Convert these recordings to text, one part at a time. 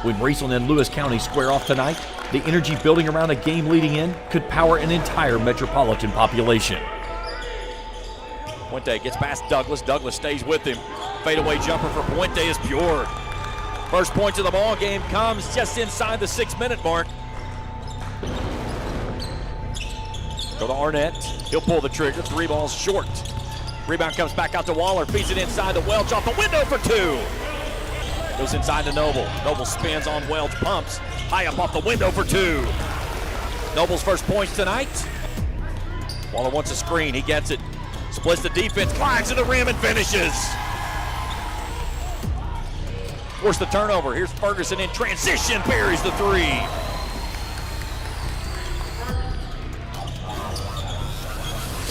When Raceland and Lewis County square off tonight, the energy building around a game leading in could power an entire metropolitan population. Puente gets past Douglas. Douglas stays with him. Fadeaway jumper for Puente is pure. First point of the ball game comes just inside the 6-minute mark. Go to Arnett. He'll pull the trigger. 3 balls short. Rebound comes back out to Waller. Feeds it inside to Welch off the window for 2. Goes inside to Noble. Noble spins on Welch. Pumps. High up off the window for 2. Noble's first points tonight. Waller wants a screen. He gets it. Splits the defense. Climbs to the rim and finishes. Force the turnover. Here's Ferguson in transition. Buries the 3.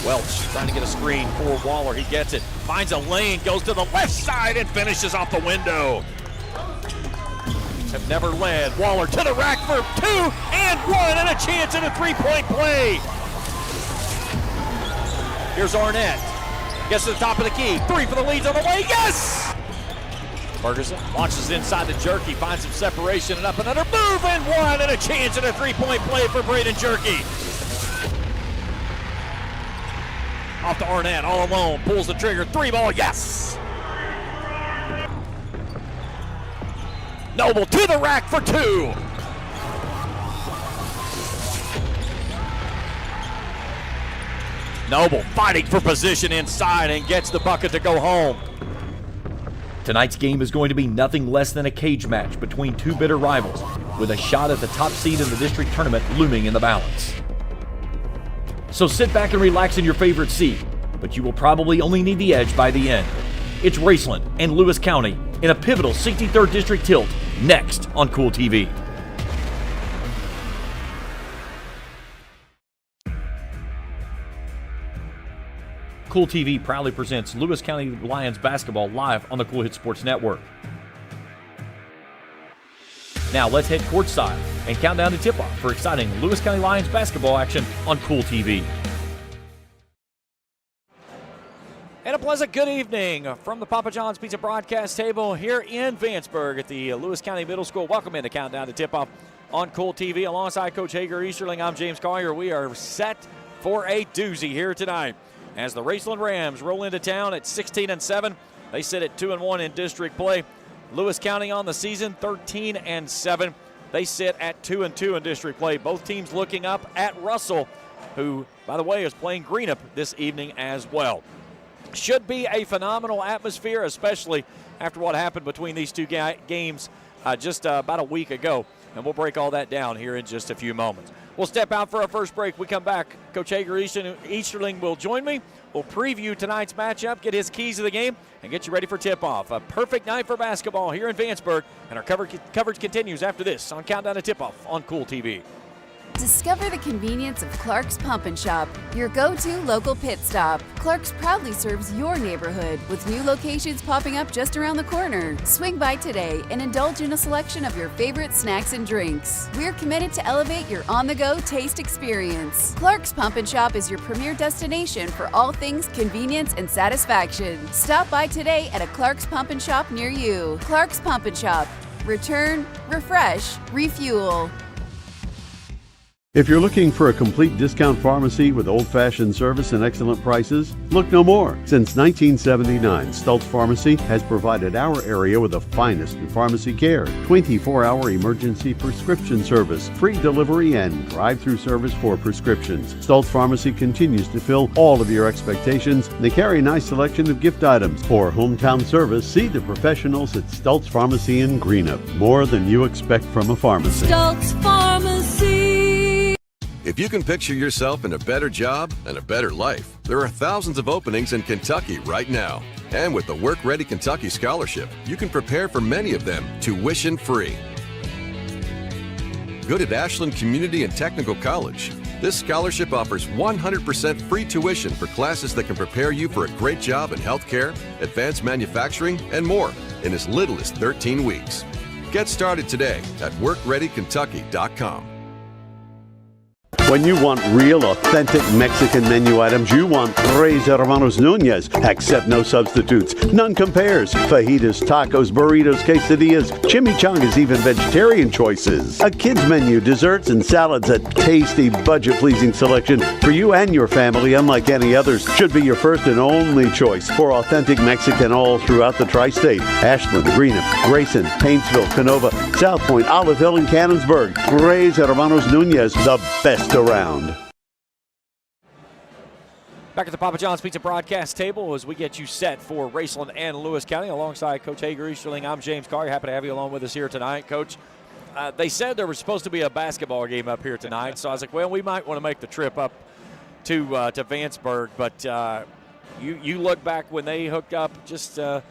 Welch trying to get a screen for Waller. He gets it. Finds a lane. Goes to the left side and finishes off the window. Have never led. Waller to the rack for 2 and 1 and a chance at a 3-point play. Here's Arnett. Gets to the top of the key. 3 for the leads on the way. Yes! Ferguson launches inside the Jerky. Finds some separation and up and under. Move and 1 and a chance at a 3-point play for Braden Jerky. Off to Arnett all alone. Pulls the trigger. 3 ball. Yes! Noble to the rack for 2. Noble fighting for position inside and gets the bucket to go home. Tonight's game is going to be nothing less than a cage match between 2 bitter rivals, with a shot at the top seed in the district tournament looming in the balance. So sit back and relax in your favorite seat, but you will probably only need the edge by the end. It's Raceland and Lewis County in a pivotal 63rd District tilt, next on Kool TV. Kool TV proudly presents Lewis County Lions basketball live on the Kool Hit Sports Network. Now let's head courtside and count down to tip-off for exciting Lewis County Lions basketball action on Kool TV. And a pleasant good evening from the Papa John's Pizza broadcast table here in Vanceburg at the Lewis County Middle School. Welcome in to Countdown to Tip-Off on Kool TV. Alongside Coach Hager Easterling, I'm James Collier. We are set for a doozy here tonight as the Raceland Rams roll into town at 16-7. They sit at 2-1 in district play. Lewis County on the season 13-7. They sit at 2-2 in district play. Both teams looking up at Russell, who, by the way, is playing Greenup this evening as well. Should be a phenomenal atmosphere, especially after what happened between these two games just about a week ago. And we'll break all that down here in just a few moments. We'll step out for our first break. We come back. Coach Hager Easterling will join me. We'll preview tonight's matchup, get his keys to the game, and get you ready for tip-off. A perfect night for basketball here in Vanceburg. And our coverage continues after this on Countdown to Tip-Off on Kool TV. Discover the convenience of Clark's Pump and Shop, your go-to local pit stop. Clark's proudly serves your neighborhood with new locations popping up just around the corner. Swing by today and indulge in a selection of your favorite snacks and drinks. We're committed to elevate your on-the-go taste experience. Clark's Pump and Shop is your premier destination for all things convenience and satisfaction. Stop by today at a Clark's Pump and Shop near you. Clark's Pump and Shop. Return, refresh, refuel. If you're looking for a complete discount pharmacy with old-fashioned service and excellent prices, look no more. Since 1979, Stultz Pharmacy has provided our area with the finest in pharmacy care, 24-hour emergency prescription service, free delivery, and drive-through service for prescriptions. Stultz Pharmacy continues to fill all of your expectations. They carry a nice selection of gift items. For hometown service, see the professionals at Stultz Pharmacy in Greenup. More than you expect from a pharmacy. Stultz Pharmacy. If you can picture yourself in a better job and a better life, there are thousands of openings in Kentucky right now. And with the Work Ready Kentucky Scholarship, you can prepare for many of them tuition-free. Good at Ashland Community and Technical College. This scholarship offers 100% free tuition for classes that can prepare you for a great job in healthcare, advanced manufacturing, and more in as little as 13 weeks. Get started today at WorkReadyKentucky.com. When you want real, authentic Mexican menu items, you want Tres Hermanos Nunez. Accept no substitutes. None compares. Fajitas, tacos, burritos, quesadillas, chimichangas, even vegetarian choices. A kids menu, desserts, and salads. A tasty, budget-pleasing selection for you and your family, unlike any others. Should be your first and only choice for authentic Mexican all throughout the tri-state. Ashland, Greenham, Grayson, Painesville, Canova, South Point, Olive Hill, and Cannonsburg. Tres Hermanos Nunez, the best around. Back at the Papa John's Pizza broadcast table as we get you set for Raceland and Lewis County. Alongside Coach Hager Easterling, I'm James Carr. Happy to have you along with us here tonight, Coach. They said there was supposed to be a basketball game up here tonight, so I was like, well, we might want to make the trip up to Vanceburg. But you look back when they hooked up just a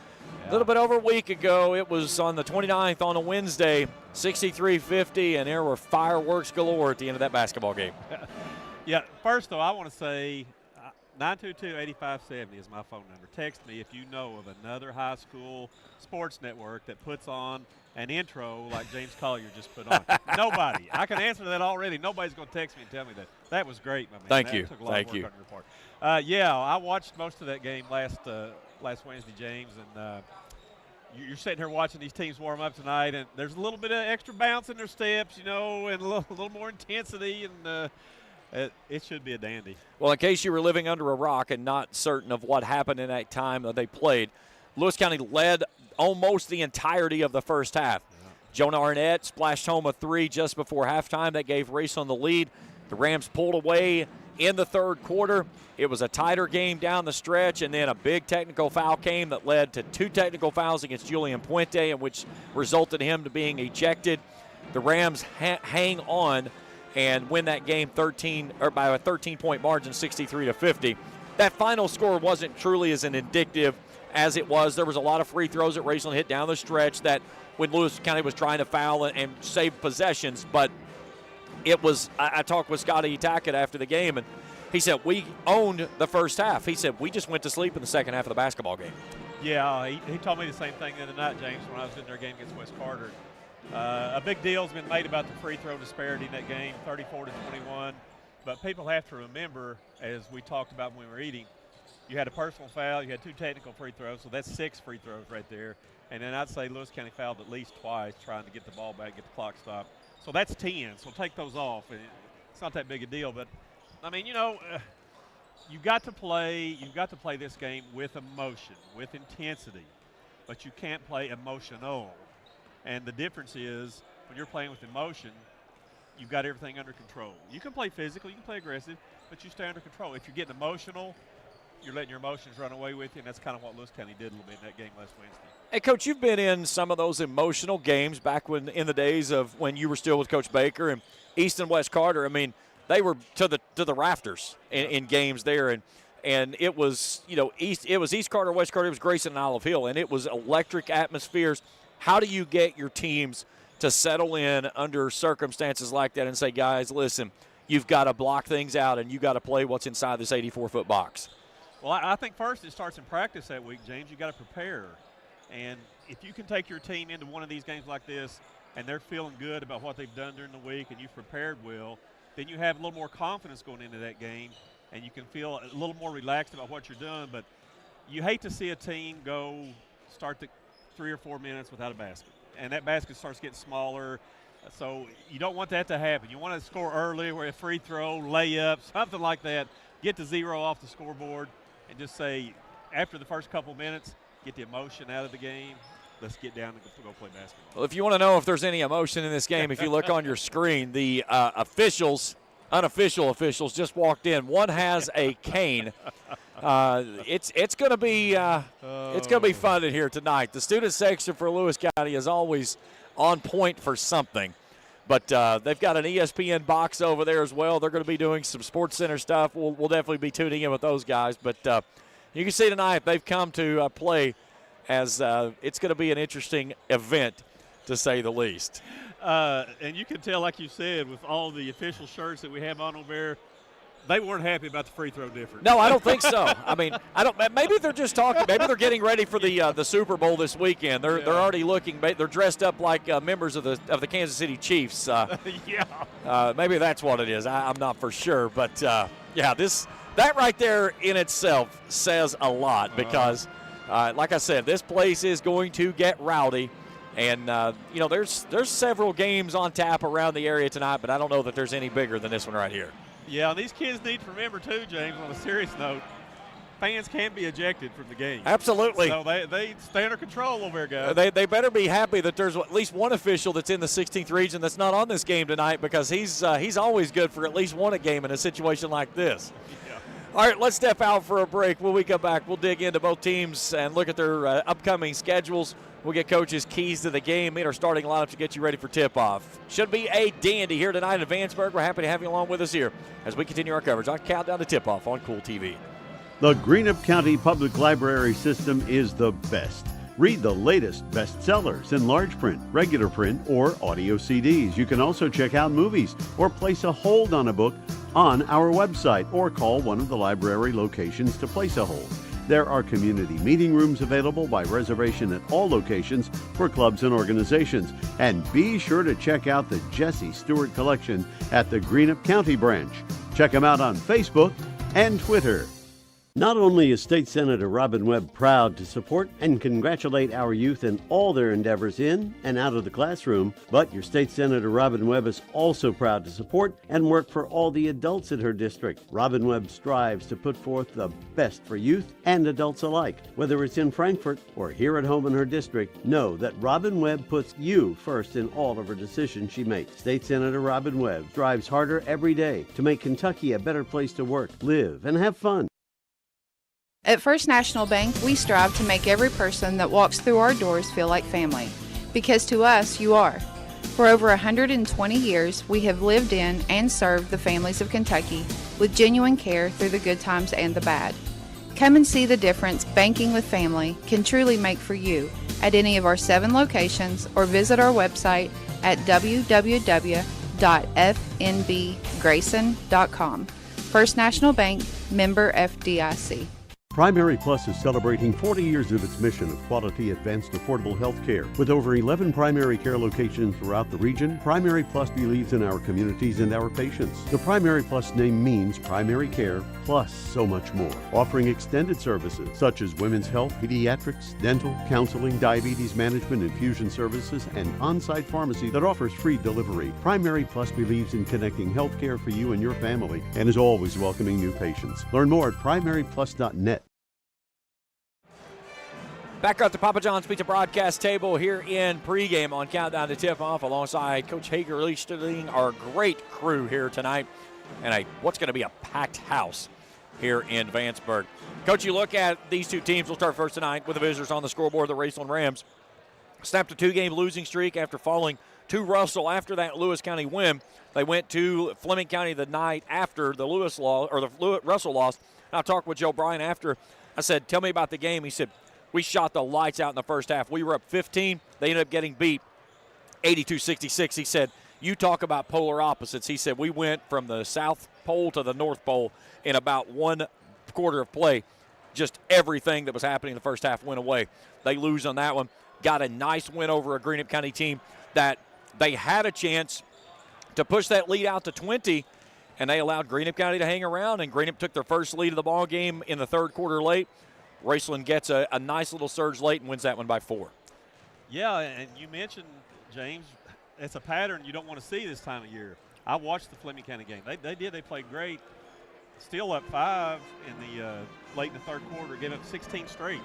little bit over a week ago. It was on the 29th on a Wednesday, 63-50, and there were fireworks galore at the end of that basketball game. Yeah, first, though, I want to say 922-8570 is my phone number. Text me if you know of another high school sports network that puts on an intro like James Collier just put on. Nobody. I can answer that already. Nobody's going to text me and tell me that. That was great, my man. Thank you. Took a lot of work on your part. Yeah, I watched most of that game last Wednesday, James, and you're sitting here watching these teams warm up tonight, and there's a little bit of extra bounce in their steps, and a little more intensity, and it should be a dandy. Well, in case you were living under a rock and not certain of what happened in that time that they played, Lewis County led almost the entirety of the first half. Yeah. Jonah Arnett splashed home a three just before halftime that gave Raceland the lead. The Rams pulled away in the third quarter. It was a tighter game down the stretch, and then a big technical foul came that led to two technical fouls against Julian Puente, and which resulted in him to being ejected. The Rams hang on and win that game by a 13-point margin, 63-50. That final score wasn't truly as indicative as it was. There was a lot of free throws that Raceland hit down the stretch that when Lewis County was trying to foul and save possessions, but it was, I talked with Scotty Tackett after the game, and he said, we owned the first half. He said, we just went to sleep in the second half of the basketball game. Yeah, he told me the same thing the other night, James, when I was in their game against West Carter. A big deal's been made about the free throw disparity in that game, 34-21. But people have to remember, as we talked about when we were eating, you had a personal foul, you had two technical free throws, so that's 6 free throws right there. And then I'd say Lewis County fouled at least twice trying to get the ball back, get the clock stopped. So that's 10, so take those off. And it's not that big a deal, but, I mean, you've got to play this game with emotion, with intensity, but you can't play emotional. And the difference is when you're playing with emotion, you've got everything under control. You can play physical, you can play aggressive, but you stay under control. If you're getting emotional, you're letting your emotions run away with you, and that's kind of what Lewis County did a little bit in that game last Wednesday. Hey, Coach, you've been in some of those emotional games back in the days of when you were still with Coach Baker and East and West Carter. I mean, they were to the rafters in games there, and it was East Carter, West Carter, it was Grayson and Olive Hill, and it was electric atmospheres. How do you get your teams to settle in under circumstances like that and say, guys, listen, you've got to block things out and you've got to play what's inside this 84-foot box? Well, I think first it starts in practice that week, James. You've got to prepare. And if you can take your team into one of these games like this and they're feeling good about what they've done during the week and you've prepared well, then you have a little more confidence going into that game and you can feel a little more relaxed about what you're doing. But you hate to see a team start the 3 or 4 minutes without a basket, and that basket starts getting smaller. So you don't want that to happen. You want to score early, where a free throw, layup, something like that. Get to 0 off the scoreboard and just say, after the first couple minutes, get the emotion out of the game. Let's get down and go play basketball. Well, if you want to know if there's any emotion in this game, if you look on your screen, the unofficial officials just walked in. One has a cane. It's going to be fun in here tonight. The student section for Lewis County is always on point for something, but they've got an ESPN box over there as well. They're going to be doing some Sports Center stuff. We'll definitely be tuning in with those guys. But you can see tonight they've come to play, as it's going to be an interesting event, to say the least. And you can tell, like you said, with all the official shirts that we have on over there, They weren't happy about the free throw difference. No, I don't think so. I mean, I don't. Maybe they're just talking. Maybe they're getting ready for the Super Bowl this weekend. They're already looking. They're dressed up like members of the Kansas City Chiefs. Maybe that's what it is. I'm not for sure, but that right there in itself says a lot because, like I said, this place is going to get rowdy. And, there's several games on tap around the area tonight, but I don't know that there's any bigger than this one right here. Yeah, these kids need to remember, too, James, on a serious note, fans can be ejected from the game. Absolutely. So they stay under control over there, guys. They better be happy that there's at least one official that's in the 16th region that's not on this game tonight because he's always good for at least one a game in a situation like this. Yeah. All right, let's step out for a break. When we come back, we'll dig into both teams and look at their upcoming schedules. We'll get coaches' keys to the game, meet our starting lineup to get you ready for tip-off. Should be a dandy here tonight in Vanceburg. We're happy to have you along with us here as we continue our coverage on Countdown to Tip-Off on Kool TV. The Greenup County Public Library System is the best. Read the latest bestsellers in large print, regular print, or audio CDs. You can also check out movies or place a hold on a book on our website or call one of the library locations to place a hold. There are community meeting rooms available by reservation at all locations for clubs and organizations. And be sure to check out the Jesse Stewart collection at the Greenup County branch. Check them out on Facebook and Twitter. Not only is State Senator Robin Webb proud to support and congratulate our youth in all their endeavors in and out of the classroom, but your State Senator Robin Webb is also proud to support and work for all the adults in her district. Robin Webb strives to put forth the best for youth and adults alike. Whether it's in Frankfort or here at home in her district, know that Robin Webb puts you first in all of her decisions she makes. State Senator Robin Webb strives harder every day to make Kentucky a better place to work, live, and have fun. At First National Bank, we strive to make every person that walks through our doors feel like family, because to us, you are. For over 120 years, we have lived in and served the families of Kentucky with genuine care through the good times and the bad. Come and see the difference banking with family can truly make for you at any of our 7 locations or visit our website at www.fnbgrayson.com. First National Bank, member FDIC. Primary Plus is celebrating 40 years of its mission of quality, advanced, affordable health care. With over 11 primary care locations throughout the region, Primary Plus believes in our communities and our patients. The Primary Plus name means primary care plus so much more. Offering extended services such as women's health, pediatrics, dental, counseling, diabetes management, infusion services, and on-site pharmacy that offers free delivery. Primary Plus believes in connecting health care for you and your family and is always welcoming new patients. Learn more at primaryplus.net. Back at the Papa John's Pizza broadcast table here in pregame on Countdown to Tip-Off alongside Coach Hager Easterling, our great crew here tonight, and what's going to be a packed house here in Vanceburg. Coach, you look at these two teams. We'll start first tonight with the visitors on the scoreboard. The Raceland Rams snapped a 2-game losing streak after falling to Russell after that Lewis County win. They went to Fleming County the night after the Russell loss. And I talked with Joe Bryan after. I said, tell me about the game. He said, we shot the lights out in the first half. We were up 15. They ended up getting beat 82-66. He said, you talk about polar opposites. He said, we went from the South Pole to the North Pole in about 1 quarter of play. Just everything that was happening in the first half went away. They lose on that one. Got a nice win over a Greenup County team that they had a chance to push that lead out to 20, and they allowed Greenup County to hang around, and Greenup took their first lead of the ball game in the third quarter late. Raceland gets a nice little surge late and wins that one by 4. Yeah, and you mentioned, James, it's a pattern you don't want to see this time of year. I watched the Fleming County game. They played great. Still up 5 in the late in the third quarter, giving up 16 straight.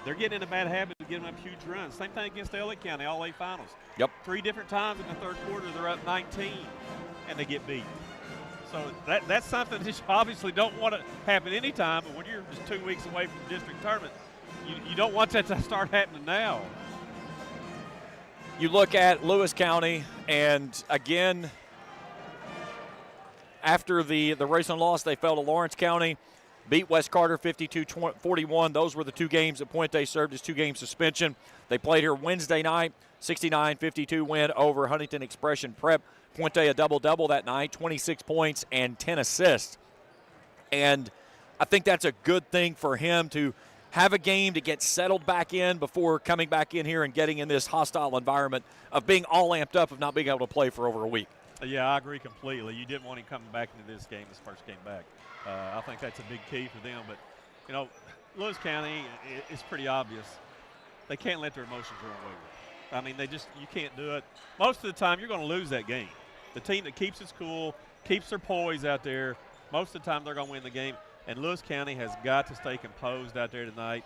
They're getting in a bad habit of giving up huge runs. Same thing against LA County, all 8 finals. Yep. 3 different times in the third quarter, they're up 19, and they get beat. So that's something that you obviously don't want to happen anytime, but when you're just 2 weeks away from the district tournament, you don't want that to start happening now. You look at Lewis County, and again, after the Raceland loss, they fell to Lawrence County, beat West Carter 52-41. Those were the 2 games that Puente served as 2-game suspension. They played here Wednesday night, 69-52 win over Huntington Expression Prep. Puente a double-double that night, 26 points and 10 assists. And I think that's a good thing for him to have a game to get settled back in before coming back in here and getting in this hostile environment of being all amped up of not being able to play for over a week. Yeah, I agree completely. You didn't want him coming back into this game, this first game back. I think that's a big key for them. But, you know, Lewis County, it's pretty obvious. They can't let their emotions run wayward. I mean, you can't do it. Most of the time, you're going to lose that game. The team that keeps its cool, keeps their poise out there, most of the time they're going to win the game. And Lewis County has got to stay composed out there tonight,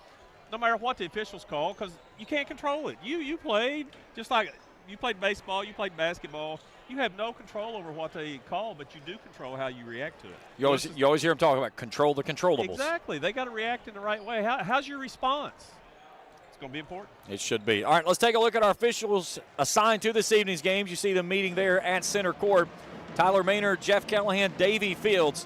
no matter what the officials call, because you can't control it. You played just like you played baseball, you played basketball. You have no control over what they call, but you do control how you react to it. You always hear them talk about control the controllables. Exactly. They got to react in the right way. How's your response? It's going to be important. It should be. All right, let's take a look at our officials assigned to this evening's games. You see them meeting there at center court. Tyler Maynard, Jeff Callahan, Davey Fields.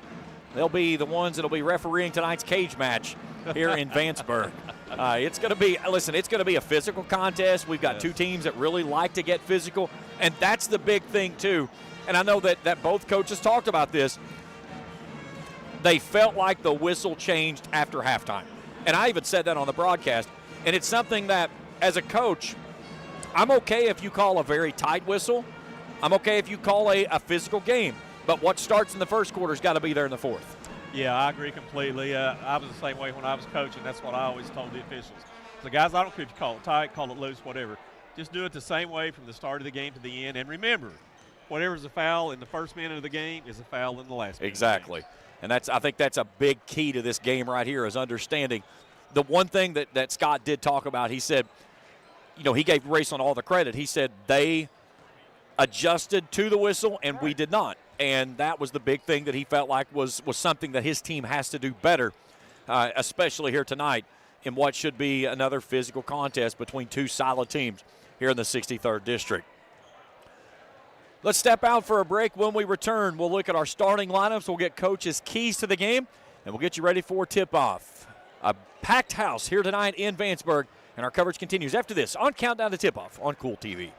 They'll be the ones that will be refereeing tonight's cage match here in Vanceburg. It's going to be a physical contest. We've got two teams that really like to get physical, and that's the big thing too. And I know that both coaches talked about this. They felt like the whistle changed after halftime. And I even said that on the broadcast. And it's something that, as a coach, I'm okay if you call a very tight whistle. I'm okay if you call a physical game. But what starts in the first quarter has got to be there in the fourth. Yeah, I agree completely. I was the same way when I was coaching. That's what I always told the officials. So, guys, I don't care if you call it tight, call it loose, whatever. Just do it the same way from the start of the game to the end. And remember, whatever's a foul in the first minute of the game is a foul in the last minute. Exactly. And I think that's a big key to this game right here is understanding. The one thing that Scott did talk about, he said, you know, he gave Raceland all the credit. He said they adjusted to the whistle and we did not. And that was the big thing that he felt like was something that his team has to do better, especially here tonight in what should be another physical contest between two solid teams here in the 63rd District. Let's step out for a break. When we return, we'll look at our starting lineups. We'll get coaches' keys to the game, and we'll get you ready for tip-off. A packed house here tonight in Vanceburg, and our coverage continues after this on Countdown to Tip-Off on Kool TV.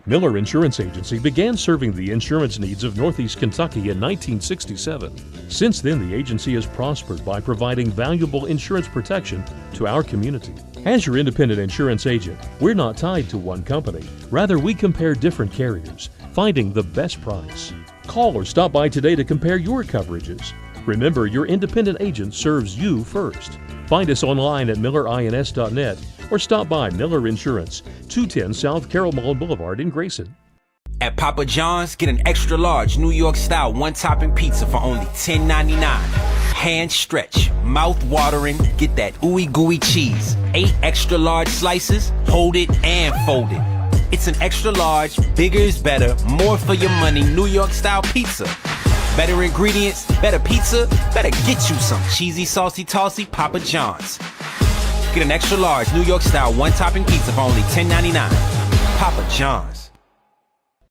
Miller Insurance Agency began serving the insurance needs of Northeast Kentucky in 1967. Since then, the agency has prospered by providing valuable insurance protection to our community. As your independent insurance agent, we're not tied to one company. Rather, we compare different carriers, finding the best price. Call or stop by today to compare your coverages. Remember, your independent agent serves you first. Find us online at millerins.net or stop by Miller Insurance, 210 South Carroll Malone Boulevard in Grayson. At Papa John's, get an extra large New York style one-topping pizza for only $10.99. Hand stretch, mouth watering, get that ooey gooey cheese. 8 extra large slices, hold it and fold it. It's an extra large, bigger is better, more for your money New York style pizza. Better ingredients, better pizza, better get you some cheesy, saucy, tossy Papa John's. Get an extra large New York style one-topping pizza for only $10.99. Papa John's.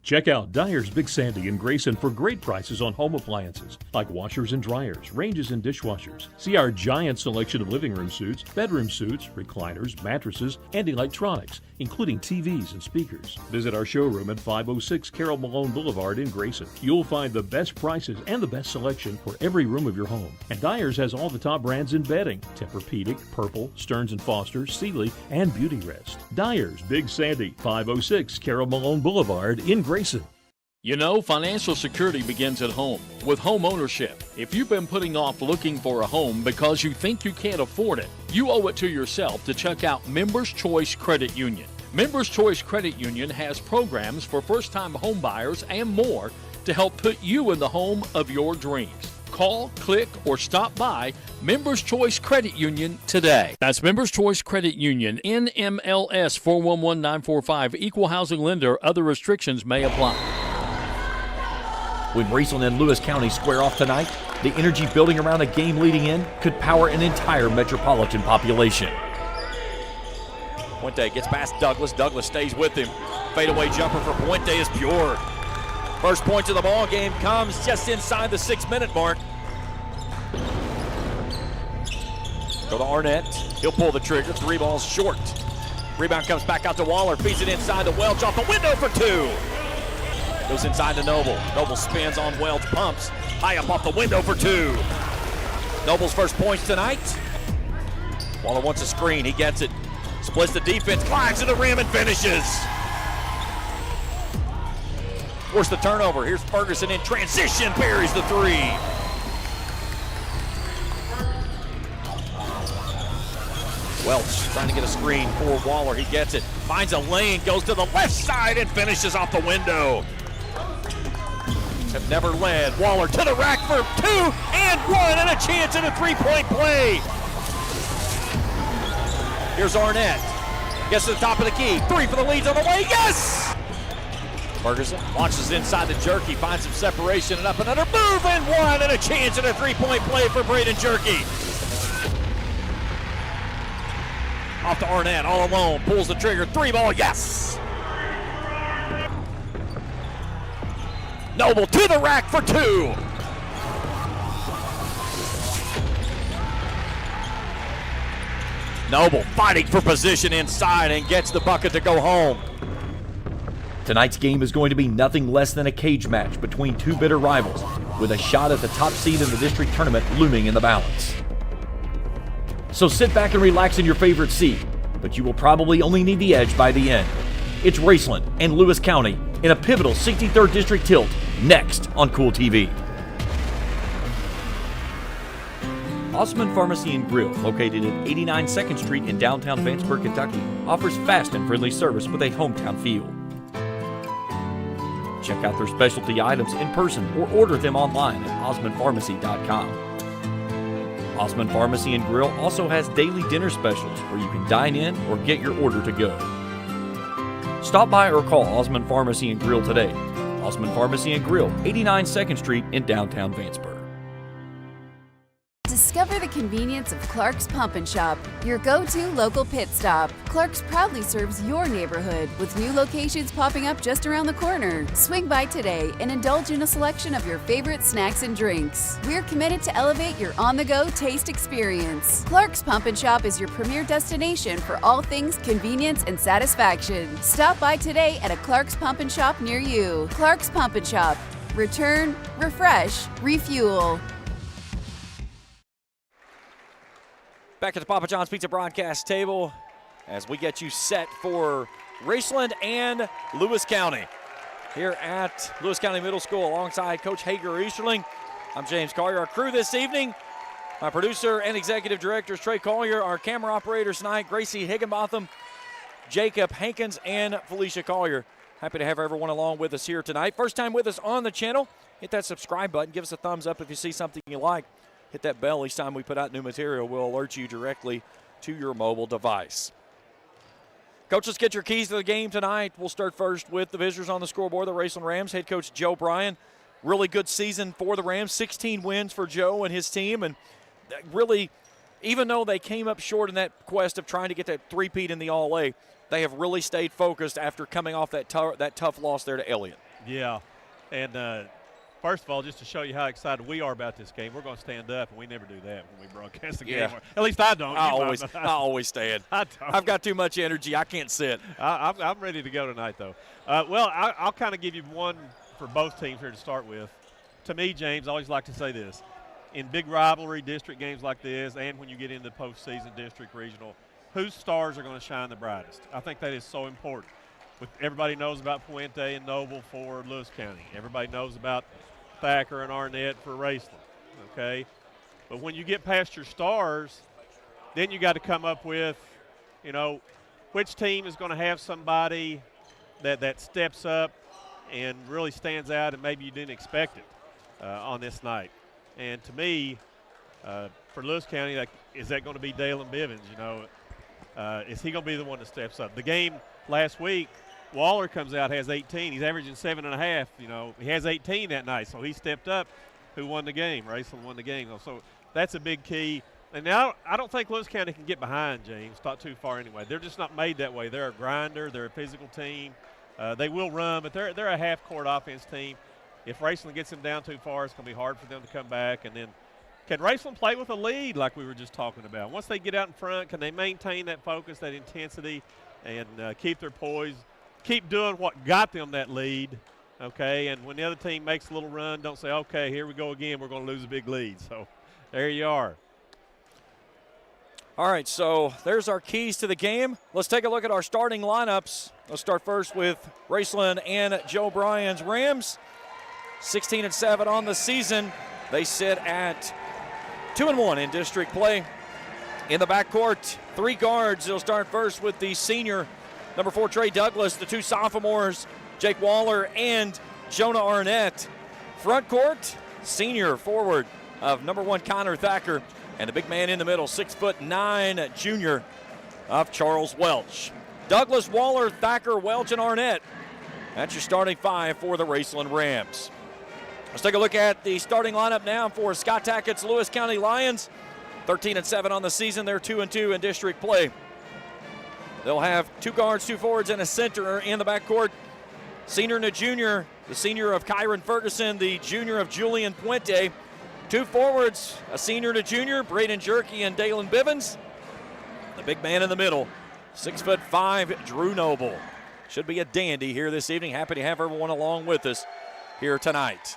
Check out Dyer's Big Sandy in Grayson for great prices on home appliances like washers and dryers, ranges and dishwashers. See our giant selection of living room suites, bedroom suites, recliners, mattresses, and electronics, including TVs and speakers. Visit our showroom at 506 Carroll Malone Boulevard in Grayson. You'll find the best prices and the best selection for every room of your home. And Dyer's has all the top brands in bedding: Tempur-Pedic, Purple, Stearns & Foster, Sealy, and Beautyrest. Dyer's Big Sandy, 506 Carroll Malone Boulevard in Grayson. You know, financial security begins at home with home ownership. If you've been putting off looking for a home because you think you can't afford it, you owe it to yourself to check out Members Choice Credit Union. Members Choice Credit Union has programs for first-time home buyers and more to help put you in the home of your dreams. Call, click, or stop by Members Choice Credit Union today. That's Members Choice Credit Union, NMLS 411945, Equal Housing Lender. Other restrictions may apply. When Raceland and Lewis County square off tonight, the energy building around a game leading in could power an entire metropolitan population. Puente gets past Douglas. Douglas stays with him. Fadeaway jumper for Puente is pure. First point of the ball game comes just inside the 6-minute mark. Go to Arnett. He'll pull the trigger. 3 balls short. Rebound comes back out to Waller. Feeds it inside to Welch. Off the window for 2. Goes inside to Noble. Noble spins on Welch. Pumps. High up off the window for 2. Noble's first points tonight. Waller wants a screen. He gets it. Splits the defense, climbs to the rim, and finishes. Force the turnover. Here's Ferguson in transition. Buries the three. Welch trying to get a screen for Waller. He gets it. Finds a lane, goes to the left side, and finishes off the window. Have never led. Waller to the rack for 2 and 1, and a chance at a three-point play. Here's Arnett. Gets to the top of the key. 3 for the leads on the way. Yes! Ferguson launches inside the Jerky, finds some separation, and up another move, and 1, and a chance at a three-point play for Braden Jerky. Off to Arnett, all alone, pulls the trigger, 3-ball, yes! Noble to the rack for 2. Noble fighting for position inside and gets the bucket to go home. Tonight's game is going to be nothing less than a cage match between two bitter rivals, with a shot at the top seed in the district tournament looming in the balance. So sit back and relax in your favorite seat, but you will probably only need the edge by the end. It's Raceland and Lewis County in a pivotal 63rd District tilt, next on Kool TV. Osman Pharmacy and Grill, located at 89 2nd Street in downtown Vanceburg, Kentucky, offers fast and friendly service with a hometown feel. Check out their specialty items in person or order them online at osmanpharmacy.com. Osman Pharmacy and Grill also has daily dinner specials where you can dine in or get your order to go. Stop by or call Osman Pharmacy and Grill today. Osman Pharmacy and Grill, 89 2nd Street in downtown Vanceburg. Discover the convenience of Clark's Pump and Shop, your go-to local pit stop. Clark's proudly serves your neighborhood with new locations popping up just around the corner. Swing by today and indulge in a selection of your favorite snacks and drinks. We're committed to elevate your on-the-go taste experience. Clark's Pump and Shop is your premier destination for all things convenience and satisfaction. Stop by today at a Clark's Pump and Shop near you. Clark's Pump and Shop. Return, refresh, refuel. Back at the Papa John's Pizza broadcast table as we get you set for Raceland and Lewis County here at Lewis County Middle School alongside Coach Hager Easterling. I'm James Collier. Our crew this evening, my producer and executive director is Trey Collier. Our camera operators tonight, Gracie Higginbotham, Jacob Hankins, and Felicia Collier. Happy to have everyone along with us here tonight. First time with us on the channel, hit that subscribe button. Give us a thumbs up if you see something you like. Hit that bell each time we put out new material. We'll alert you directly to your mobile device. Coach, let's get your keys to the game tonight. We'll start first with the visitors on the scoreboard, the Raceland Rams. Head coach Joe Bryan. Really good season for the Rams. 16 wins for Joe and his team. And really, even though they came up short in that quest of trying to get that three-peat in the All-A, they have really stayed focused after coming off that tough loss there to Elliott. Yeah, and first of all, just to show you how excited we are about this game, we're going to stand up, and we never do that when we broadcast the game. Yeah. At least I don't. I always stand. I don't. I've got too much energy. I can't sit. I'm ready to go tonight, though. Well, I'll kind of give you one for both teams here to start with. To me, James, I always like to say this. In big rivalry district games like this, and when you get into postseason district, regional, whose stars are going to shine the brightest? I think that is so important. Everybody knows about Puente and Noble for Lewis County. Everybody knows about Thacker and Arnett for Raceland, okay? But when you get past your stars, then you got to come up with, which team is going to have somebody that steps up and really stands out and maybe you didn't expect it on this night. And to me, for Lewis County, is that going to be Dalen Bivens? Is he going to be the one that steps up? The game last week, Waller comes out, has 18. He's averaging 7.5. He has 18 that night, so he stepped up. Who won the game? Raceland won the game. So that's a big key. And now I don't think Lewis County can get behind, James, not too far anyway. They're just not made that way. They're a grinder. They're a physical team. They will run, but they're a half-court offense team. If Raceland gets them down too far, it's going to be hard for them to come back. And then can Raceland play with a lead like we were just talking about? Once they get out in front, can they maintain that focus, that intensity, and keep their poise? Keep doing what got them that lead, okay? And when the other team makes a little run, don't say, okay, here we go again, we're going to lose a big lead. So There you are. All right, so there's our keys to the game. Let's take a look at our starting lineups. Let's start first with Raceland and Joe Bryan's Rams. 16-7 on the season. They sit at 2-1 in district play. In the backcourt, 3 guards. They'll start first with the senior, number 4, Trey Douglas, the 2 sophomores, Jake Waller and Jonah Arnett. Front court, senior forward of number 1, Connor Thacker, and the big man in the middle, 6'9", junior of Charles Welch. Douglas, Waller, Thacker, Welch, and Arnett. That's your starting 5 for the Raceland Rams. Let's take a look at the starting lineup now for Scott Tackett's Lewis County Lions. 13-7 on the season. They're 2-2 in district play. They'll have 2 guards, 2 forwards, and a center in the backcourt. Senior and a junior, the senior of Kyron Ferguson, the junior of Julian Puente. 2 forwards, a senior and a junior, Braden Jerky and Dalen Bivens. The big man in the middle, 6'5", Drew Noble. Should be a dandy here this evening. Happy to have everyone along with us here tonight.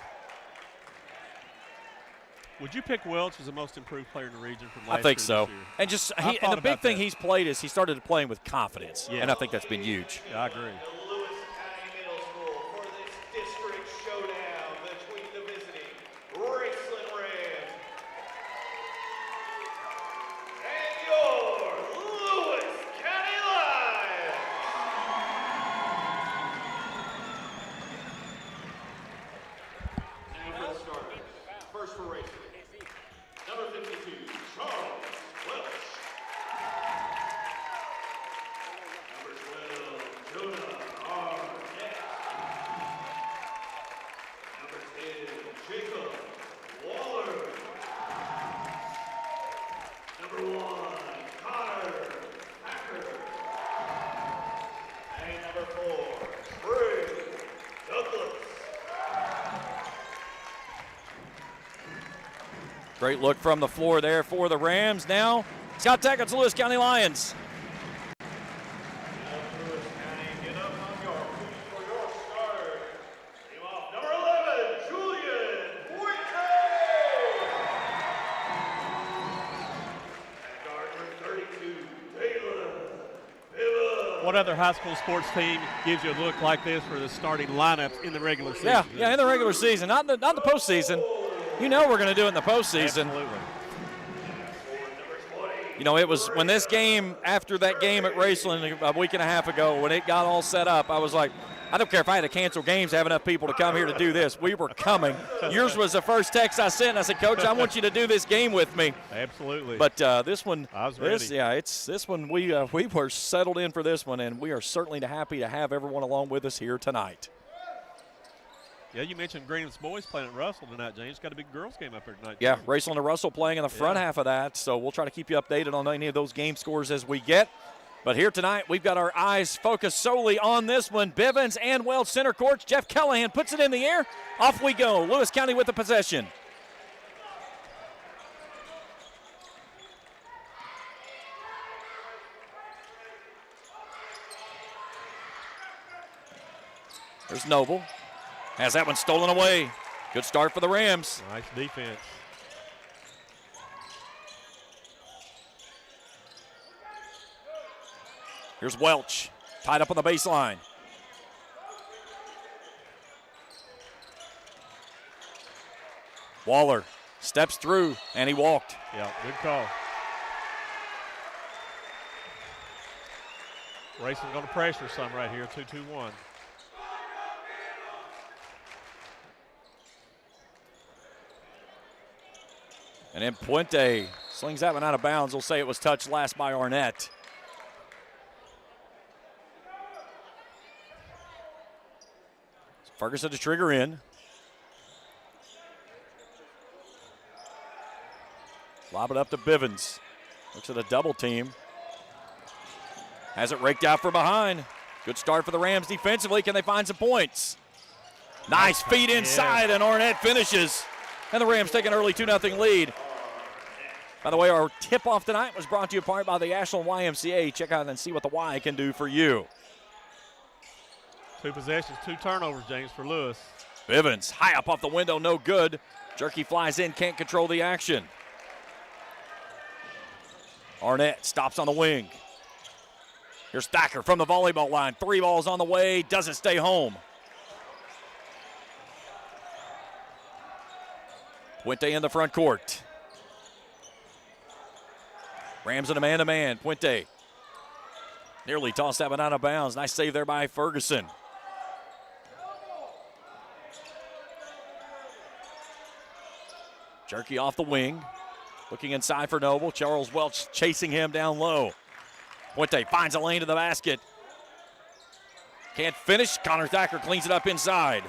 Would you pick Welch as the most improved player in the region from last year? I think so. And the big thing he's played is he started playing with confidence, yes. and I think that's been huge. Yeah, I agree. Great look from the floor there for the Rams. Now, Scott Tackett's Lewis County Lions. What other high school sports team gives you a look like this for the starting lineups in the regular season? Yeah, in the regular season, not the postseason. You know we're going to do it in the postseason. Absolutely. You know, it was when this game, after that game at Raceland a week and a half ago, when it got all set up, I was like, I don't care if I had to cancel games to have enough people to come here to do this. We were coming. Yours was the first text I sent. I said, Coach, I want you to do this game with me. Absolutely. But this one, I was ready. This one we were settled in for this one, and we are certainly happy to have everyone along with us here tonight. Yeah, you mentioned Greenham's boys playing at Russell tonight, James. Got a big girls game up here tonight. Yeah, Raceland and Russell playing in the front half of that, so we'll try to keep you updated on any of those game scores as we get. But here tonight, we've got our eyes focused solely on this one. Bivens and Welch center court. Jeff Callahan puts it in the air. Off we go. Lewis County with the possession. There's Noble. Has that one stolen away. Good start for the Rams. Nice defense. Here's Welch, tied up on the baseline. Waller steps through, and he walked. Yeah, good call. Racing going to pressure some right here, 2-2-1. And then Puente slings that one out of bounds. We'll say it was touched last by Arnett. Ferguson to trigger in. Lob it up to Bivens. Looks at a double team. Has it raked out from behind. Good start for the Rams defensively. Can they find some points? Nice feed inside, and Arnett finishes. And the Rams take an early 2-0 lead. By the way, our tip-off tonight was brought to you in part by the Ashland YMCA. Check out and see what the Y can do for you. 2 possessions, 2 turnovers, James, for Lewis. Bivens, high up off the window, no good. Jerky flies in, can't control the action. Arnett stops on the wing. Here's Thacker from the volleyball line. 3 balls on the way, doesn't stay home. Puente in the front court. Rams in a man-to-man. Puente nearly tossed that one out of bounds. Nice save there by Ferguson. Jerky off the wing. Looking inside for Noble. Charles Welch chasing him down low. Puente finds a lane to the basket. Can't finish. Connor Thacker cleans it up inside.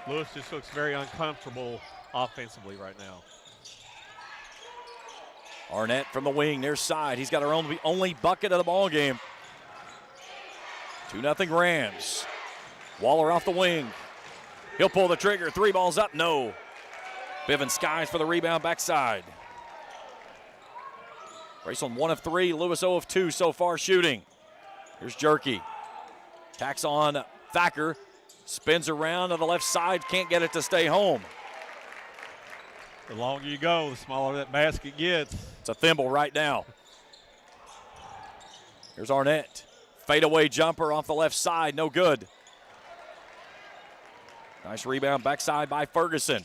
Lewis just looks very uncomfortable offensively right now. Arnett from the wing, near side. He's got our only bucket of the ball game. 2-0 Rams. Waller off the wing. He'll pull the trigger. 3 balls up, no. Bivens skies for the rebound backside. Raceland 1 of 3, Lewis 0 of 2 so far shooting. Here's Jerky. Tacks on Thacker. Spins around to the left side, can't get it to stay home. The longer you go, the smaller that basket gets. It's a thimble right now. Here's Arnett. Fadeaway jumper off the left side, no good. Nice rebound backside by Ferguson.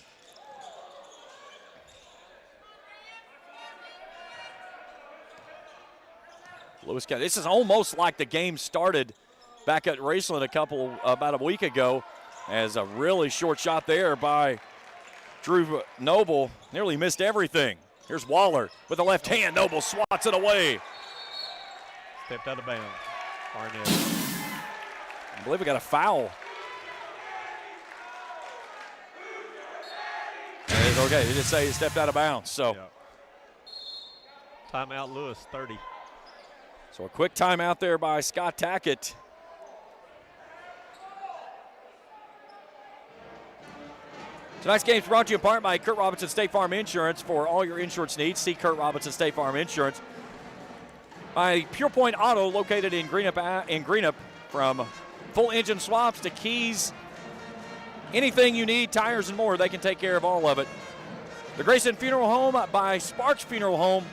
Lewis County. This is almost like the game started back at Raceland about a week ago, as a really short shot there by Drew Noble nearly missed everything. Here's Waller with the left hand. Noble swats it away. Stepped out of bounds. Arnett. I believe we got a foul. It's okay. He just say he stepped out of bounds. So, Timeout, Lewis, 30. So a quick timeout there by Scott Tackett. Tonight's game is brought to you in part by Kurt Robinson State Farm Insurance. For all your insurance needs, see Kurt Robinson State Farm Insurance. By Pure Point Auto, located in Greenup, from full engine swaps to keys, anything you need, tires and more, they can take care of all of it. The Grayson Funeral Home by Sparks Funeral Home,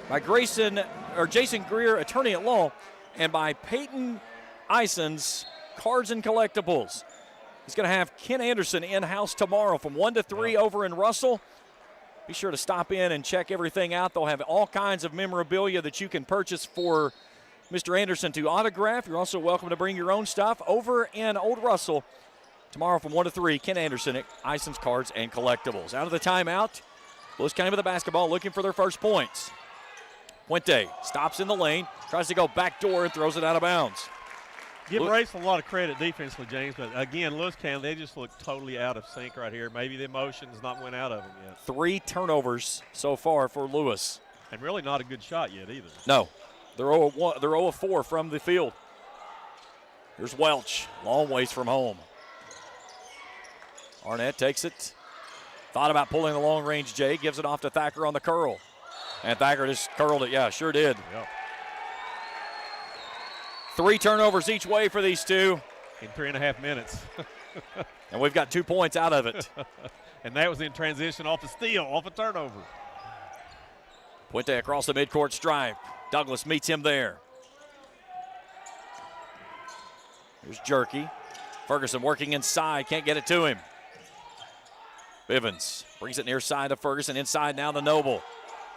by Jason Greer, attorney at law, and by Peyton Ison's Cards and Collectibles. He's going to have Ken Anderson in-house tomorrow from 1 to 3 over in Russell. Be sure to stop in and check everything out. They'll have all kinds of memorabilia that you can purchase for Mr. Anderson to autograph. You're also welcome to bring your own stuff over in Old Russell tomorrow from 1 to 3. Ken Anderson at Ison's Cards and Collectibles. Out of the timeout, Lewis County with the basketball, looking for their first points. Puente stops in the lane, tries to go back door and throws it out of bounds. Give Raceland a lot of credit defensively, James, but again, Lewis County, they just look totally out of sync right here. Maybe the emotions not went out of them yet. 3 turnovers so far for Lewis. And really not a good shot yet either. No, they're 0 of 4 from the field. Here's Welch, long ways from home. Arnett takes it. Thought about pulling the long-range J, gives it off to Thacker on the curl. And Thacker just curled it. Yeah, sure did. Yep. 3 turnovers each way for these two. In 3.5 minutes. And we've got 2 points out of it. And that was in transition off a steal, off a turnover. Puente across the midcourt stripe. Douglas meets him there. Here's Jerky. Ferguson working inside, can't get it to him. Bivens brings it near side to Ferguson. Inside now to Noble.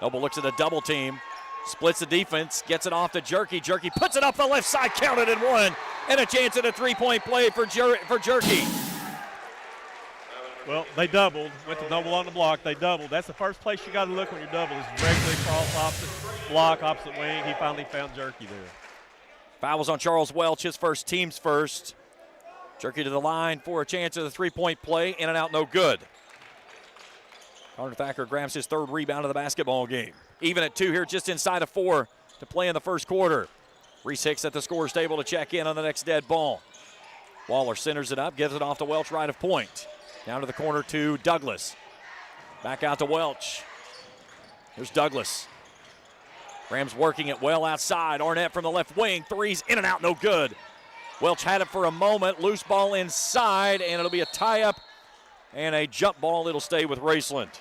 Noble looks at a double team. Splits the defense, gets it off to Jerky. Jerky puts it up the left side, counted and one. And a chance at a 3-point play for Jerky. Well, they doubled. Went to Noble on the block. They doubled. That's the first place you got to look when you're double. Is regularly cross opposite block, opposite wing. He finally found Jerky there. Fouls on Charles Welch, his first, team's first. Jerky to the line for a chance at a 3-point play. In and out, no good. Connor Thacker grabs his 3rd rebound of the basketball game. Even at 2 here, just inside of 4 to play in the first quarter. Reese Hicks at the scorer's table to check in on the next dead ball. Waller centers it up, gives it off to Welch right of point. Down to the corner to Douglas. Back out to Welch. Here's Douglas. Rams working it well outside. Arnett from the left wing. 3's in and out, no good. Welch had it for a moment. Loose ball inside, and it'll be a tie-up and a jump ball. It'll stay with Raceland.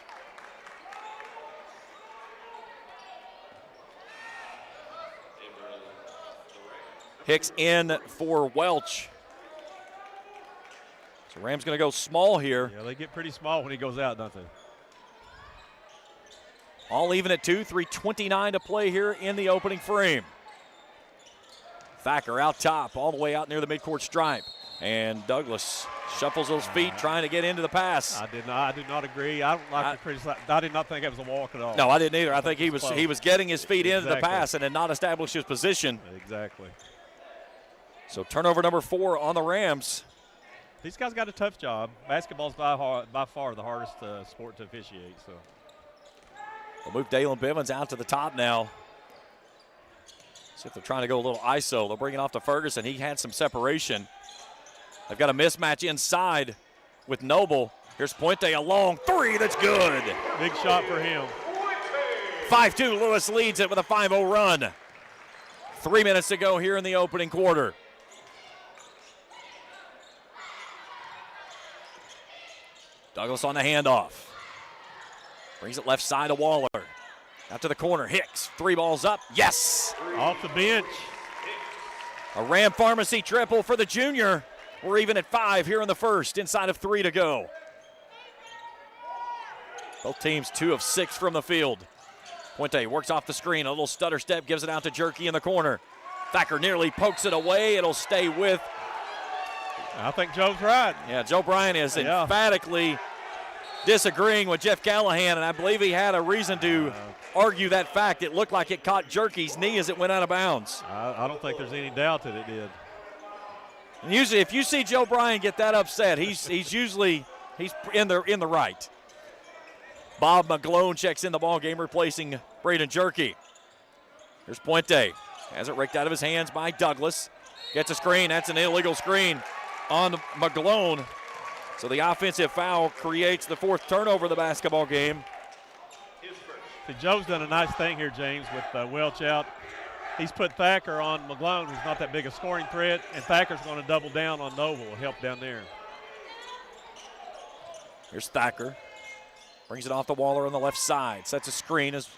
Hicks in for Welch. So Rams going to go small here. Yeah, they get pretty small when he goes out, don't they? All even at 2, 3:29 to play here in the opening frame. Thacker out top, all the way out near the midcourt stripe. And Douglas shuffles those feet, trying to get into the pass. I do not agree. I don't like to criticize. I did not think it was a walk at all. No, I didn't either. I think he was getting his feet into the pass and had not established his position. Exactly. So turnover number 4 on the Rams. These guys got a tough job. Basketball's by far the hardest sport to officiate. So They'll move Dalen Bivens out to the top now. See if they're trying to go a little ISO. They'll bring it off to Ferguson. He had some separation. They've got a mismatch inside with Noble. Here's Puente, a long 3 that's good. Big shot for him. 5-2, Lewis leads it with a 5-0 run. 3 minutes to go here in the opening quarter. Douglas on the handoff. Brings it left side to Waller. Out to the corner, Hicks, 3 balls up, yes! Off the bench. A Ram Pharmacy triple for the junior. We're even at 5 here in the first, inside of 3 to go. Both teams 2 of 6 from the field. Puente works off the screen, a little stutter step, gives it out to Jerky in the corner. Thacker nearly pokes it away, it'll stay with. I think Joe's right. Yeah, Joe Bryan is emphatically disagreeing with Jeff Callahan, and I believe he had a reason to argue that fact. It looked like it caught Jerky's knee as it went out of bounds. I don't think there's any doubt that it did. And usually, if you see Joe Bryan get that upset, he's usually in the right. Bob McGlone checks in the ball game, replacing Braden Jerky. Here's Puente. Has it raked out of his hands by Douglas. Gets a screen. That's an illegal screen on McGlone. So the offensive foul creates the 4th turnover of the basketball game. See, Joe's done a nice thing here, James, with Welch out. He's put Thacker on McGlone, who's not that big a scoring threat, and Thacker's going to double down on Noble, help down there. Here's Thacker. Brings it off the Waller on the left side. Sets a screen as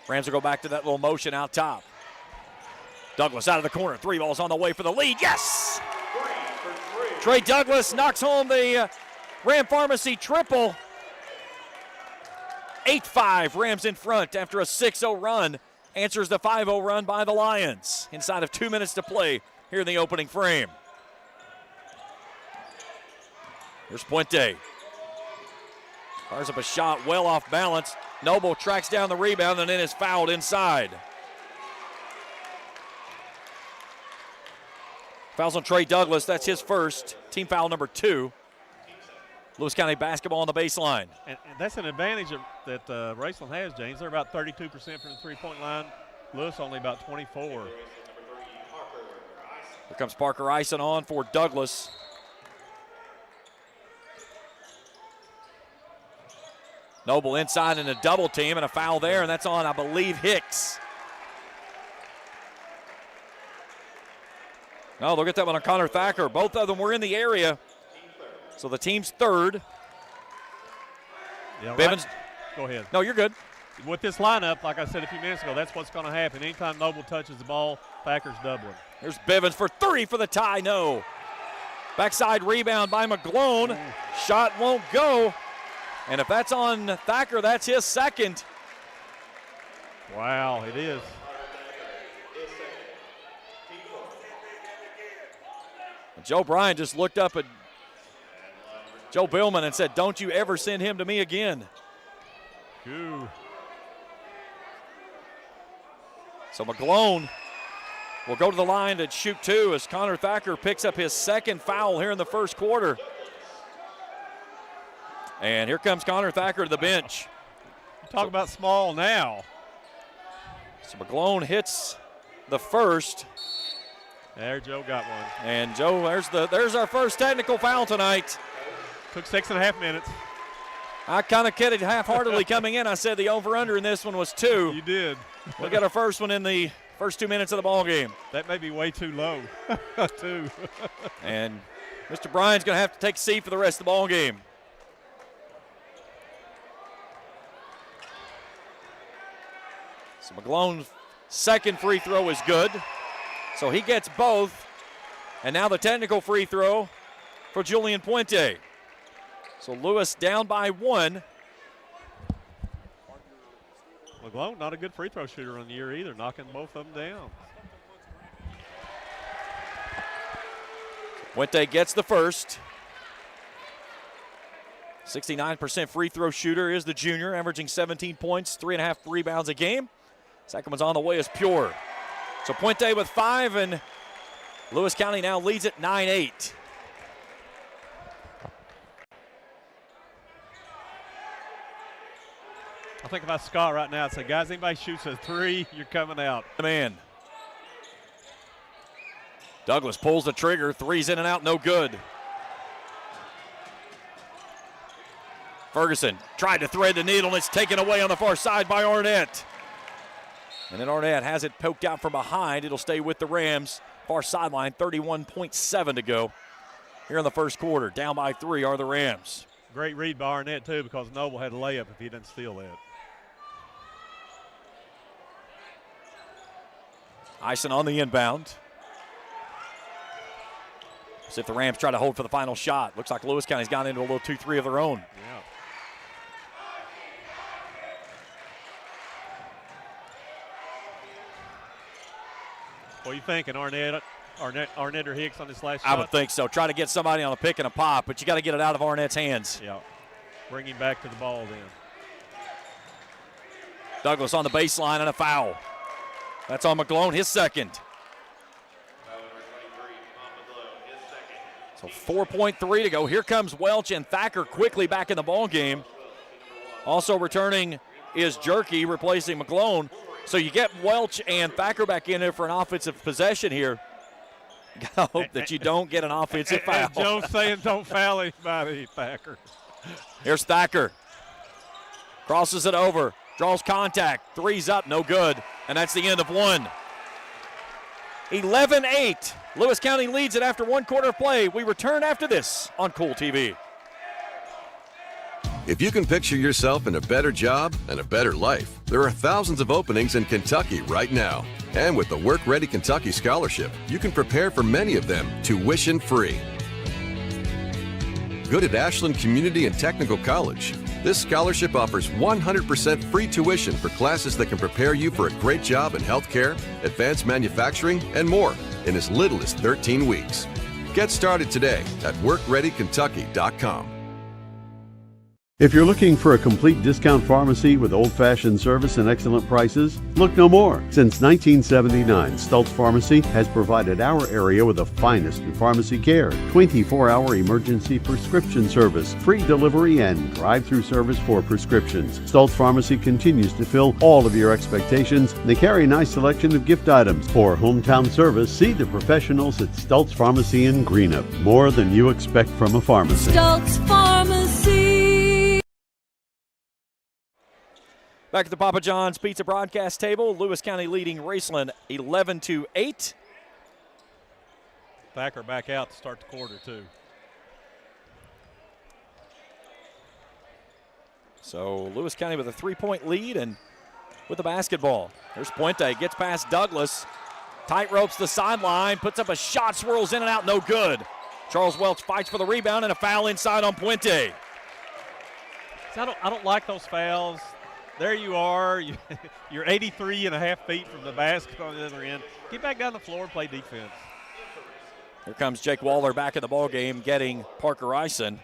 Rams will go back to that little motion out top. Douglas out of the corner. 3 balls on the way for the lead. Yes! Trey Douglas knocks home the Ram Pharmacy triple. 8-5, Rams in front after a 6-0 run. Answers the 5-0 run by the Lions. Inside of 2 minutes to play here in the opening frame. Here's Puente. Fires up a shot well off balance. Noble tracks down the rebound and then is fouled inside. Fouls on Trey Douglas. That's his first. Team foul number 2. Lewis County basketball on the baseline. And that's an advantage that Raceland has, James. They're about 32% from the three-point line. Lewis only about 24. Here comes Parker Ison on for Douglas. Noble inside in a double team and a foul there, and that's on, I believe, Hicks. No, they'll get that one on Connor Thacker. Both of them were in the area. So the team's 3rd. Yeah, Bivens. Go ahead. No, you're good. With this lineup, like I said a few minutes ago, that's what's going to happen. Anytime Noble touches the ball, Thacker's doubling. There's Bivens for 3 for the tie. No. Backside rebound by McGlone. Shot won't go. And if that's on Thacker, that's his second. Wow, it is. Joe Bryan just looked up at Joe Billman and said, "Don't you ever send him to me again." Ooh. So McGlone will go to the line to shoot 2 as Connor Thacker picks up his second foul here in the first quarter. And here comes Connor Thacker to the bench. Talk about small now. So McGlone hits the first. There, Joe got one. And Joe, there's our first technical foul tonight. Took 6.5 minutes. I kind of kidded half-heartedly coming in. I said the over-under in this one was 2. You did. We got our first one in the first 2 minutes of the ball game. That may be way too low, too. And Mr. Bryan's going to have to take a seat for the rest of the ball game. So McGlone's second free throw is good. So he gets both. And now the technical free throw for Julian Puente. So Lewis down by 1. McGlone, not a good free throw shooter on the year either, knocking both of them down. Puente gets the first. 69% free throw shooter is the junior, averaging 17 points, 3.5 rebounds a game. Second one's on the way is Pure. So Puente with 5, and Lewis County now leads it 9-8. I think if I Scott right now, I'd say, guys, anybody shoots a 3, you're coming out. Man. Douglas pulls the trigger. 3's in and out, no good. Ferguson tried to thread the needle, and it's taken away on the far side by Arnett. And then Arnett has it poked out from behind. It'll stay with the Rams. Far sideline, 31.7 to go here in the first quarter. Down by 3 are the Rams. Great read by Arnett, too, because Noble had a layup if he didn't steal that. Ison on the inbound. See if the Rams try to hold for the final shot. Looks like Lewis County's gone into a little 2-3 of their own. Yeah. What are you thinking, Arnett or Hicks on this last shot? I would think so. Try to get somebody on a pick and a pop, but you got to get it out of Arnett's hands. Yeah. Bring him back to the ball then. Douglas on the baseline and a foul. That's on McGlone, his second. So 4.3 to go. Here comes Welch and Thacker quickly back in the ball game. Also returning is Jerky, replacing McGlone. So you get Welch and Thacker back in there for an offensive possession here. You gotta hope that you don't get an offensive foul. And Joe's saying don't foul anybody, Thacker. Here's Thacker. Crosses it over. Draws contact. 3's up, no good. And that's the end of 1. 11-8. Lewis County leads it after 1 quarter of play. We return after this on Kool TV. If you can picture yourself in a better job and a better life, there are thousands of openings in Kentucky right now. And with the Work Ready Kentucky Scholarship, you can prepare for many of them tuition-free. Good at Ashland Community and Technical College. This scholarship offers 100% free tuition for classes that can prepare you for a great job in healthcare, advanced manufacturing, and more in as little as 13 weeks. Get started today at workreadykentucky.com. If you're looking for a complete discount pharmacy with old-fashioned service and excellent prices, look no more. Since 1979, Stultz Pharmacy has provided our area with the finest in pharmacy care, 24-hour emergency prescription service, free delivery, and drive-through service for prescriptions. Stultz Pharmacy continues to fill all of your expectations. They carry a nice selection of gift items. For hometown service, see the professionals at Stultz Pharmacy in Greenup. More than you expect from a pharmacy. Stultz Pharmacy. Back at the Papa John's Pizza broadcast table, Lewis County leading Raceland 11-8. Thacker back out to start the quarter, too. So Lewis County with a 3-point lead and with the basketball. There's Puente, gets past Douglas. Tight ropes the sideline, puts up a shot, swirls in and out, no good. Charles Welch fights for the rebound and a foul inside on Puente. So I don't like those fouls. There you are. You're 83 and a half feet from the basket on the other end. Get back down the floor and play defense. Here comes Jake Waller back in the ball game, getting Parker Ison.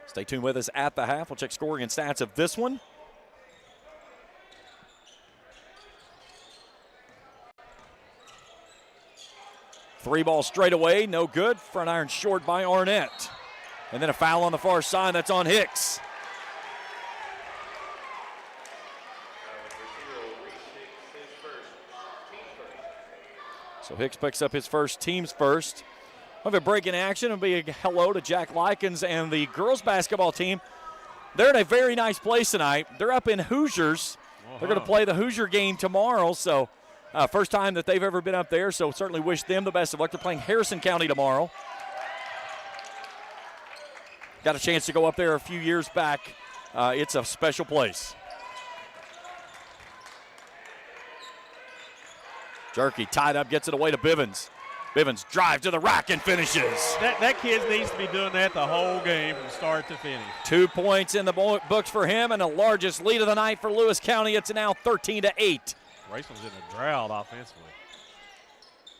Stay tuned with us at the half. We'll check scoring and stats of this one. Three ball straight away, no good. Front iron short by Arnett. And then a foul on the far side, that's on Hicks. So Hicks picks up his first, team's first. We'll have a break in action. It'll be a hello to Jack Likens and the girls basketball team. They're in a very nice place tonight. They're up in Hoosiers. They're going to play the Hoosier game tomorrow, so first time that they've ever been up there, so certainly wish them the best of luck. They're playing Harrison County tomorrow. Got a chance to go up there a few years back it's a special place. Jerky tied up, gets it away to Bivens. Bivens drives to the rack and finishes. That kid needs to be doing that the whole game from start to finish. 2 points in the books for him, and the largest lead of the night for Lewis County. It's now 13-8. Raceland's in a drought offensively.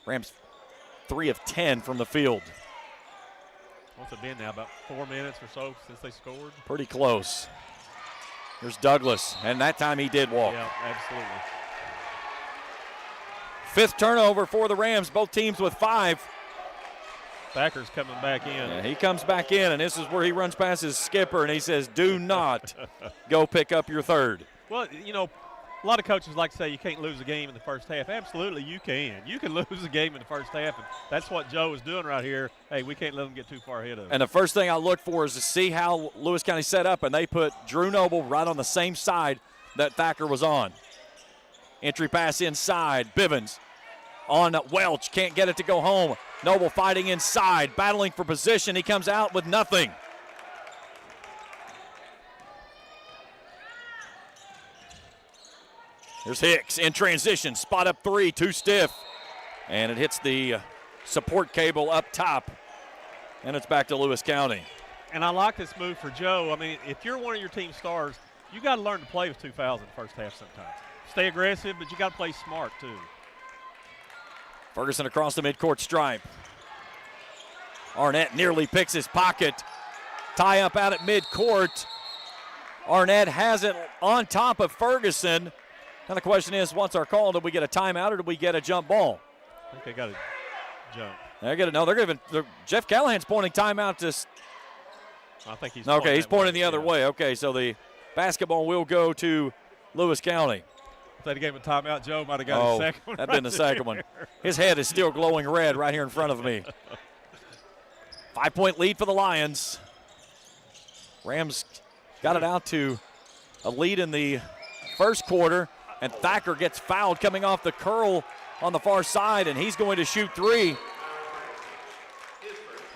Rams 3 of 10 from the field. What's it been now, about 4 minutes or so since they scored? Pretty close. Here's Douglas, and that time he did walk. Yeah, absolutely. 5th turnover for the Rams, both teams with 5. Thacker's coming back in. Yeah, he comes back in, and this is where he runs past his skipper, and he says, do not go pick up your 3rd. Well, you know, a lot of coaches like to say you can't lose a game in the first half. Absolutely, you can. You can lose a game in the first half, and that's what Joe is doing right here. Hey, we can't let them get too far ahead of us. And the first thing I look for is to see how Lewis County set up, and they put Drew Noble right on the same side that Thacker was on. Entry pass inside, Bivens on Welch, can't get it to go home. Noble fighting inside, battling for position. He comes out with nothing. Here's Hicks in transition, spot up 3, too stiff. And it hits the support cable up top. And it's back to Lewis County. And I like this move for Joe. I mean, if you're one of your team stars, you got to learn to play with 2 fouls in the first half sometimes. Stay aggressive, but you got to play smart too. Ferguson across the midcourt stripe. Arnett nearly picks his pocket. Tie up out at midcourt. Arnett has it on top of Ferguson. Now the question is, what's our call? Did we get a timeout or did we get a jump ball? I think they got a jump. They're giving Jeff Callahan's pointing timeout to. I think he's okay. He's pointing the other yeah. way. Okay, so the basketball will go to Lewis County. If they'd gave him a timeout, Joe might have got a second one. That'd been the second one. His head is still glowing red right here in front of me. 5-point lead for the Lions. Rams got it out to a lead in the first quarter, and Thacker gets fouled coming off the curl on the far side, and he's going to shoot 3.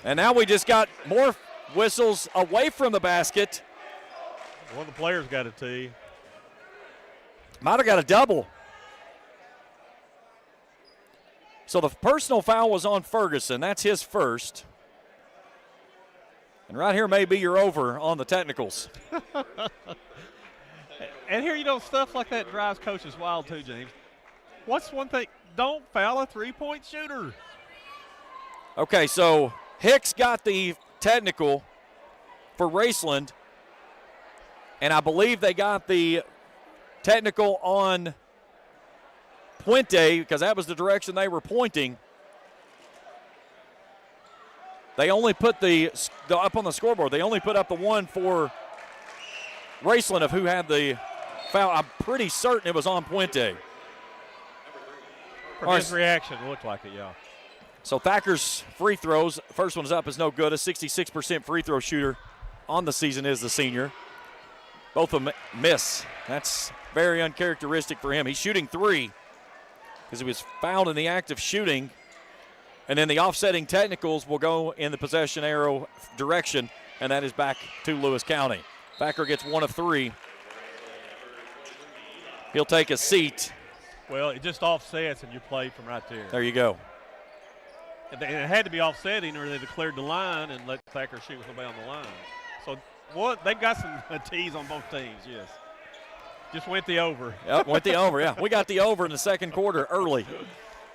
And now we just got more whistles away from the basket. One of the players got a tee. Might have got a double. So the personal foul was on Ferguson. That's his first. And right here may be your over on the technicals. And here, you know, stuff like that drives coaches wild too, James. What's one thing? Don't foul a 3-point shooter. Okay, so Hicks got the technical for Raceland, and I believe they got the technical on Puente because that was the direction they were pointing. They only put the up on the scoreboard. They only put up the one for Raceland of who had the foul. I'm pretty certain it was on Puente. From his reaction, it looked like it, yeah. So Thacker's free throws, first one's up is no good. A 66% free throw shooter on the season is the senior. Both of them miss. That's very uncharacteristic for him. He's shooting 3 because he was fouled in the act of shooting. And then the offsetting technicals will go in the possession arrow direction, and that is back to Lewis County. Thacker gets 1 of 3. He'll take a seat. Well, it just offsets and you play from right there. There you go. And it had to be offsetting or they'd have cleared the line and let Thacker shoot with nobody on the line. So what they've got some tees on both teams, yes. Just went the over. Yep, went the over, yeah. We got the over in the second quarter early.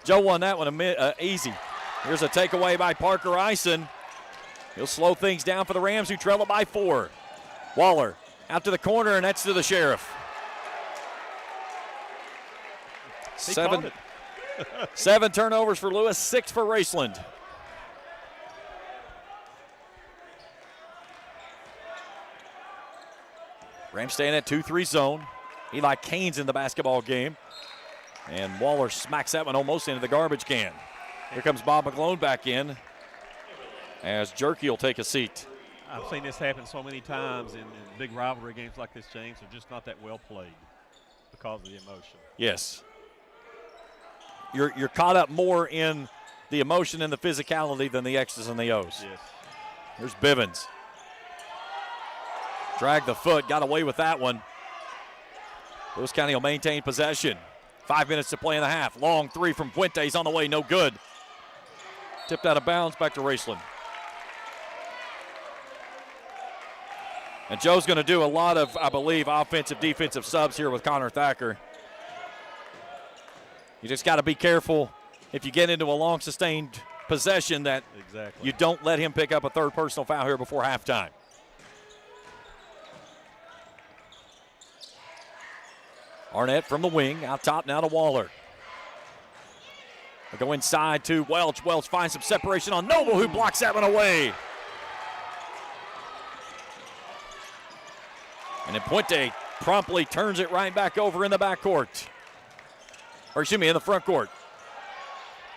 Joe won that one easy. Here's a takeaway by Parker Ison. He'll slow things down for the Rams, who trail it by 4. Waller out to the corner, and that's to the Sheriff. 7 turnovers for Lewis, 6 for Raceland. Rams staying at 2-3 zone. Eli Kane's in the basketball game. And Waller smacks that one almost into the garbage can. Here comes Bob McClone back in as Jerky will take a seat. I've seen this happen so many times in big rivalry games like this, James. They're just not that well played because of the emotion. Yes. You're caught up more in the emotion and the physicality than the X's and the O's. Yes. Here's Bivens. Dragged the foot, got away with that one. Lewis County will maintain possession. 5 minutes to play in the half. Long three from Puente's on the way, no good. Tipped out of bounds, back to Raceland. And Joe's going to do a lot of, I believe, offensive, defensive subs here with Connor Thacker. You just got to be careful if you get into a long sustained possession that you don't let him pick up a third personal foul here before halftime. Arnett from the wing, out top now to Waller. They go inside to Welch. Welch finds some separation on Noble, who blocks that one away. And then Puente promptly turns it right back over in the backcourt. Or excuse me, in the front court.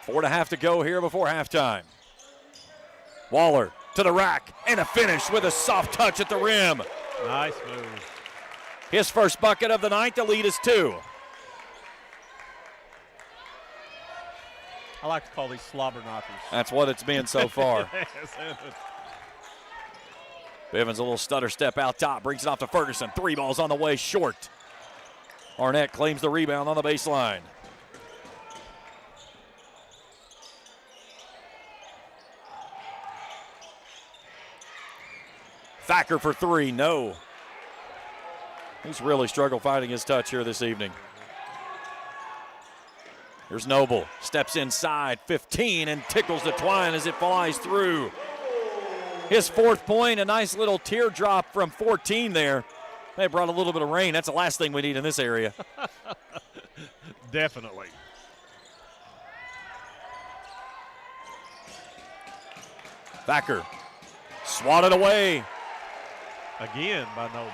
4.5 to go here before halftime. Waller to the rack and a finish with a soft touch at the rim. Nice move. His first bucket of the night, the lead is 2. I like to call these slobber knockers. That's what it's been so far. Bivens a little stutter step out top, brings it off to Ferguson. 3 balls on the way, short. Arnett claims the rebound on the baseline. Thacker for 3, no. He's really struggled finding his touch here this evening. Here's Noble, steps inside, 15, and tickles the twine as it flies through. His 4th point, a nice little teardrop from 14 there. They brought a little bit of rain. That's the last thing we need in this area. Definitely. Thacker, swatted away. Again by Noble.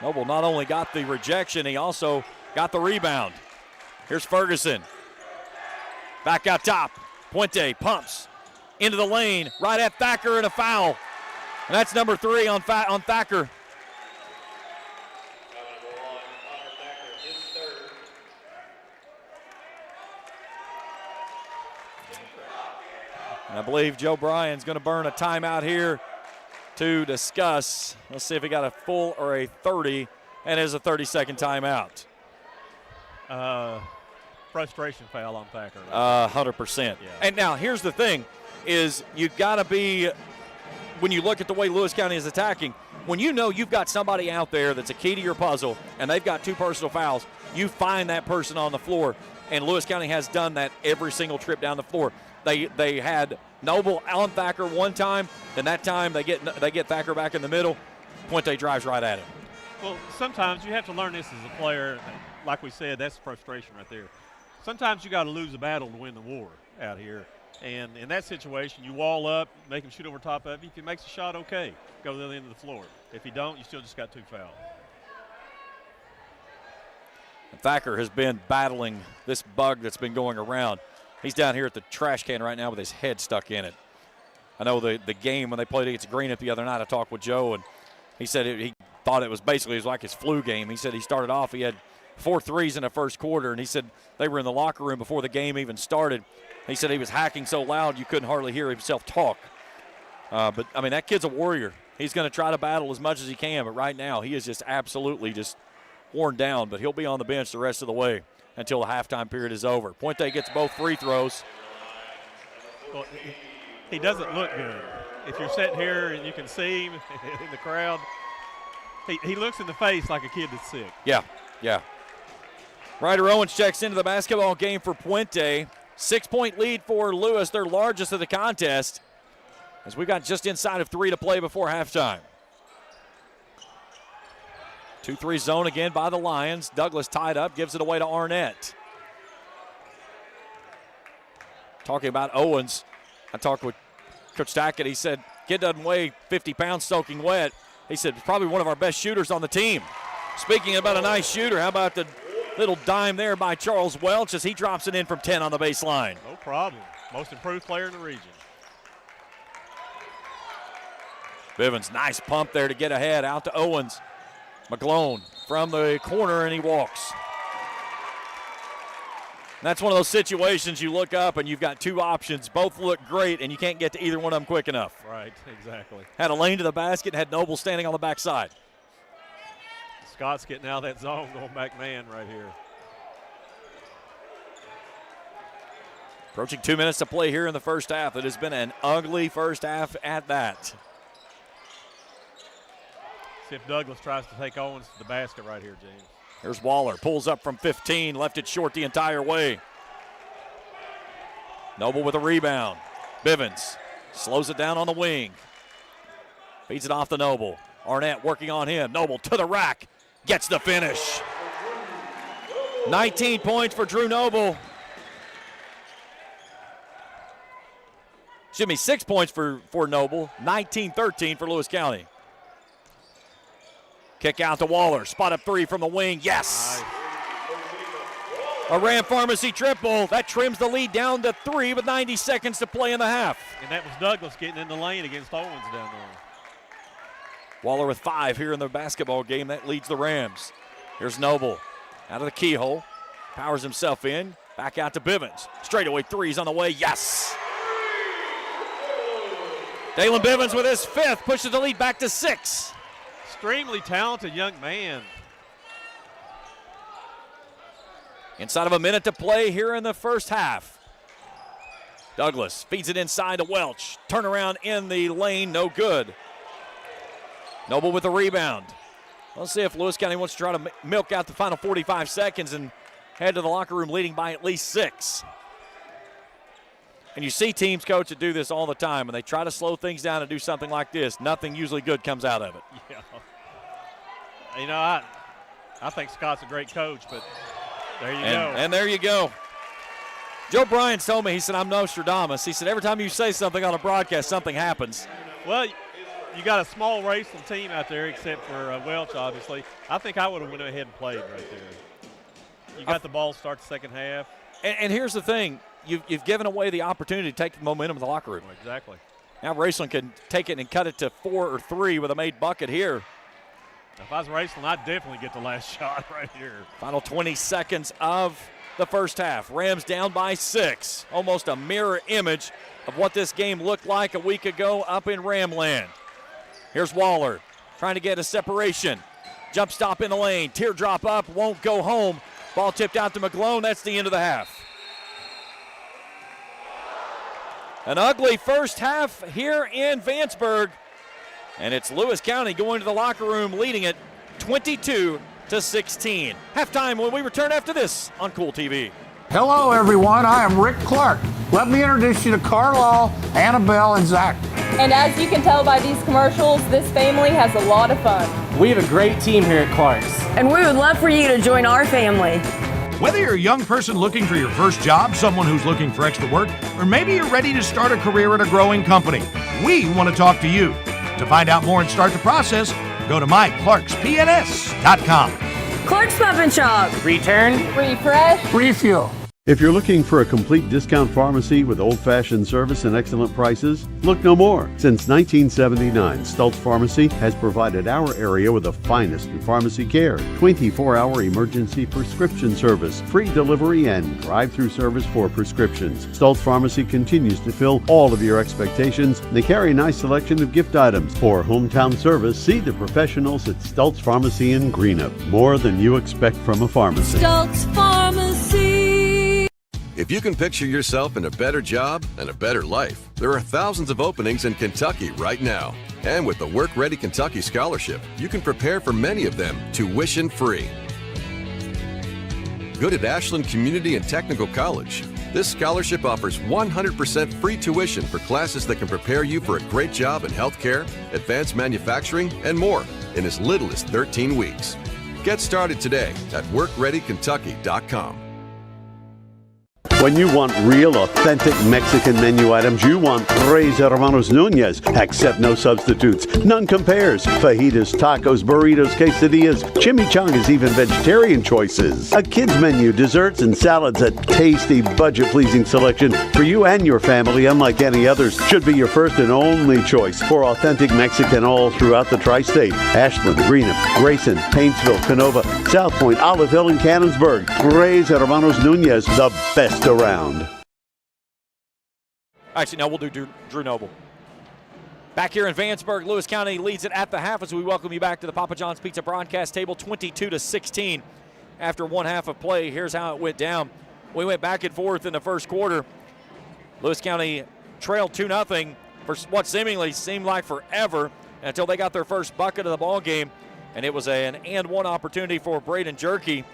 Noble not only got the rejection, he also got the rebound. Here's Ferguson. Back out top. Puente pumps into the lane, right at Thacker, and a foul. And that's number 3 on Thacker. And I believe Joe Bryan's going to burn a timeout here to discuss. Let's see if he got a full or a 30, and it is a 30-second timeout. Frustration foul on Thacker. 100%. Yeah. And now here's the thing, is you got to be, when you look at the way Lewis County is attacking, when you know you've got somebody out there that's a key to your puzzle and they've got 2 personal fouls, you find that person on the floor. And Lewis County has done that every single trip down the floor. They had Noble on Thacker one time, then that time they get Thacker back in the middle. Puente drives right at him. Well, sometimes you have to learn this as a player. Like we said, that's frustration right there. Sometimes you got to lose a battle to win the war out here. And in that situation, you wall up, make him shoot over top of you. If he makes a shot, okay, go to the end of the floor. If he don't, you still just got 2 fouls. Thacker has been battling this bug that's been going around. He's down here at the trash can right now with his head stuck in it. I know the game when they played against Greenup the other night, I talked with Joe, and he said he thought it was like his flu game. He said he started off, he had 4 threes in the first quarter, and he said they were in the locker room before the game even started. He said he was hacking so loud you couldn't hardly hear himself talk. But, I mean, that kid's a warrior. He's going to try to battle as much as he can, but right now he is just absolutely just worn down, but he'll be on the bench the rest of the way until the halftime period is over. Puente gets both free throws. Well, he doesn't look good. If you're sitting here and you can see him in the crowd, he looks in the face like a kid that's sick. Yeah. Ryder Owens checks into the basketball game for Puente. 6-point lead for Lewis, their largest of the contest, as we got just inside of 3 to play before halftime. 2-3 zone again by the Lions. Douglas tied up, gives it away to Arnett. Talking about Owens, I talked with Coach Tackett. He said, kid doesn't weigh 50 pounds soaking wet. He said, probably one of our best shooters on the team. Speaking about a nice shooter, how about the little dime there by Charles Welch as he drops it in from 10 on the baseline. No problem. Most improved player in the region. Bivens, nice pump there to get ahead. Out to Owens. McGlone from the corner, and he walks. That's one of those situations you look up and you've got two options. Both look great, and you can't get to either one of them quick enough. Right, exactly. Had a lane to the basket and had Noble standing on the backside. Scott's getting out of that zone, going back man right here. Approaching 2 minutes to play here in the first half. It has been an ugly first half at that. See if Douglas tries to take Owens to the basket right here, James. Here's Waller, pulls up from 15, left it short the entire way. Noble with a rebound. Bivens slows it down on the wing. Feeds it off to Noble. Arnett working on him. Noble to the rack, gets the finish. 19 points for Drew Noble. Excuse me, 6 points for Noble. 19-13 for Lewis County. Kick out to Waller. Spot up three from the wing. Yes. A Ram Pharmacy triple. That trims the lead down to 3 with 90 seconds to play in the half. And that was Douglas getting in the lane against Owens down there. Waller with 5 here in the basketball game. That leads the Rams. Here's Noble out of the keyhole. Powers himself in. Back out to Bivens. Straightaway threes on the way. Yes. Dalen Bivens with his 5th pushes the lead back to 6. Extremely talented young man. Inside of a minute to play here in the first half. Douglas feeds it inside to Welch. Turnaround in the lane, no good. Noble with the rebound. Let's see if Lewis County wants to try to milk out the final 45 seconds and head to the locker room leading by at least 6. And you see teams, Coach, that do this all the time. When they try to slow things down and do something like this, nothing usually good comes out of it. Yeah. You know, I think Scott's a great coach, but there you go. And there you go. Joe Bryant told me, he said, I'm Nostradamus. He said, every time you say something on a broadcast, something happens. Well, you got a small Raceland team out there except for Welch, obviously. I think I would have went ahead and played right there. You got the ball start the second half. And here's the thing. You've given away the opportunity to take the momentum in the locker room. Exactly. Now Raceland can take it and cut it to 4 or 3 with a made bucket here. If I was Raceland, I'd definitely get the last shot right here. Final 20 seconds of the first half. Rams down by 6. Almost a mirror image of what this game looked like a week ago up in Ramland. Here's Waller trying to get a separation. Jump stop in the lane. Teardrop up, won't go home. Ball tipped out to McGlone. That's the end of the half. An ugly first half here in Vanceburg. And it's Lewis County going to the locker room leading it 22-16. Halftime when we return after this on Kool TV. Hello, everyone. I am Rick Clark. Let me introduce you to Carlisle, Annabelle, and Zach. And as you can tell by these commercials, this family has a lot of fun. We have a great team here at Clark's. And we would love for you to join our family. Whether you're a young person looking for your first job, someone who's looking for extra work, or maybe you're ready to start a career at a growing company, we want to talk to you. To find out more and start the process, go to myclarkspns.com. Clark's Pump and Shop. Return. Refresh. Refuel. If you're looking for a complete discount pharmacy with old-fashioned service and excellent prices, look no more. Since 1979, Stultz Pharmacy has provided our area with the finest in pharmacy care, 24-hour emergency prescription service, free delivery, and drive-through service for prescriptions. Stultz Pharmacy continues to fill all of your expectations. They carry a nice selection of gift items. For hometown service, see the professionals at Stultz Pharmacy in Greenup. More than you expect from a pharmacy. Stultz Pharmacy. If you can picture yourself in a better job and a better life, there are thousands of openings in Kentucky right now. And with the Work Ready Kentucky Scholarship, you can prepare for many of them tuition-free. Good at Ashland Community and Technical College. This scholarship offers 100% free tuition for classes that can prepare you for a great job in healthcare, advanced manufacturing, and more in as little as 13 weeks. Get started today at WorkReadyKentucky.com. When you want real, authentic Mexican menu items, you want Tres Hermanos Nunez. Accept no substitutes. None compares. Fajitas, tacos, burritos, quesadillas, chimichangas, even vegetarian choices. A kids menu, desserts, and salads. A tasty, budget-pleasing selection for you and your family, unlike any others. Should be your first and only choice for authentic Mexican all throughout the tri-state. Ashland, Greenup, Grayson, Paintsville, Canova, South Point, Olive Hill, and Cannonsburg. Tres Hermanos Nunez, the best around. Actually, no, we'll do Drew Noble. Back here in Vanceburg, Lewis County leads it at the half as we welcome you back to the Papa John's Pizza broadcast table, 22-16. After one half of play, here's how it went down. We went back and forth in the first quarter. Lewis County trailed 2-0 for what seemingly seemed like forever until they got their first bucket of the ball game, and it was an and-one opportunity for Braden Jerky.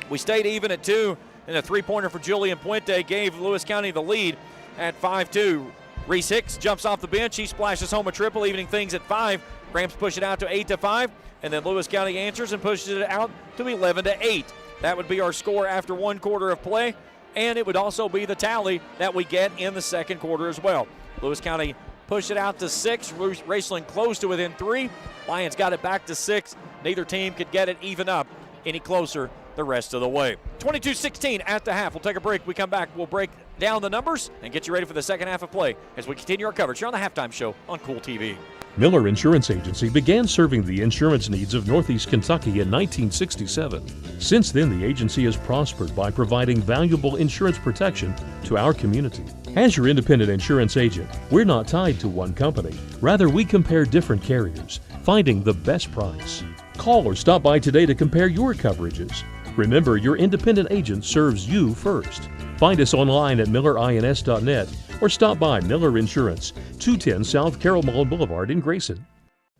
We stayed even at 2, and a three-pointer for Julian Puente gave Lewis County the lead at 5-2. Reese Hicks jumps off the bench. He splashes home a triple, evening things at 5. Gramps push it out to 8-5, and then Lewis County answers and pushes it out to 11-8. That would be our score after one quarter of play, and it would also be the tally that we get in the second quarter as well. Lewis County pushed it out to 6. Raceland close to within 3. Lions got it back to 6. Neither team could get it even up any closer the rest of the way. 22-16 at the half. We'll take a break. We come back. We'll break down the numbers and get you ready for the second half of play as we continue our coverage here on the Halftime Show on Kool TV. Miller Insurance Agency began serving the insurance needs of Northeast Kentucky in 1967. Since then, the agency has prospered by providing valuable insurance protection to our community. As your independent insurance agent, we're not tied to one company. Rather, we compare different carriers, finding the best price. Call or stop by today to compare your coverages. Remember, your independent agent serves you first. Find us online at millerins.net or stop by Miller Insurance, 210 South Carroll Mall Boulevard in Grayson.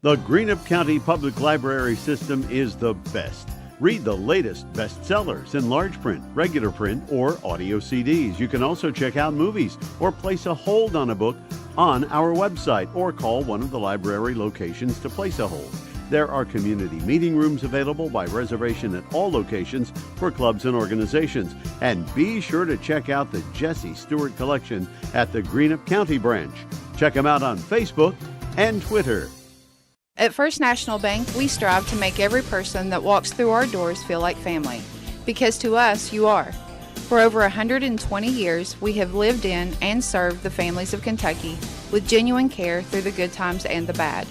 The Greenup County Public Library System is the best. Read the latest bestsellers in large print, regular print, or audio CDs. You can also check out movies or place a hold on a book on our website or call one of the library locations to place a hold. There are community meeting rooms available by reservation at all locations for clubs and organizations. And be sure to check out the Jesse Stewart collection at the Greenup County branch. Check them out on Facebook and Twitter. At First National Bank, we strive to make every person that walks through our doors feel like family. Because to us, you are. For over 120 years, we have lived in and served the families of Kentucky with genuine care through the good times and the bad.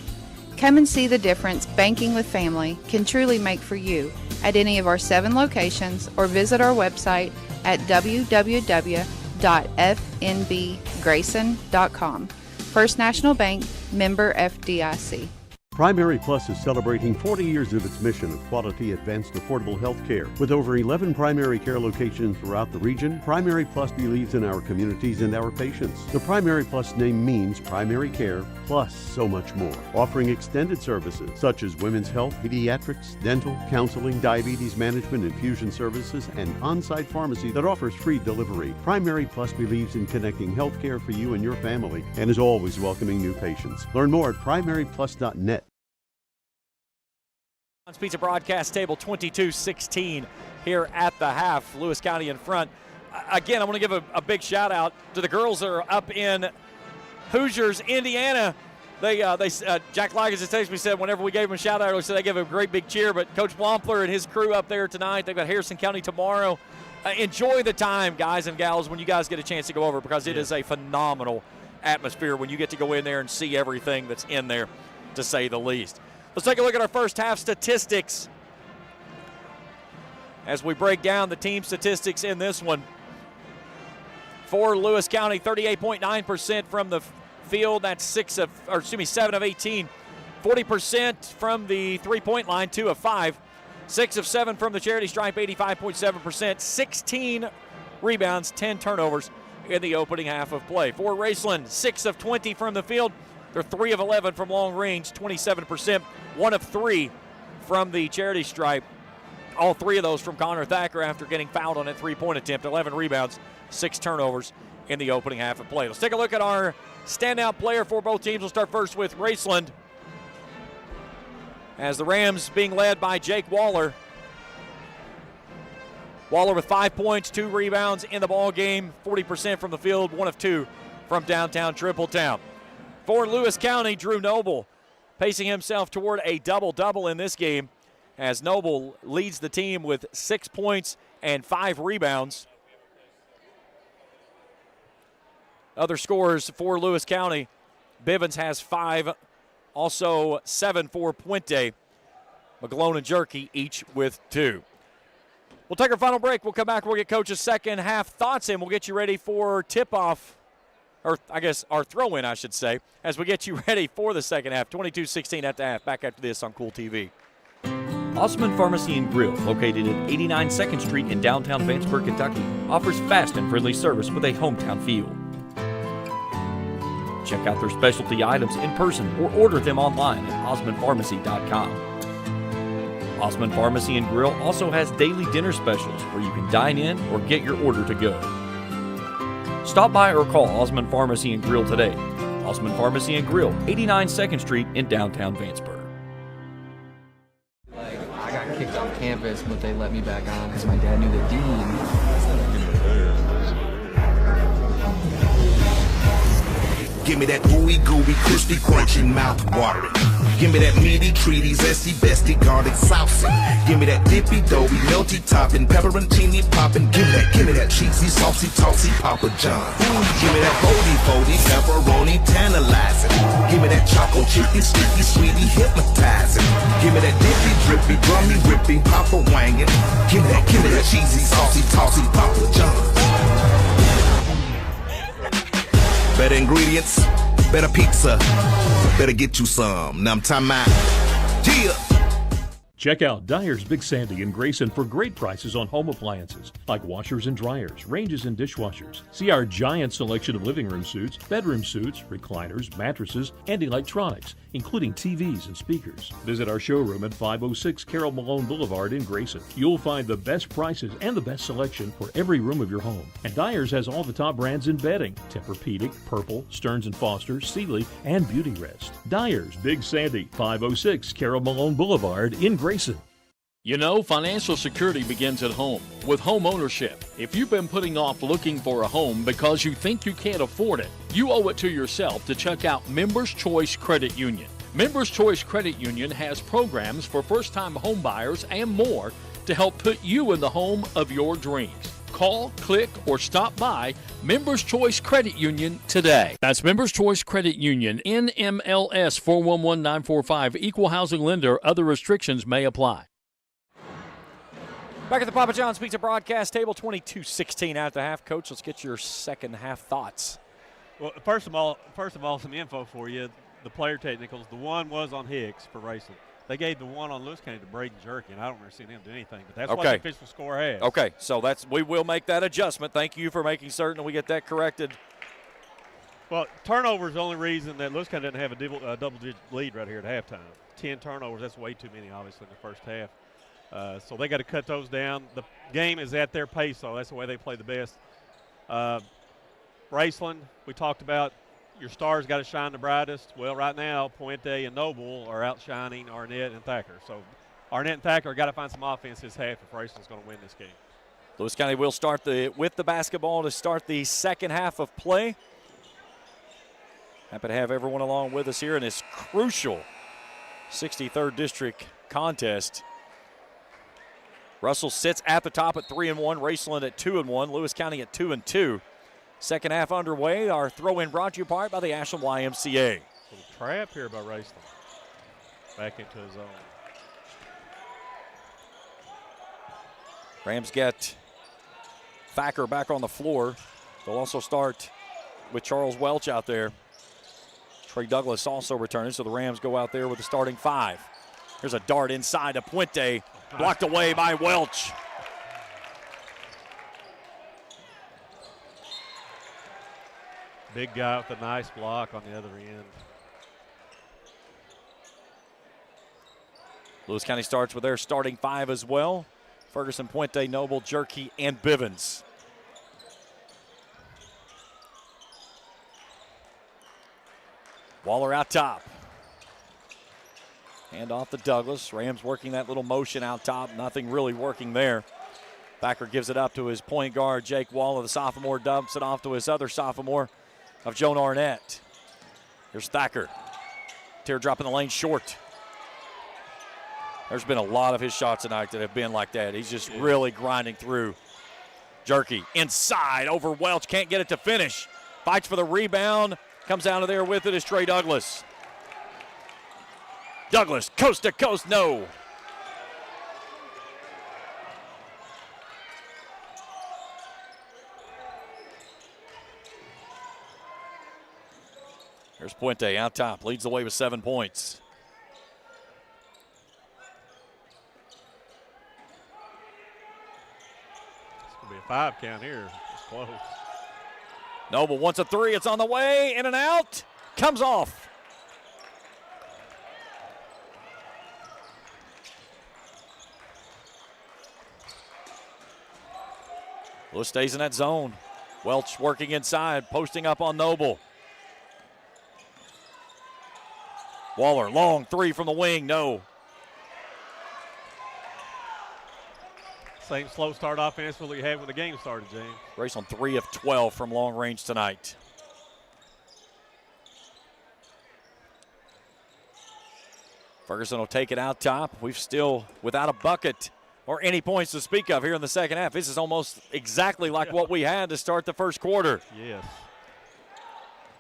Come and see the difference banking with family can truly make for you at any of our 7 locations or visit our website at www.fnbgrayson.com. First National Bank, member FDIC. Primary Plus is celebrating 40 years of its mission of quality, advanced, affordable health care. With over 11 primary care locations throughout the region, Primary Plus believes in our communities and our patients. The Primary Plus name means primary care plus so much more. Offering extended services such as women's health, pediatrics, dental, counseling, diabetes management, infusion services, and on-site pharmacy that offers free delivery. Primary Plus believes in connecting health care for you and your family and is always welcoming new patients. Learn more at primaryplus.net. Pizza broadcast table 22-16 here at the half. Lewis County in front. Again, I want to give a big shout out to the girls that are up in Hoosiers, Indiana. Jack Liggins has texted me, said whenever we gave them a shout out, they gave a great big cheer. But Coach Blompler and his crew up there tonight. They've got Harrison County tomorrow. Enjoy the time, guys and gals, when you guys get a chance to go over, because it is a phenomenal atmosphere when you get to go in there and see everything that's in there, to say the least. Let's take a look at our first half statistics as we break down the team statistics in this one. For Lewis County, 38.9% from the field. That's 7 of 18. 40% from the three-point line, 2 of 5. 6 of 7 from the charity stripe, 85.7%. 16 rebounds, 10 turnovers in the opening half of play. For Raceland, 6 of 20 from the field. They're 3 of 11 from long range, 27%. 1 of 3 from the charity stripe. All 3 of those from Connor Thacker after getting fouled on that three-point attempt. 11 rebounds, 6 turnovers in the opening half of play. Let's take a look at our standout player for both teams. We'll start first with Raceland, as the Rams being led by Jake Waller. Waller with 5 points, 2 rebounds in the ball game, 40% from the field, 1 of 2 from downtown Tripletown. For Lewis County, Drew Noble pacing himself toward a double-double in this game as Noble leads the team with 6 points and 5 rebounds. Other scores for Lewis County, Bivens has 5, also 7 for Puente. McGlone and Jerky each with 2. We'll take our final break. We'll come back. We'll get Coach's second half thoughts in. We'll get you ready for tip-off, or I guess our throw-in, I should say, as we get you ready for the second half. 22-16 at the half. Back after this on Kool TV. Osmond Pharmacy and Grill, located at 89 2nd Street in downtown Vanceburg, Kentucky, offers fast and friendly service with a hometown feel. Check out their specialty items in person or order them online at osmondpharmacy.com. Osmond Pharmacy and Grill also has daily dinner specials where you can dine in or get your order to go. Stop by or call Osmond Pharmacy and Grill today. Osmond Pharmacy and Grill, 89 2nd Street in downtown Vanceburg. I got kicked off campus, but they let me back on because my dad knew the dean. Give me that ooey gooey, crispy, crunchy, mouth watering. Give me that meaty, treaty, zesty, bestie, garlic, saucy. Give me that dippy, doughy, melty topping, pepperoncini popping. Give me that cheesy, saucy, tossy, Papa John. Give me that foldy, pepperoni, tantalizing. Give me that choco chicken, sticky, sweetie, hypnotizing. Give me that dippy, drippy, drummy, whippy, Papa wangin'. Give me that cheesy, saucy, tossy, Papa John. Better ingredients, better pizza, better get you some. Now I'm talking about, yeah. Check out Dyer's Big Sandy in Grayson for great prices on home appliances like washers and dryers, ranges and dishwashers. See our giant selection of living room suites, bedroom suites, recliners, mattresses, and electronics, including TVs and speakers. Visit our showroom at 506 Carroll Malone Boulevard in Grayson. You'll find the best prices and the best selection for every room of your home. And Dyer's has all the top brands in bedding: Tempur-Pedic, Purple, Stearns & Foster, Sealy, and Beauty Rest. Dyer's Big Sandy, 506 Carroll Malone Boulevard in Grayson. You know, financial security begins at home with home ownership. If you've been putting off looking for a home because you think you can't afford it, you owe it to yourself to check out Members Choice Credit Union. Members Choice Credit Union has programs for first-time home buyers and more to help put you in the home of your dreams. Call, click, or stop by Members Choice Credit Union today. That's Members Choice Credit Union, NMLS 411945, Equal Housing Lender. Other restrictions may apply. Back at the Papa John's Pizza broadcast table, 22-16 at the half. Coach, let's get your second half thoughts. Well, first of all, some info for you. The player technicals, the one was on Hicks for Raceland. They gave the one on Lewis County to Braden Jerky, and I don't remember seeing him do anything, but that's what the official score has. Okay, so we will make that adjustment. Thank you for making certain we get that corrected. Well, turnover is the only reason that Lewis County doesn't have a double-digit lead right here at halftime. 10 turnovers, that's way too many, obviously, in the first half. So they got to cut those down. The game is at their pace, so that's the way they play the best. Raceland, we talked about. Your stars got to shine the brightest. Well, right now, Puente and Noble are outshining Arnett and Thacker. So Arnett and Thacker got to find some offense this half if Raceland's going to win this game. Lewis County will start with the basketball to start the second half of play. Happy to have everyone along with us here in this crucial 63rd District contest. Russell sits at the top at 3-1, Raceland at 2-1, Lewis County at 2-2. Second half underway. Our throw-in brought to you part by the Ashland YMCA. Little trap here by Raceland. Back into his zone. Rams get Thacker back on the floor. They'll also start with Charles Welch out there. Trey Douglas also returning, so the Rams go out there with the starting 5. Here's a dart inside to Puente, blocked away by Welch. Big guy with a nice block on the other end. Lewis County starts with their starting 5 as well. Ferguson, Puente, Noble, Jerky, and Bivens. Waller out top. Hand off to Douglas. Rams working that little motion out top. Nothing really working there. Thacker gives it up to his point guard, Jake Waller. The sophomore dumps it off to his other sophomore of Joan Arnett. Here's Thacker. Teardrop in the lane short. There's been a lot of his shots tonight that have been like that. He's just really grinding through. Jerky inside over Welch. Can't get it to finish. Fights for the rebound. Comes out of there with it is Trey Douglas. Douglas, coast to coast, no. Here's Puente out top, leads the way with 7 points. It's going to be a 5 count here. It's close. Noble wants a 3. It's on the way, in and out. Comes off. Lewis stays in that zone. Welch working inside, posting up on Noble. Waller, long 3 from the wing, no. Same slow start offense we had when the game started, James. Raceland 3 of 12 from long range tonight. Ferguson will take it out top. We've still without a bucket or any points to speak of here in the second half. This is almost exactly like what we had to start the first quarter. Yes.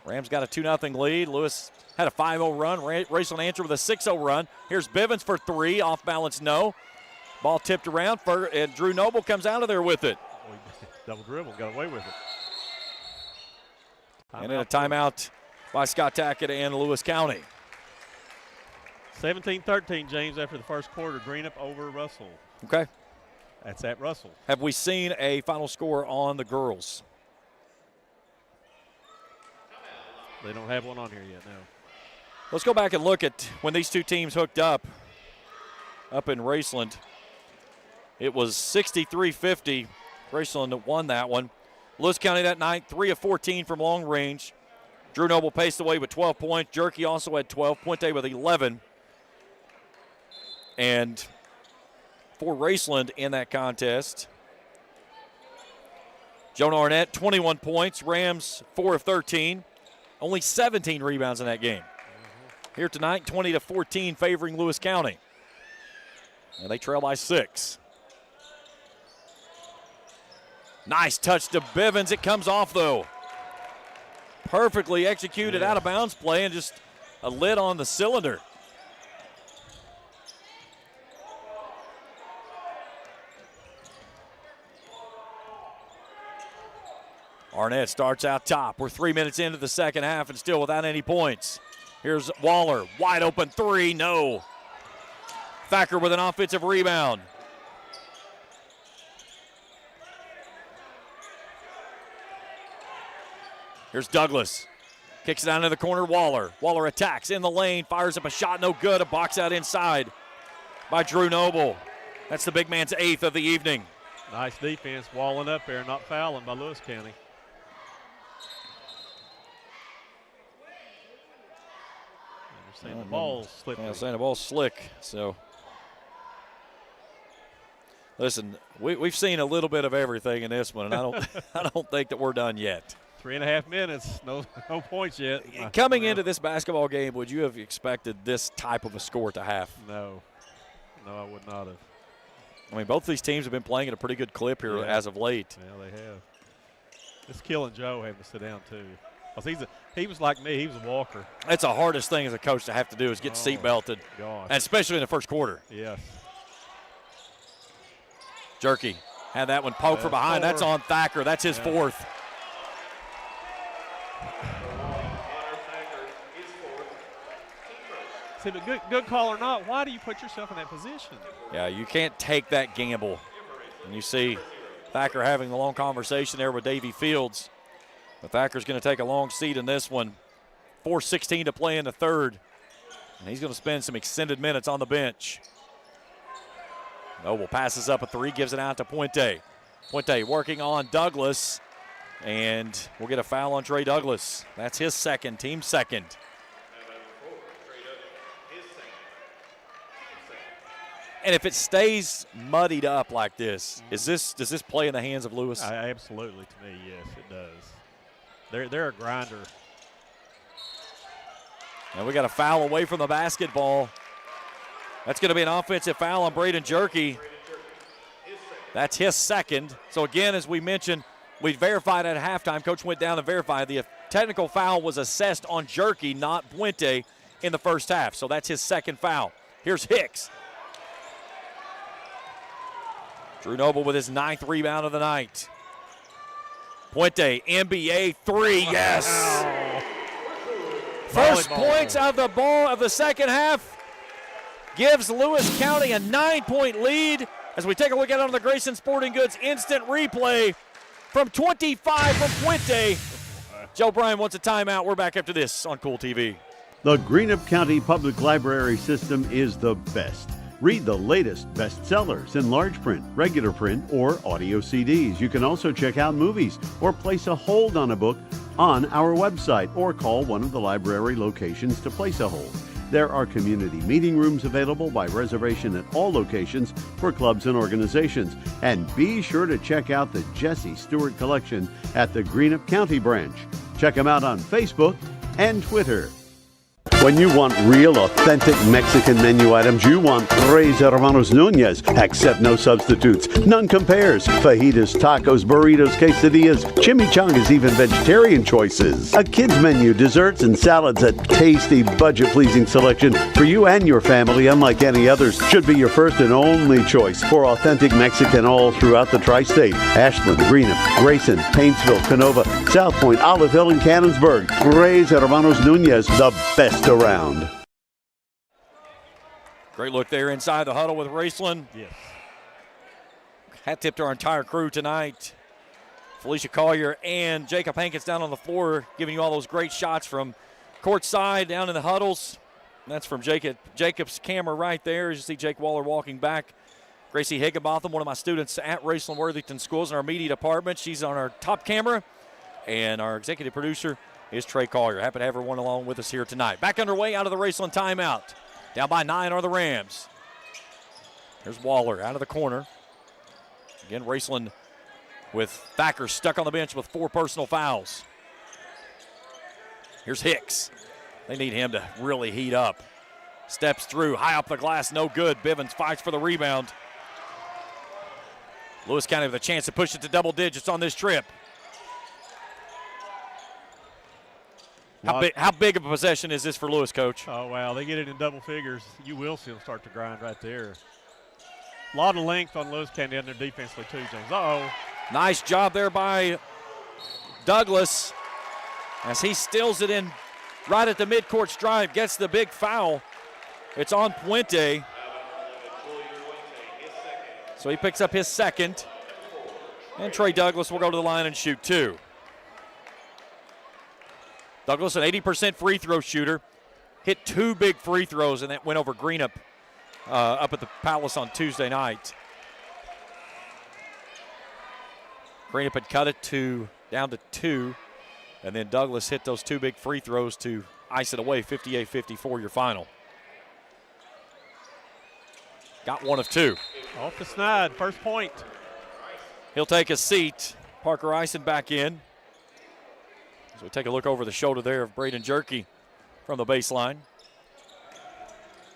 Rams got a 2-0 lead. Lewis had a 5-0 run. Raceland answered with a 6-0 run. Here's Bivens for 3. Off balance, no. Ball tipped around, and Drew Noble comes out of there with it. Double dribble, got away with it. And then a timeout by Scott Tackett and Lewis County. 17-13, James, after the first quarter. Greenup over Russell. Okay. That's at Russell. Have we seen a final score on the girls? They don't have one on here yet, no. Let's go back and look at when these two teams hooked up in Raceland. It was 63-50. Raceland won that one. Lewis County that night, 3 of 14 from long range. Drew Noble paced away with 12 points. Jerky also had 12. Puente with 11. And for Raceland in that contest, Joan Arnett, 21 points. Rams, 4 of 13. Only 17 rebounds in that game. Here tonight, 20-14 favoring Lewis County. And they trail by 6. Nice touch to Bivens. It comes off, though. Perfectly executed out of bounds play and just a lid on the cylinder. Arnett starts out top. We're 3 minutes into the second half and still without any points. Here's Waller, wide open 3, no. Thacker with an offensive rebound. Here's Douglas. Kicks it down to the corner, Waller. Waller attacks in the lane, fires up a shot, no good. A box out inside by Drew Noble. That's the big man's 8th of the evening. Nice defense, walling up there, not fouling by Lewis County. Saying the ball's slippery. Yeah, saying the ball's slick. So, listen, we've seen a little bit of everything in this one, and I don't think that we're done yet. 3.5 minutes, no points yet. Coming into this basketball game, would you have expected this type of a score to have? No, I would not have. I mean, both these teams have been playing at a pretty good clip here as of late. Yeah, they have. It's killing Joe having to sit down too. He was like me. He was a walker. That's the hardest thing as a coach to have to do is get seat belted, and especially in the first quarter. Yes. Jerky had that one poked from behind. That's on Thacker. That's his 4th. See, but good call or not, why do you put yourself in that position? Yeah, you can't take that gamble. And you see Thacker having a long conversation there with Davey Fields. But Thacker's going to take a long seat in this one. 4:16 to play in the third. And he's going to spend some extended minutes on the bench. Noble passes up a 3, gives it out to Puente. Puente working on Douglas. And we'll get a foul on Trey Douglas. That's his second, team second. And if it stays muddied up like this, does this play in the hands of Lewis? Absolutely, to me, yes, it does. They're a grinder. And we got a foul away from the basketball. That's going to be an offensive foul on Braden Jerky. That's his second. So again, as we mentioned, we verified at halftime. Coach went down and verified the technical foul was assessed on Jerky, not Puente, in the first half. So that's his second foul. Here's Hicks. Drew Noble with his 9th rebound of the night. Puente, NBA three, yes. First points of the ball of the second half gives Lewis County a 9-point lead. As we take a look at it on the Grayson Sporting Goods instant replay from 25 from Puente. Joe Bryan wants a timeout. We're back after this on Kool TV. The Greenup County Public Library system is the best. Read the latest bestsellers in large print, regular print, or audio CDs. You can also check out movies or place a hold on a book on our website or call one of the library locations to place a hold. There are community meeting rooms available by reservation at all locations for clubs and organizations. And be sure to check out the Jesse Stewart collection at the Greenup County branch. Check them out on Facebook and Twitter. When you want real, authentic Mexican menu items, you want Tres Hermanos Nunez. Accept no substitutes. None compares. Fajitas, tacos, burritos, quesadillas, chimichangas, even vegetarian choices. A kids menu, desserts and salads, a tasty, budget-pleasing selection for you and your family, unlike any others. Should be your first and only choice for authentic Mexican all throughout the tri-state. Ashland, Greenup, Grayson, Paintsville, Canova, South Point, Oliveville, and Cannonsburg. Tres Hermanos Nunez, the best around. Great look there inside the huddle with Raceland. Yes. Hat tip to our entire crew tonight. Felicia Collier and Jacob Hankins down on the floor, giving you all those great shots from courtside down in the huddles. That's from Jacob's camera right there. As you see Jake Waller walking back. Gracie Higginbotham, one of my students at Raceland Worthington Schools in our media department. She's on our top camera. And our executive producer is Trey Collier. Happy to have everyone along with us here tonight. Back underway out of the Raceland timeout. Down by 9 are the Rams. There's Waller out of the corner. Again, Raceland with Thacker stuck on the bench with 4 personal fouls. Here's Hicks. They need him to really heat up. Steps through, high up the glass, no good. Bivens fights for the rebound. Lewis County with a chance to push it to double digits on this trip. How big of a possession is this for Lewis, Coach? Oh, wow. They get it in double figures. You will see them start to grind right there. A lot of length on Lewis County under defensively, too, James. Uh-oh. Nice job there by Douglas as he steals it in right at the midcourt stripe, gets the big foul. It's on Puente. So he picks up his second. And Trey Douglas will go to the line and shoot 2. Douglas, an 80% free throw shooter, hit 2 big free throws, and that went over Greenup up at the Palace on Tuesday night. Greenup had cut it down to 2, and then Douglas hit those 2 big free throws to ice it away, 58-54 your final. Got 1 of 2. Off the snide, first point. He'll take a seat. Parker Ison back in. As we take a look over the shoulder there of Braden Jerky from the baseline.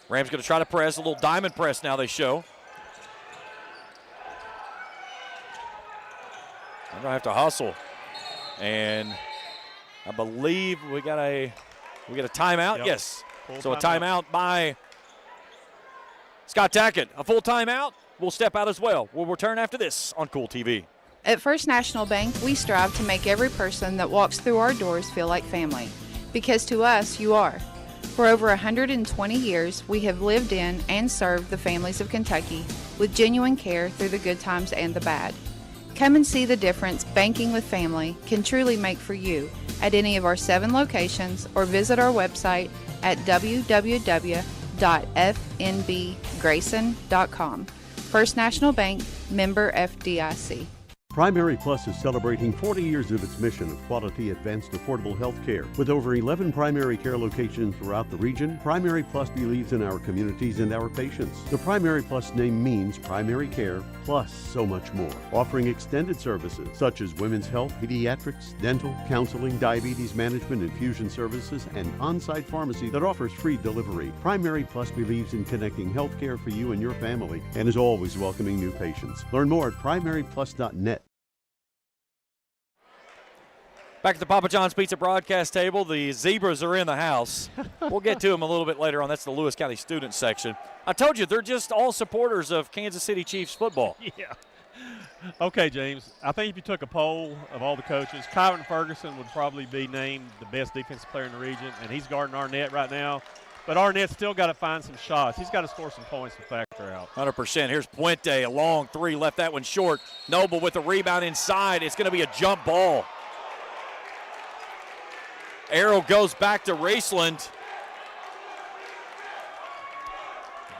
Rams going to try to press, a little diamond press now they show. They're going to have to hustle. And I believe we got a timeout. Yep. Yes. So a timeout by Scott Tackett. A full timeout. We'll step out as well. We'll return after this on Kool TV. At First National Bank, we strive to make every person that walks through our doors feel like family. Because to us, you are. For over 120 years, we have lived in and served the families of Kentucky with genuine care through the good times and the bad. Come and see the difference banking with family can truly make for you at any of our 7 locations or visit our website at www.fnbgrayson.com. First National Bank, member FDIC. Primary Plus is celebrating 40 years of its mission of quality, advanced, affordable health care. With over 11 primary care locations throughout the region, Primary Plus believes in our communities and our patients. The Primary Plus name means primary care plus so much more, offering extended services such as women's health, pediatrics, dental, counseling, diabetes management, infusion services, and on-site pharmacy that offers free delivery. Primary Plus believes in connecting health care for you and your family and is always welcoming new patients. Learn more at primaryplus.net. Back at the Papa John's Pizza broadcast table, the Zebras are in the house. We'll get to them a little bit later on. That's the Lewis County student section. I told you, they're just all supporters of Kansas City Chiefs football. Yeah. Okay, James, I think if you took a poll of all the coaches, Kyron Ferguson would probably be named the best defensive player in the region, and he's guarding Arnett right now. But Arnett's still got to find some shots. He's got to score some points to factor out. 100%. Here's Puente, a long three, left that one short. Noble with the rebound inside. It's going to be a jump ball. Arrow goes back to Raceland.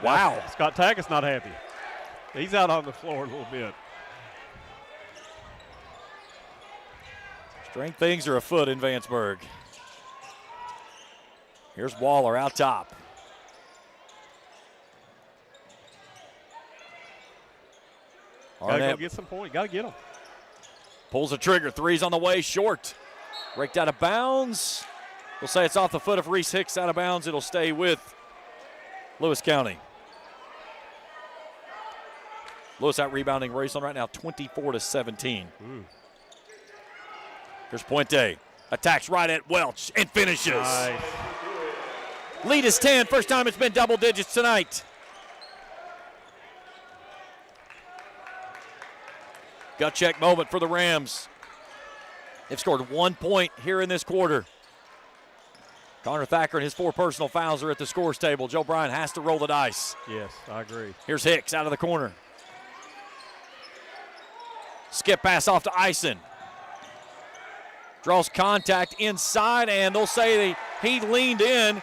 Wow. Scott Tackett's not happy. He's out on the floor a little bit. Strange things are afoot in Vanceburg. Here's Waller out top. Got to go get some points. Got to get them. Pulls the trigger. Three's on the way. Short. Raked out of bounds. We'll say it's off the foot of Reese Hicks out of bounds. It'll stay with Lewis County. Lewis out rebounding Raceland right now 24-17. Here's Puente. Attacks right at Welch and finishes. Nice. Lead is 10. First time it's been double digits tonight. Gut check moment for the Rams. They've scored 1 point here in this quarter. Connor Thacker and his 4 personal fouls are at the scores table. Joe Bryan has to roll the dice. Yes, I agree. Here's Hicks out of the corner. Skip pass off to Eisen. Draws contact inside, and they'll say he leaned in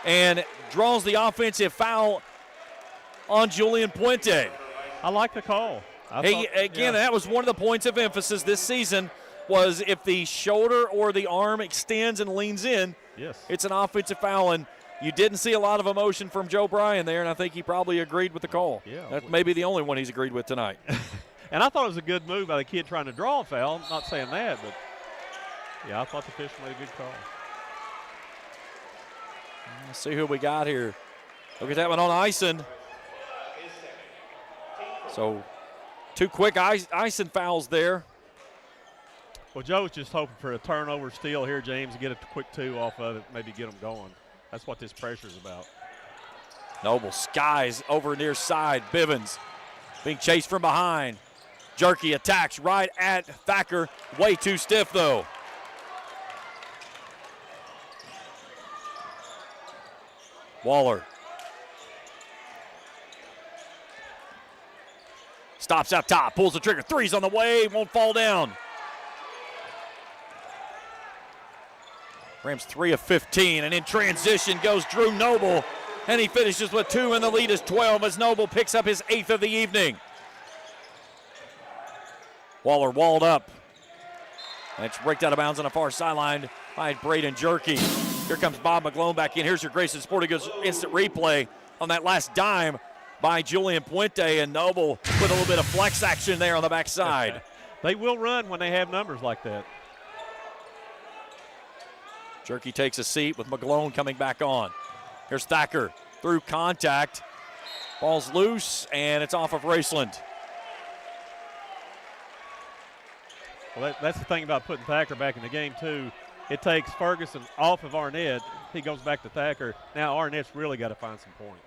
and draws the offensive foul on Julian Puente. I like the call. That was one of the points of emphasis this season was if the shoulder or the arm extends and leans in, yes, it's an offensive foul, and you didn't see a lot of emotion from Joe Bryan there, and I think he probably agreed with the call. Yeah. That's maybe the only one he's agreed with tonight. And I thought it was a good move by the kid trying to draw a foul. I'm not saying that, but yeah, I thought the official made a good call. Let's see who we got here. Look at that one on Eisen. So 2 quick Eisen fouls there. Well, Joe's just hoping for a turnover steal here, James, and get a quick 2 off of it, maybe get them going. That's what this pressure's about. Noble skies over near side. Bivens being chased from behind. Jerky attacks right at Thacker. Way too stiff, though. Waller. Stops out top, pulls the trigger. Three's on the way, won't fall down. Rams 3 of 15, and in transition goes Drew Noble, and he finishes with 2, and the lead is 12 as Noble picks up his 8th of the evening. Waller walled up, and it's raked out of bounds on the far sideline by Braden Jerky. Here comes Bob McGlone back in. Here's your Grayson Sporting Goods instant replay on that last dime by Julian Puente, and Noble with a little bit of flex action there on the backside. They will run when they have numbers like that. Jerky takes a seat with McGlone coming back on. Here's Thacker through contact. Ball's loose, and it's off of Raceland. Well, that's the thing about putting Thacker back in the game, too. It takes Ferguson off of Arnett. He goes back to Thacker. Now Arnett's really got to find some points.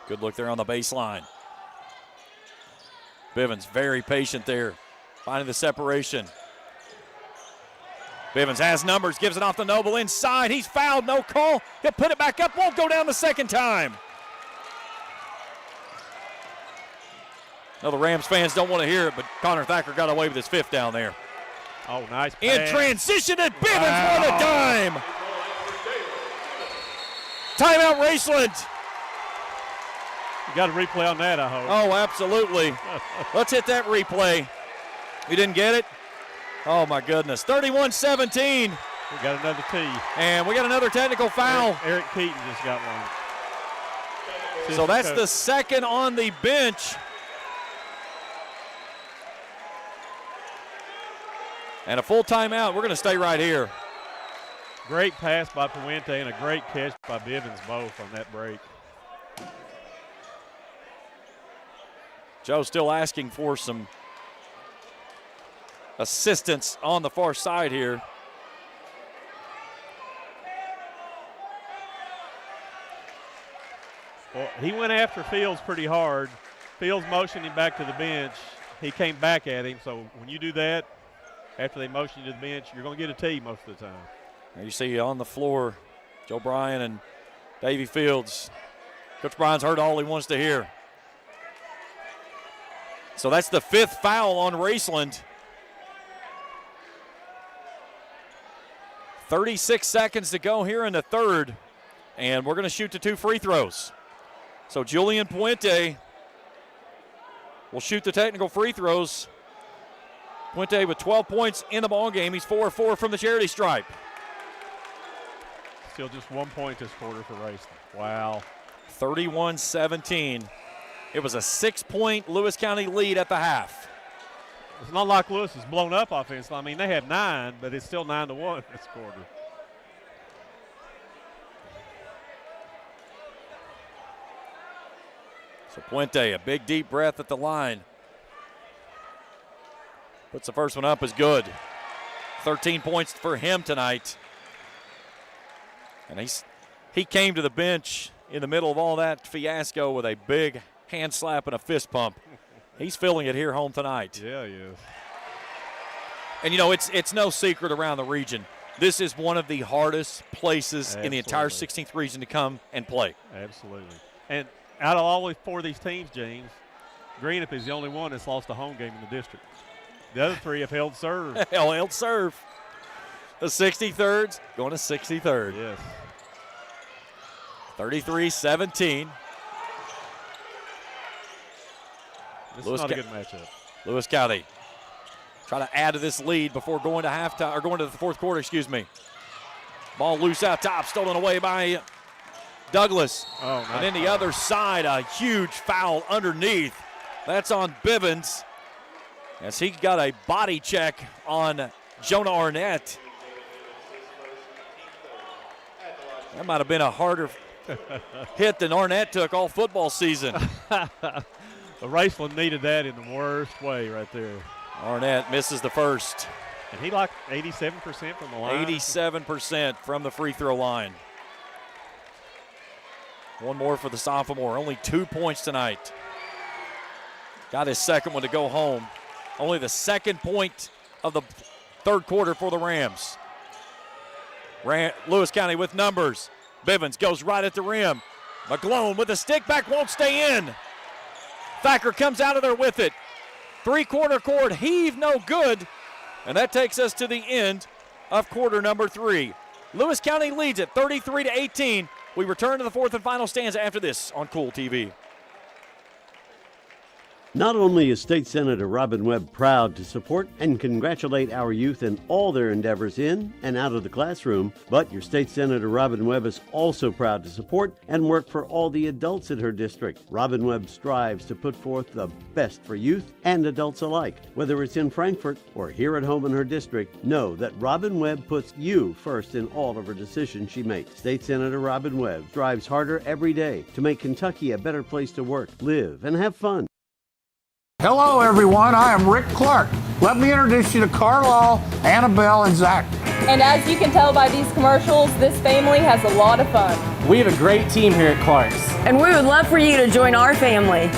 Good look there on the baseline. Bivens very patient there, finding the separation. Bivens has numbers, gives it off to Noble inside. He's fouled, no call. He'll put it back up, won't go down the second time. No, the Rams fans don't want to hear it, but Connor Thacker got away with his 5th down there. Oh, nice pass. In transition, and Bivens won a dime. Timeout, Raceland. got a replay on that, I hope. Oh, absolutely. Let's hit that replay. You didn't get it? Oh, my goodness. 31-17. We got another T. And we got another technical foul. Eric Keaton just got one. So that's the second on the bench. And a full timeout. We're going to stay right here. Great pass by Puente and a great catch by Bivens both on that break. Joe still asking for some assistance on the far side here. Well, he went after Fields pretty hard. Fields motioned him back to the bench. He came back at him. So when you do that, after they motion you to the bench, you're going to get a T most of the time. Now you see on the floor, Joe Bryan and Davey Fields. Coach Bryan's heard all he wants to hear. So that's the fifth foul on Raceland. 36 seconds to go here in the third, and we're going to shoot the 2 free throws. So Julian Puente will shoot the technical free throws. Puente with 12 points in the ball game. He's 4-4 from the charity stripe. Still just 1 point this quarter for Raceland. Wow. 31-17. It was a 6-point Lewis County lead at the half. It's not like Lewis is blown up offensively. I mean, they had 9, but it's still 9-1 this quarter. So Puente, a big deep breath at the line. Puts the first one up, is good. 13 points for him tonight. And he came to the bench in the middle of all that fiasco with a big hand slap and a fist pump. He's feeling it here home tonight. Yeah, he is. And, you know, it's no secret around the region. This is one of the hardest places in the entire 16th region to come and play. Absolutely. And out of all 4 of these teams, James, Greenup is the only one that's lost a home game in the district. The other 3 have held serve. held serve. The 63rds going to 63rd. Yes. 33-17. This is not a good matchup. Lewis County try to add to this lead before going to halftime, or going to the fourth quarter, excuse me. Ball loose out top, stolen away by Douglas. Oh, and then the other side, a huge foul underneath. That's on Bivens, as he got a body check on Jonah Arnett. That might have been a harder hit than Arnett took all football season. Raceland needed that in the worst way right there. Arnett misses the first. And he like 87% from the line. 87% from the free throw line. One more for the sophomore. Only 2 points tonight. Got his second one to go home. Only the second point of the third quarter for the Rams. Lewis County with numbers. Bivens goes right at the rim. McGlone with a stick back, won't stay in. Thacker comes out of there with it. Three-quarter cord heave, no good. And that takes us to the end of quarter number 3. Lewis County leads it 33-18. We return to the fourth and final stanza after this on Kool TV. Not only is State Senator Robin Webb proud to support and congratulate our youth in all their endeavors in and out of the classroom, but your State Senator Robin Webb is also proud to support and work for all the adults in her district. Robin Webb strives to put forth the best for youth and adults alike. Whether it's in Frankfort or here at home in her district, know that Robin Webb puts you first in all of her decisions she makes. State Senator Robin Webb strives harder every day to make Kentucky a better place to work, live, and have fun. Hello, everyone. I am Rick Clark. Let me introduce you to Carlisle, Annabelle, and Zach. And as you can tell by these commercials, this family has a lot of fun. We have a great team here at Clark's. And we would love for you to join our family.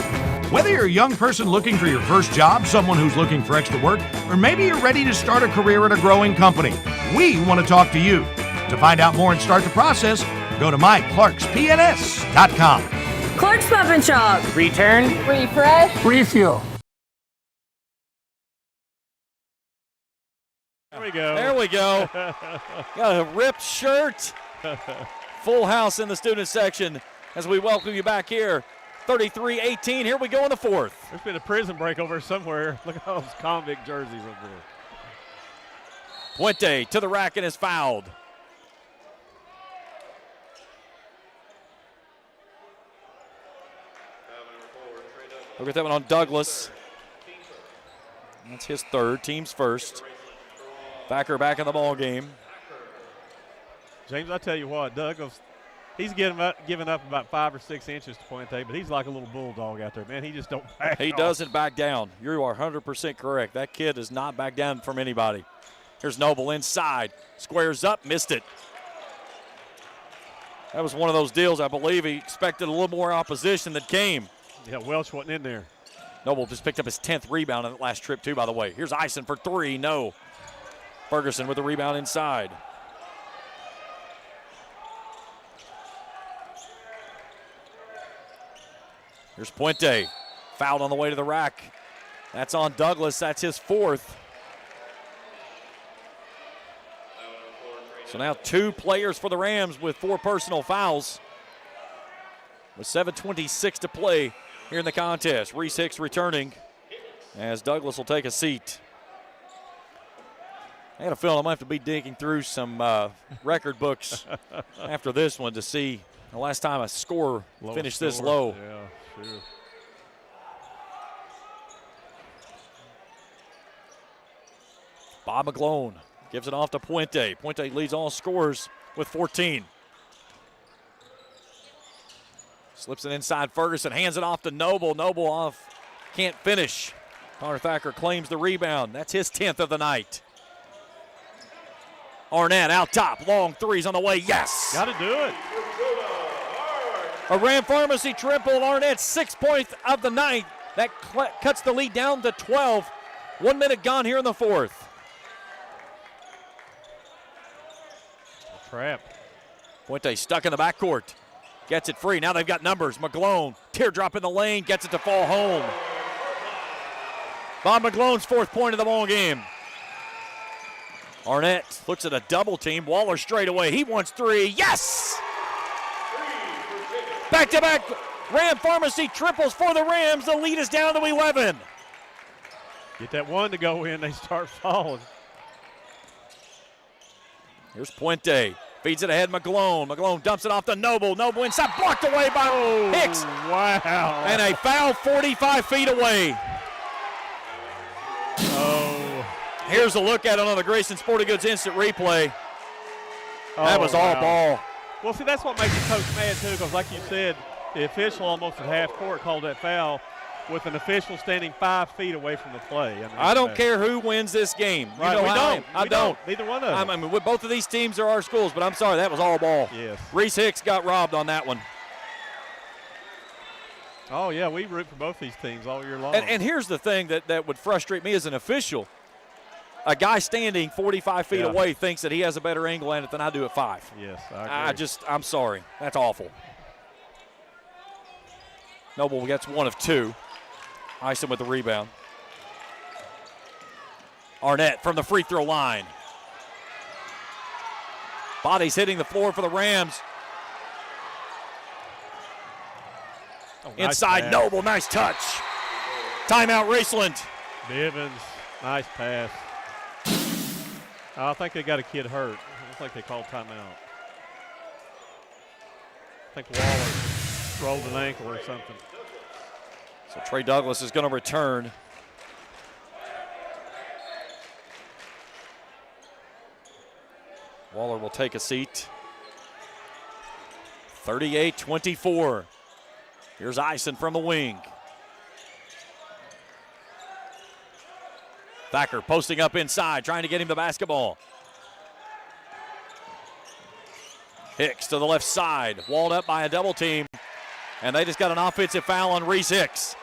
Whether you're a young person looking for your first job, someone who's looking for extra work, or maybe you're ready to start a career at a growing company, we want to talk to you. To find out more and start the process, go to myclarkspns.com. Clark's Pump and Shop. Return. Refresh. Refuel. There we go. There we go. Got a ripped shirt. Full house in the student section as we welcome you back here 33-18. Here we go in the fourth. There's been a prison break over somewhere. Look at all those convict jerseys over there. Puente to the rack and is fouled. Look at that one on Douglas. That's his third, team's first. Thacker back in the ball game. James, I tell you what, Douglas, he's giving up about 5 or 6 inches to Puente, but he's like a little bulldog out there, man. He just don't back He off. doesn't back down. You are 100% correct. That kid does not back down from anybody. Here's Noble inside. Squares up, missed it. That was one of those deals, I believe he expected a little more opposition that came. Yeah, Welch wasn't in there. Noble just picked up his 10th rebound on that last trip, too, by the way. Here's Eisen for three. No. Ferguson with the rebound inside. Here's Puente. Fouled on the way to the rack. That's on Douglas. That's his fourth. So now 2 players for the Rams with 4 personal fouls. With 7:26 to play here in the contest. Reese Hicks returning as Douglas will take a seat. I got a feeling I might have to be digging through some record books after this one to see the last time a score finished this low. Yeah, sure. Bob McGlone gives it off to Puente. Puente leads all scorers with 14. Slips it inside Ferguson, hands it off to Noble. Noble off, can't finish. Connor Thacker claims the rebound. That's his 10th of the night. Arnett out top, long threes on the way, yes! Got to do it. A Ram Pharmacy triple, Arnett's 6th point of the night. That cuts the lead down to 12. 1 minute gone here in the fourth. Trap. Puente stuck in the backcourt. Gets it free. Now they've got numbers. McGlone, teardrop in the lane, gets it to fall home. Bob McGlone's 4th point of the ball game. Arnett looks at a double team. Waller straight away. He wants 3. Yes! Back-to-back Ram Pharmacy triples for the Rams. The lead is down to 11. Get that one to go in, they start falling. Here's Puente. Feeds it ahead, McGlone. McGlone dumps it off to Noble. Noble inside, blocked away by Hicks. Wow. And a foul 45 feet away. Oh. Here's a look at it on the Grayson Sporting Goods instant replay. That was all ball. Well, see, that's what makes the coach mad, too, because like you said, the official almost at half court called that foul with an official standing 5 feet away from the play. I don't care who wins this game. Right, you know we how don't. I don't. Neither one of them. I mean, both of these teams are our schools, but I'm sorry, that was all ball. Yes. Reese Hicks got robbed on that one. Oh, yeah, we root for both these teams all year long. And here's the thing that would frustrate me as an official. A guy standing 45 feet away thinks that he has a better angle at it than I do at 5. Yes, I agree. I'm sorry. That's awful. Noble gets 1 of 2. Eisen with the rebound. Arnett from the free throw line. Bodies hitting the floor for the Rams. Oh, nice inside pass. Noble, nice touch. Timeout Raceland. Bivens, nice pass. I think they got a kid hurt. It looks like they called timeout. I think Waller rolled an ankle or something. So Trey Douglas is going to return. Waller will take a seat. 38-24. Here's Eisen from the wing. Thacker posting up inside, trying to get him the basketball. Hicks to the left side, walled up by a double team. And they just got an offensive foul on Reese Hicks.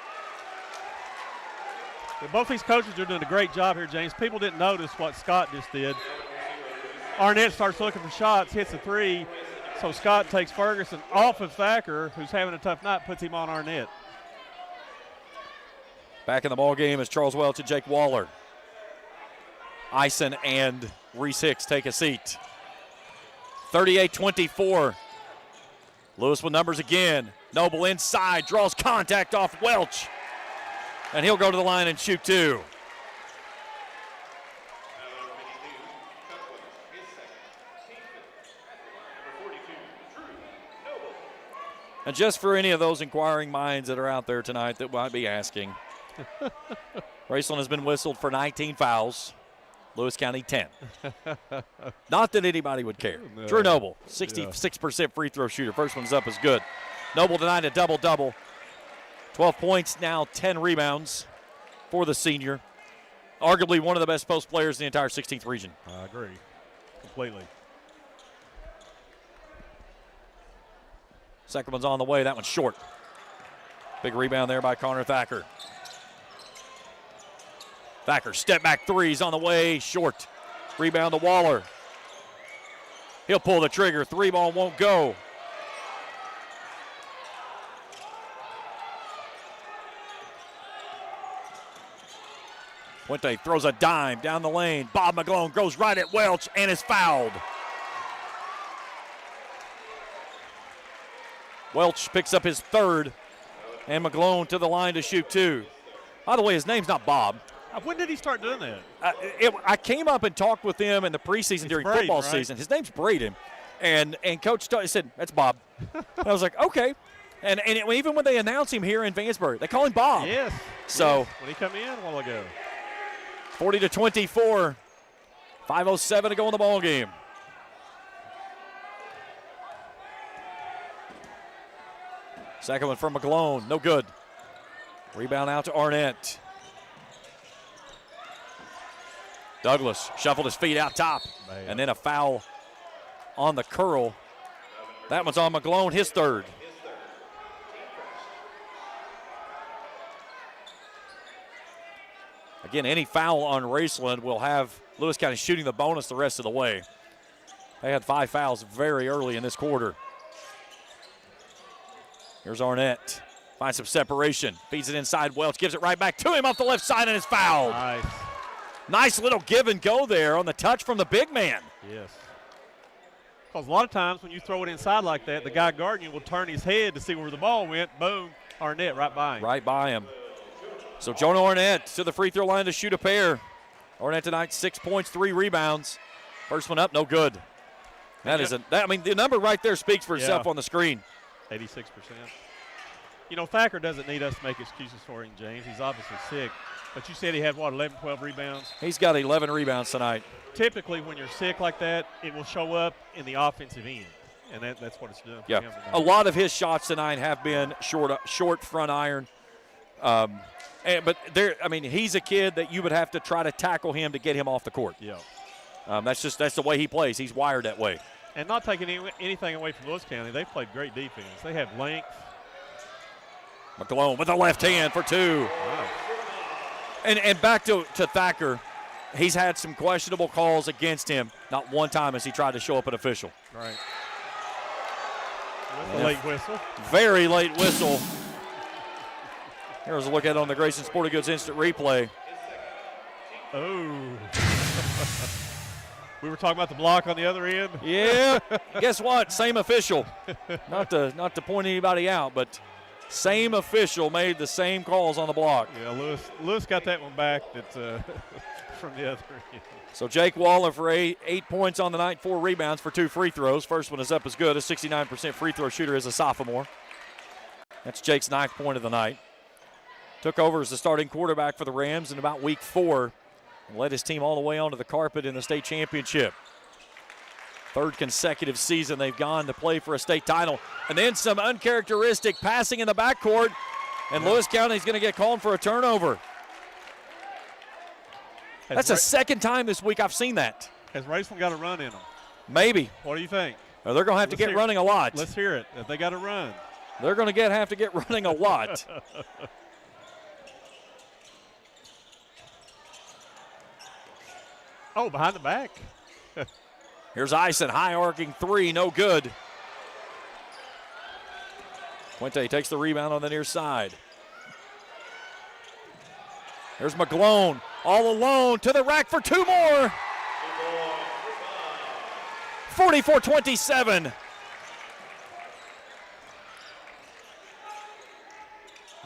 Well, both these coaches are doing a great job here, James. People didn't notice what Scott just did. Arnett starts looking for shots, hits a 3. So Scott takes Ferguson off of Thacker, who's having a tough night, puts him on Arnett. Back in the ball game is Charles Welch and Jake Waller. Eisen and Reese Hicks take a seat. 38-24. Lewis with numbers again. Noble inside, draws contact off Welch. And he'll go to the line and shoot 2. And just for any of those inquiring minds that are out there tonight that might be asking, Raceland has been whistled for 19 fouls. Lewis County 10. Not that anybody would care. No. Drew Noble, 66% free throw shooter. First one's up is good. Noble tonight a double-double. 12 points, now 10 rebounds for the senior. Arguably one of the best post players in the entire 16th region. I agree completely. Second one's on the way. That one's short. Big rebound there by Connor Thacker. Thacker, step back threes on the way. Short. Rebound to Waller. He'll pull the trigger. 3-ball won't go. Puente throws a dime down the lane. Bob McGlone goes right at Welch and is fouled. Welch picks up his 3rd, and McGlone to the line to shoot 2. By the way, his name's not Bob. When did he start doing that? I came up and talked with him in the preseason during Braden, football right? season. His name's Braden, and Coach said, that's Bob. I was like, okay. And even when they announce him here in Vanceburg, they call him Bob. Yes. So yes. When he come in a while ago. 40-24. 5:07 to go in the ball game. Second one from McGlone, no good. Rebound out to Arnett. Douglas shuffled his feet out top, and then a foul on the curl. That one's on McGlone, his 3rd. Again, any foul on Raceland will have Lewis County shooting the bonus the rest of the way. They had 5 fouls very early in this quarter. Here's Arnett. Finds some separation. Feeds it inside. Welch gives it right back to him off the left side and is fouled. Nice little give and go there on the touch from the big man. Yes. Because a lot of times when you throw it inside like that, the guy guarding you will turn his head to see where the ball went. Boom. Arnett right by him. Right by him. So Jonah Arnett to the free throw line to shoot a pair. Arnett tonight 6 points, 3 rebounds. First one up, no good. The number right there speaks for itself on the screen. 86%. You know, Thacker doesn't need us to make excuses for him, James. He's obviously sick. But you said he had, 11, 12 rebounds? He's got 11 rebounds tonight. Typically, when you're sick like that, it will show up in the offensive end. And that's what it's doing for him tonight. A lot of his shots tonight have been short front iron. But he's a kid that you would have to try to tackle him to get him off the court. Yeah. That's the way he plays. He's wired that way. And not taking anything away from Lewis County, they've played great defense. They have length. McGlone with the left hand for 2. Wow. And back to Thacker, he's had some questionable calls against him. Not one time has he tried to show up an official. Right. That's a late whistle. Very late whistle. Here's a look at it on the Grayson Sporting Goods instant replay. Oh. We were talking about the block on the other end. Yeah. Guess what? Same official. Not to point anybody out, but same official made the same calls on the block. Yeah, Lewis got that one back from the other end. So Jake Waller for 8 points on the night, 4 rebounds for 2 free throws. First one is up as good. A 69% free throw shooter as a sophomore. That's Jake's 9th point of the night. Took over as the starting quarterback for the Rams in about week 4 and led his team all the way onto the carpet in the state championship. 3rd consecutive season they've gone to play for a state title. And then some uncharacteristic passing in the backcourt, and Lewis County's going to get called for a turnover. That's the second time this week I've seen that. Has Raceland got a run in them? Maybe. What do you think? They're going to have to get running a lot. Let's hear it. If they got to run. They're going to have to get running a lot. Oh, behind the back. Here's Ison, high arcing 3, no good. Puente takes the rebound on the near side. There's McGlone, all alone, to the rack for 2 more. 44-27.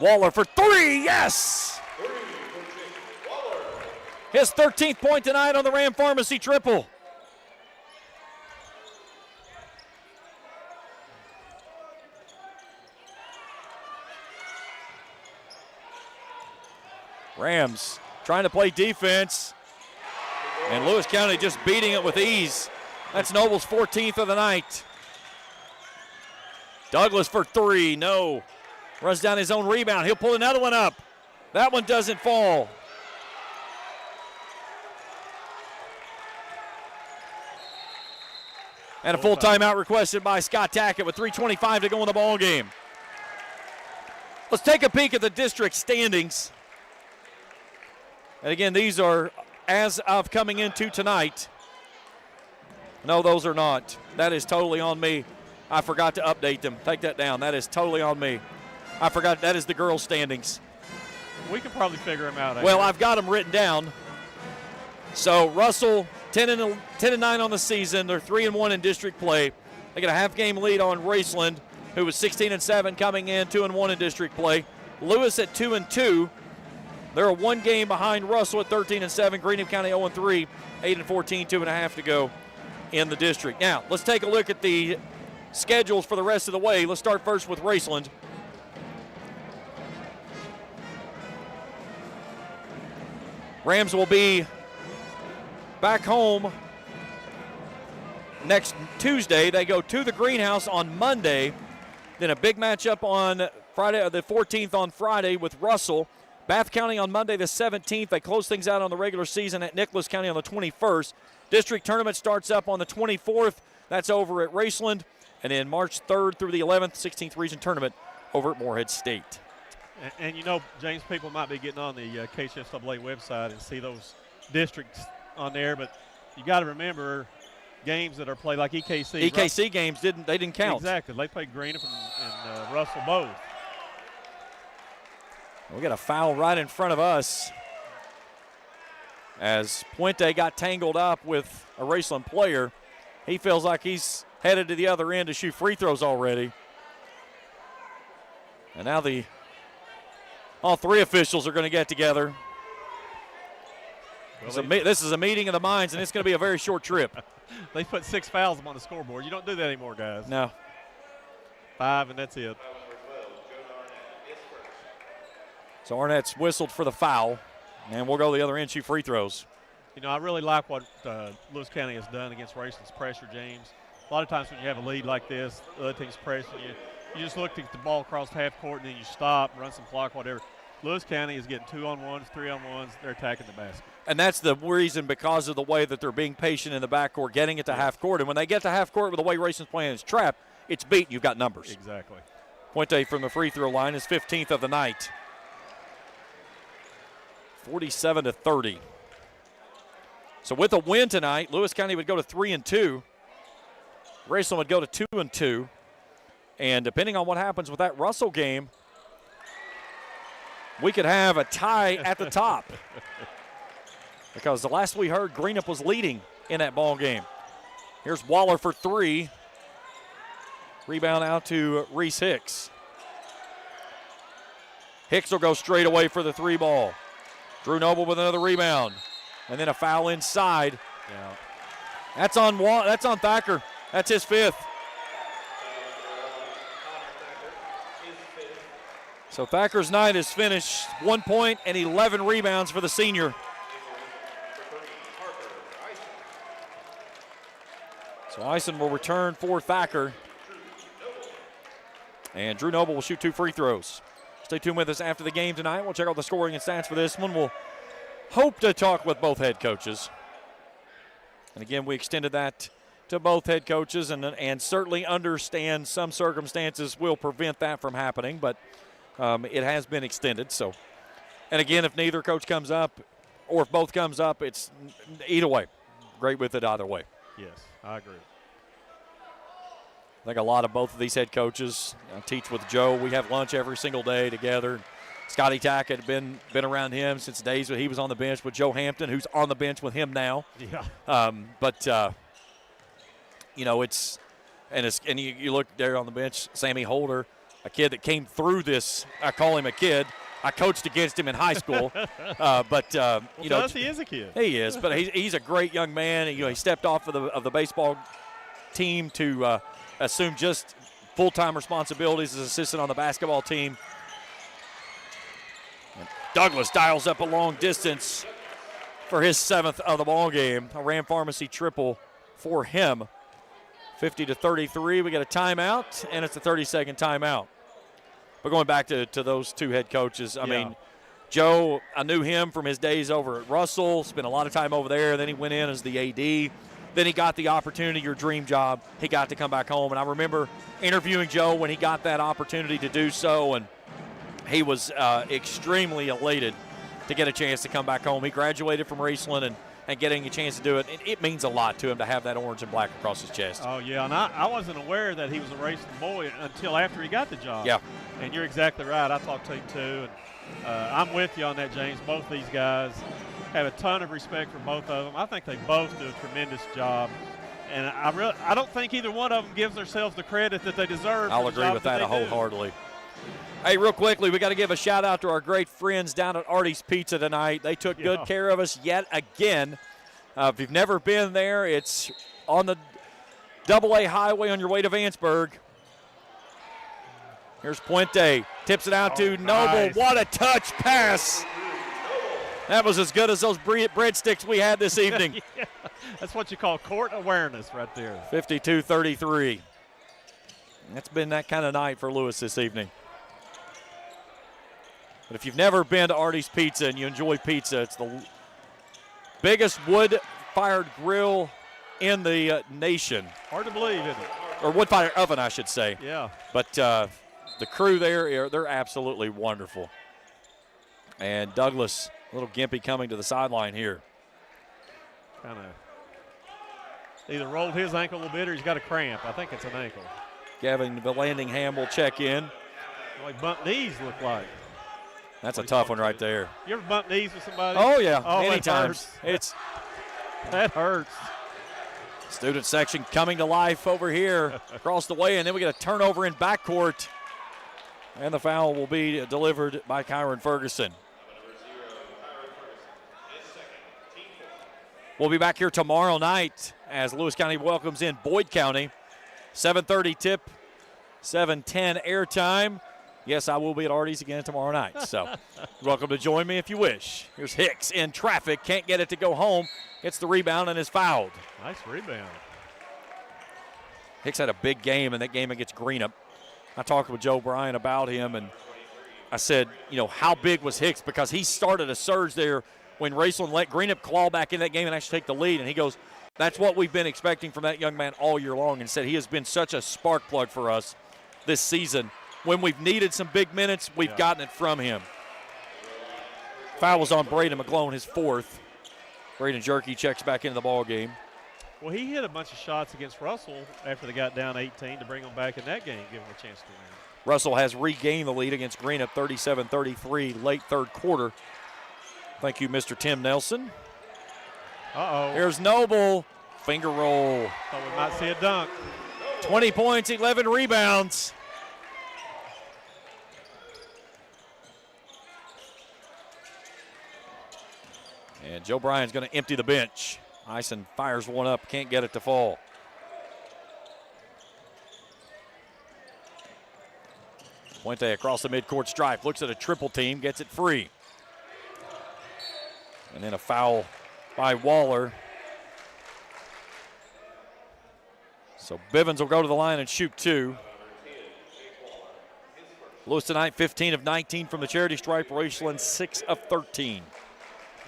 Waller for three, yes! His 13th point tonight on the Ram Pharmacy triple. Rams trying to play defense, and Lewis County just beating it with ease. That's Noble's 14th of the night. Douglas for three, no. Runs down his own rebound. He'll pull another one up. That one doesn't fall. And a full timeout requested by Scott Tackett with 3:25 to go in the ball game. Let's take a peek at the district standings. And again, these are as of coming into tonight. No, those are not. That is totally on me. I forgot to update them. Take that down. That is totally on me. I forgot that is the girls' standings. We can probably figure them out. Well, I've got them written down. So Russell, 10-9 on the season. They're 3-1 in district play. They get a half-game lead on Raceland, who was 16-7 coming in, 2-1 in district play. Lewis at 2-2. They're a one game behind Russell at 13-7. Greenup County 0-3, 8-14, 2.5 to go in the district. Now, let's take a look at the schedules for the rest of the way. Let's start first with Raceland. Rams will be back home next Tuesday. They go to the Greenhouse on Monday. Then a big matchup on Friday, the 14th on Friday with Russell. Bath County on Monday the 17th. They close things out on the regular season at Nicholas County on the 21st. District tournament starts up on the 24th. That's over at Raceland. And then March 3rd through the 11th, 16th region tournament over at Morehead State. And you know, James, people might be getting on the KHSAA website and see those districts on there, but you got to remember games that are played like EKC. EKC games didn't count. Exactly. They played Greenup and Russell both. We got a foul right in front of us as Puente got tangled up with a Raceland player. He feels like he's headed to the other end to shoot free throws already. And now all three officials are going to get together. Well, this is a meeting of the minds, and it's going to be a very short trip. They put 6 fouls on the scoreboard. You don't do that anymore, guys. No. 5, and that's it. So Arnett's whistled for the foul, and we'll go the other end, shoot free throws. You know, I really like what Lewis County has done against Raceland's pressure, James. A lot of times when you have a lead like this, the other team's pressing you. You just look to get the ball across half court, and then you stop, run some clock, whatever. Lewis County is getting 2-on-1s, 3-on-1s. They're attacking the basket. And that's the reason, because of the way that they're being patient in the backcourt, getting it to half court. And when they get to half court with the way Raceland's playing is trap, it's beat. You've got numbers. Exactly. Puente from the free throw line is 15th of the night. 47-30. So with a win tonight, Lewis County would go to 3-2. Raceland would go to 2-2. And depending on what happens with that Russell game, we could have a tie at the top. Because the last we heard, Greenup was leading in that ball game. Here's Waller for three. Rebound out to Reese Hicks. Hicks will go straight away for the three ball. Drew Noble with another rebound. And then a foul inside. Yeah. That's on Thacker. That's his fifth. So Thacker's night is finished. 1 point and 11 rebounds for the senior. So Eisen will return for Thacker. And Drew Noble will shoot 2 free throws. Stay tuned with us after the game tonight. We'll check out the scoring and stats for this one. We'll hope to talk with both head coaches. And again, we extended that to both head coaches and certainly understand some circumstances will prevent that from happening, but it has been extended. So, and again, if neither coach comes up or if both comes up, it's either way. Great with it either way. Yes, I agree. I think a lot of both of these head coaches teach with Joe. We have lunch every single day together. Scotty Tackett had been around him since days when he was on the bench with Joe Hampton, who's on the bench with him now. Yeah. You know, you look there on the bench, Sammy Holder, a kid that came through this. I call him a kid. I coached against him in high school, but you know, he is a kid. He is, but he's a great young man. And, you know, he stepped off of the baseball team to assume just full-time responsibilities as assistant on the basketball team. And Douglas dials up a long distance for his 7th of the ball game. A Ram Pharmacy triple for him. 50-33. We got a timeout, and it's a 30-second timeout. But going back to those two head coaches, I mean, Joe, I knew him from his days over at Russell, spent a lot of time over there. Then he went in as the AD. Then he got the opportunity, your dream job. He got to come back home. And I remember interviewing Joe when he got that opportunity to do so, and he was extremely elated to get a chance to come back home. He graduated from Raceland and getting a chance to do it, it means a lot to him to have that orange and black across his chest. Oh, yeah, and I wasn't aware that he was a Raceland boy until after he got the job. Yeah. And you're exactly right. I talked to him too, and I'm with you on that, James. Both these guys have a ton of respect for both of them. I think they both do a tremendous job, and I don't think either one of them gives themselves the credit that they deserve. I'll agree with that wholeheartedly. Hey, real quickly, we got to give a shout-out to our great friends down at Artie's Pizza tonight. They took good care of us yet again. If you've never been there, it's on the AA highway on your way to Vanceburg. Here's Puente. Tips it out to Noble. Nice. What a touch pass. That was as good as those breadsticks we had this evening. Yeah, that's what you call court awareness right there. 52-33. It's been that kind of night for Lewis this evening. But if you've never been to Artie's Pizza and you enjoy pizza, it's the biggest wood-fired grill in the nation. Hard to believe, isn't it? Or wood-fired oven, I should say. Yeah. But the crew there, they're absolutely wonderful. And Douglas, a little gimpy coming to the sideline here. Kind of either rolled his ankle a little bit or he's got a cramp. I think it's an ankle. Gavin Vallandingham will check in. Like bumped knees look like. That's a tough one right there. You ever bump knees with somebody? Oh, yeah, oh, many times. That hurts. Student section coming to life over here across the way, and then we get a turnover in backcourt. And the foul will be delivered by Kyron Ferguson. We'll be back here tomorrow night as Lewis County welcomes in Boyd County. 7:30 tip, 7:10 airtime. Yes, I will be at Artie's again tomorrow night, so welcome to join me if you wish. Here's Hicks in traffic, can't get it to go home. Gets the rebound and is fouled. Nice rebound. Hicks had a big game in that game against Greenup. I talked with Joe Bryan about him, and I said, you know, how big was Hicks? Because he started a surge there when Raceland let Greenup claw back in that game and actually take the lead. And he goes, that's what we've been expecting from that young man all year long, and said he has been such a spark plug for us this season. When we've needed some big minutes, we've gotten it from him. Foul was on Braden McGlone, his 4th. Braden Jerky checks back into the ball game. Well, he hit a bunch of shots against Russell after they got down 18 to bring them back in that game, give them a chance to win. Russell has regained the lead against Greenup, 37-33, late third quarter. Thank you, Mr. Tim Nelson. Uh-oh. Here's Noble. Finger roll. Thought we might see a dunk. 20 points, 11 rebounds. And Joe Bryan's going to empty the bench. Ison fires one up, can't get it to fall. Puente across the midcourt stripe, looks at a triple team, gets it free. And then a foul by Waller. So Bivens will go to the line and shoot 2. Lewis tonight, 15 of 19 from the charity stripe. Raceland, 6 of 13.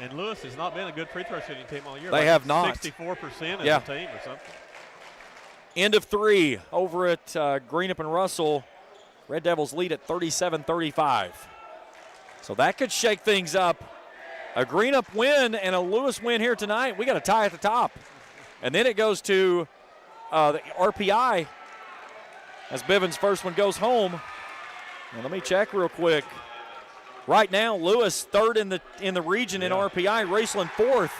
And Lewis has not been a good free throw shooting team all year. They like have not. 64% as a team or something. End of 3 over at Greenup and Russell. Red Devils lead at 37-35. So that could shake things up. A Greenup win and a Lewis win here tonight. We got a tie at the top. And then it goes to the RPI as Bivens' first one goes home. And let me check real quick. Right now, Lewis 3rd in the region in RPI, Raceland 4th.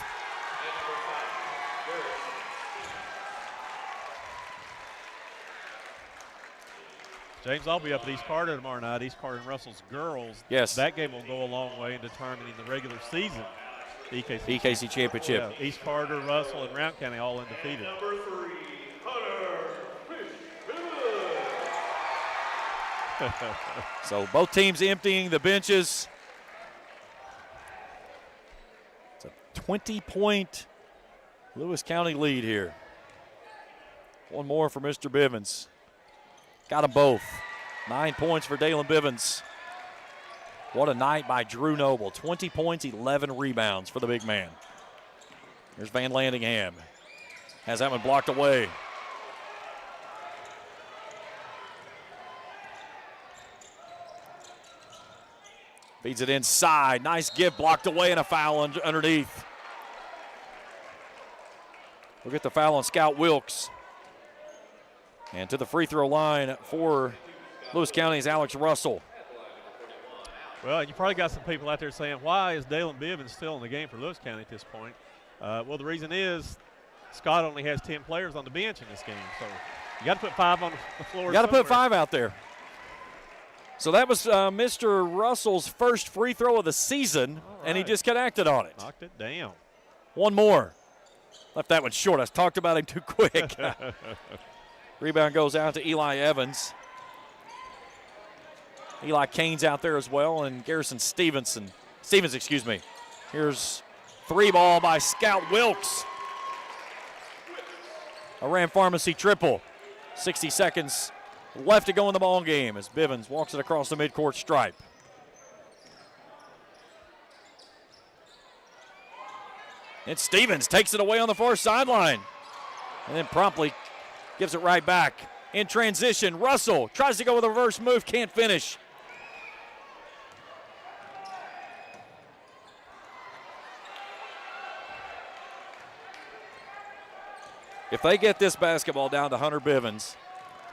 James, I'll be up at East Carter tomorrow night. East Carter and Russell's girls. Yes. That game will go a long way in determining the regular season EKC championship. Yeah, East Carter, Russell, and Round County all undefeated. So both teams emptying the benches. It's a 20-point Lewis County lead here. One more for Mr. Bivens. Got them both. 9 points for Dalen Bivens. What a night by Drew Noble. 20 points, 11 rebounds for the big man. Here's Van Landingham. Has that one blocked away. Feeds it inside. Nice give, blocked away, and a foul underneath. We'll get the foul on Scout Wilkes. And to the free throw line for Lewis County's Alex Russell. Well, you probably got some people out there saying, why is Dalen Bivens still in the game for Lewis County at this point? Well, the reason is Scott only has 10 players on the bench in this game. So you got to put 5 on the floor. You got to put 5 out there. So that was Mr. Russell's first free throw of the season, and he just connected on it. Knocked it down. One more. Left that one short. I talked about him too quick. Rebound goes out to Eli Evans. Eli Kane's out there as well, and Garrison Stevens, excuse me. Here's 3 ball by Scout Wilkes. A Ram Pharmacy triple. 60 seconds left to go in the ball game as Bivens walks it across the midcourt stripe. And Stevens takes it away on the far sideline and then promptly gives it right back. In transition, Russell tries to go with a reverse move, can't finish. If they get this basketball down to Hunter Bivens,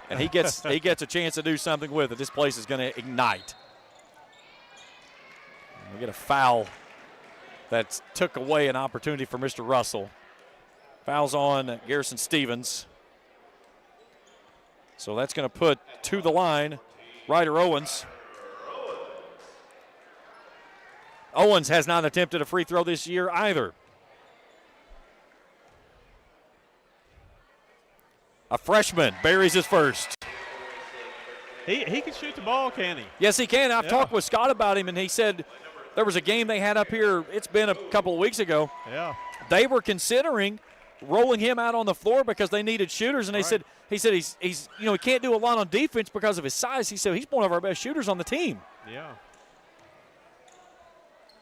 and he gets a chance to do something with it, this place is going to ignite. And we get a foul that took away an opportunity for Mr. Russell. Fouls on Garrison Stevens. So that's going to put to the line Ryder Owens. Owens has not attempted a free throw this year either. A freshman buries his first. He can shoot the ball, can he? Yes, he can. I've talked with Scott about him, and he said there was a game they had up here. It's been a couple of weeks ago. Yeah. They were considering rolling him out on the floor because they needed shooters, and he said he's he can't do a lot on defense because of his size. He said he's one of our best shooters on the team. Yeah.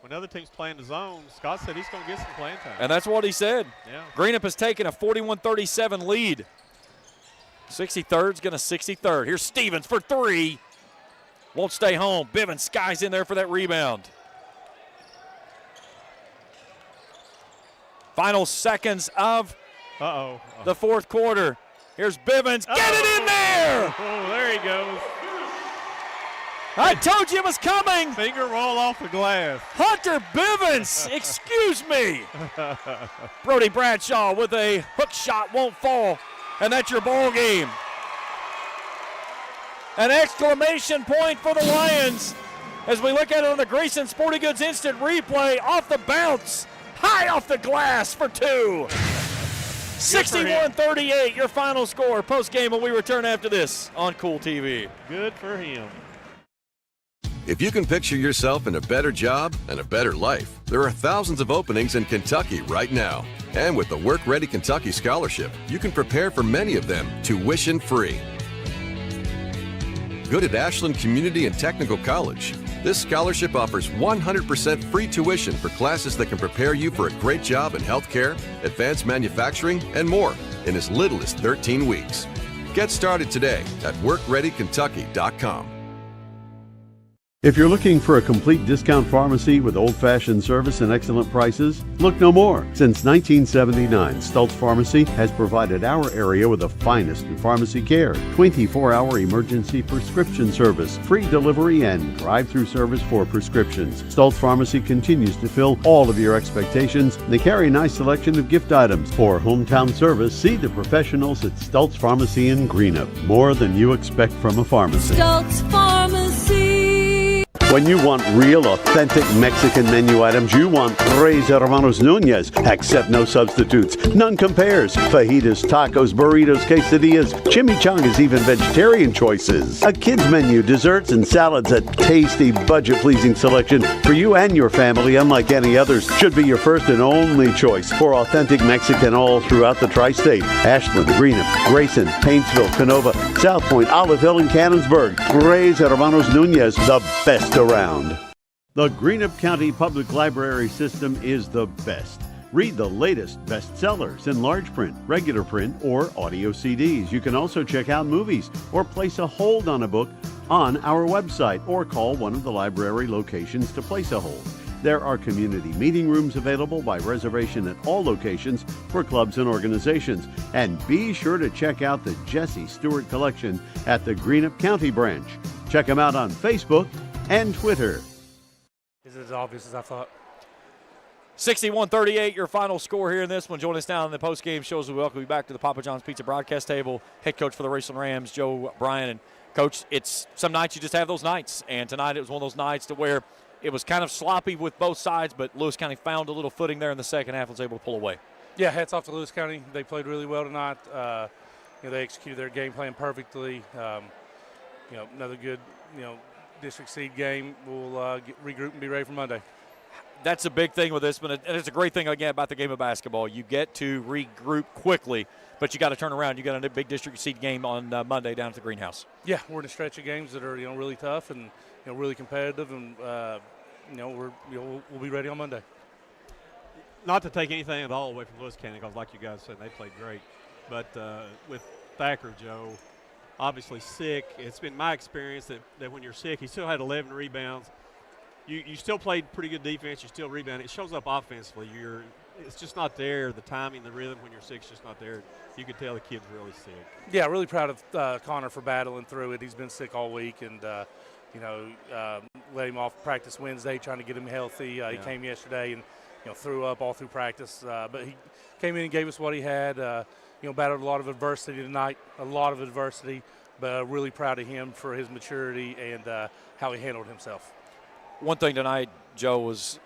When other teams playing the zone, Scott said he's going to get some playing time. And that's what he said. Yeah. Greenup has taken a 41-37 lead. 63rd's going to 63rd. Here's Stevens for 3. Won't stay home. Bivens skies in there for that rebound. Final seconds of the fourth quarter. Here's Bivens. Get it in there! Oh, there he goes. I told you it was coming. Finger roll off the glass. Hunter Bivens, excuse me. Brody Bradshaw with a hook shot, won't fall. And that's your ball game. An exclamation point for the Lions as we look at it on the Grayson Sporting Goods Instant Replay. Off the bounce, high off the glass for 2. 61-38, your final score. Post-game when we return after this on Kool TV. Good for him. If you can picture yourself in a better job and a better life, there are thousands of openings in Kentucky right now. And with the Work Ready Kentucky Scholarship, you can prepare for many of them tuition-free. Good at Ashland Community and Technical College. This scholarship offers 100% free tuition for classes that can prepare you for a great job in healthcare, advanced manufacturing, and more in as little as 13 weeks. Get started today at WorkReadyKentucky.com. If you're looking for a complete discount pharmacy with old-fashioned service and excellent prices, look no more. Since 1979, Stultz Pharmacy has provided our area with the finest in pharmacy care, 24-hour emergency prescription service, free delivery, and drive-through service for prescriptions. Stultz Pharmacy continues to fill all of your expectations. They carry a nice selection of gift items. For hometown service, see the professionals at Stultz Pharmacy in Greenup. More than you expect from a pharmacy. Stultz Pharmacy. When you want real, authentic Mexican menu items, you want Tres Hermanos Nunez. Accept no substitutes. None compares. Fajitas, tacos, burritos, quesadillas, chimichangas, even vegetarian choices. A kids menu, desserts and salads, a tasty, budget-pleasing selection for you and your family, unlike any others, should be your first and only choice for authentic Mexican all throughout the tri-state. Ashland, Greenup, Grayson, Paintsville, Canova, South Point, Olive Hill, and Cannonsburg. Tres Hermanos Nunez, the best around. The Greenup County Public Library System is the best. Read the latest bestsellers in large print, regular print, or audio CDs. You can also check out movies or place a hold on a book on our website or call one of the library locations to place a hold. There are community meeting rooms available by reservation at all locations for clubs and organizations. And be sure to check out the Jesse Stewart Collection at the Greenup County branch. Check them out on Facebook and Twitter. Is it as obvious as I thought? 61-38, your final score here in this one. Join us now in the postgame shows. We welcome you back to the Papa John's Pizza broadcast table. Head coach for the Raceland Rams, Joe Bryan. And, Coach, it's some nights you just have those nights. And tonight it was one of those nights to where it was kind of sloppy with both sides, but Lewis County found a little footing there in the second half and was able to pull away. Yeah, hats off to Lewis County. They played really well tonight. They executed their game plan perfectly. Another good, district seed game. We'll regroup and be ready for Monday. That's a big thing with this, and it's a great thing, again, about the game of basketball. You get to regroup quickly, but you got to turn around. You got a big district seed game on Monday down at the Greenhouse. Yeah, we're in a stretch of games that are, really tough and, really competitive, and, we'll be ready on Monday. Not to take anything at all away from Lewis County, because like you guys said, they played great. But with Thacker, Joe, obviously sick. It's been my experience that when you're sick, he still had 11 rebounds. You still played pretty good defense. You still rebounded. It shows up offensively. It's just not there. The timing, the rhythm when you're sick is just not there. You can tell the kid's really sick. Yeah, really proud of Connor for battling through it. He's been sick all week, and let him off practice Wednesday, trying to get him healthy. He came yesterday and threw up all through practice, but he came in and gave us what he had. Battled a lot of adversity tonight, but really proud of him for his maturity and how he handled himself. One thing tonight, Joe, was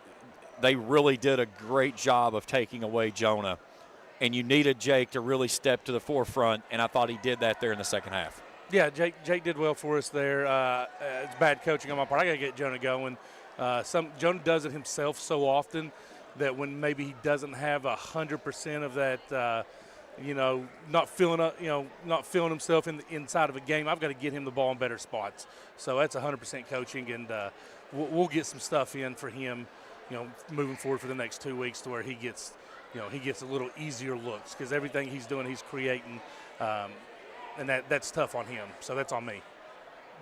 they really did a great job of taking away Jonah, and you needed Jake to really step to the forefront, and I thought he did that there in the second half. Yeah, Jake did well for us there. It's bad coaching on my part. I got to get Jonah going. Jonah does it himself so often that when maybe he doesn't have 100% of that, not feeling himself inside of a game, I've got to get him the ball in better spots. So that's 100% coaching, and we'll get some stuff in for him, moving forward for the next 2 weeks to where he gets a little easier looks, because everything he's doing, he's creating, and that's tough on him. So that's on me.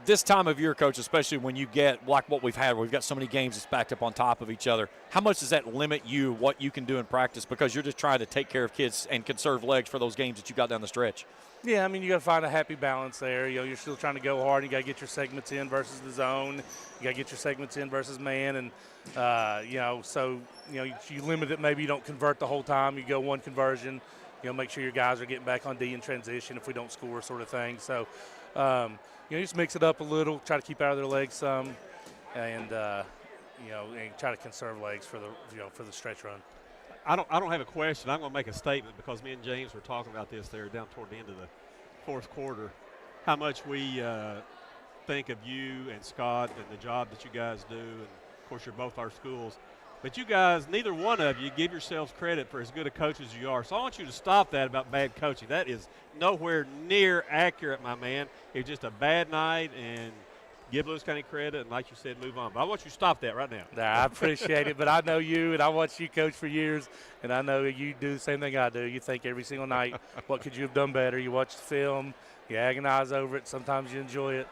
This time of year, Coach, especially when you get like what we've had, where we've got so many games that's backed up on top of each other, how much does that limit you, what you can do in practice, because you're just trying to take care of kids and conserve legs for those games that you got down the stretch? Yeah, I mean, you got to find a happy balance there. You're still trying to go hard. You got to get your segments in versus the zone. You got to get your segments in versus man, and you limit it. Maybe you don't convert the whole time. You go one conversion. Make sure your guys are getting back on D in transition if we don't score, sort of thing. So, just mix it up a little. Try to keep out of their legs some, and and try to conserve legs for the stretch run. I don't have a question. I'm going to make a statement, because me and James were talking about this there down toward the end of the fourth quarter, how much we think of you and Scott and the job that you guys do. And, of course, you're both our schools. But you guys, neither one of you give yourselves credit for as good a coach as you are. So I want you to stop that about bad coaching. That is nowhere near accurate, my man. It was just a bad night, and give Lewis County credit, and like you said, move on. But I want you to stop that right now. I appreciate it, but I know you, and I watched you coach for years, and I know you do the same thing I do. You think every single night, what could you have done better? You watch the film, you agonize over it. Sometimes you enjoy it,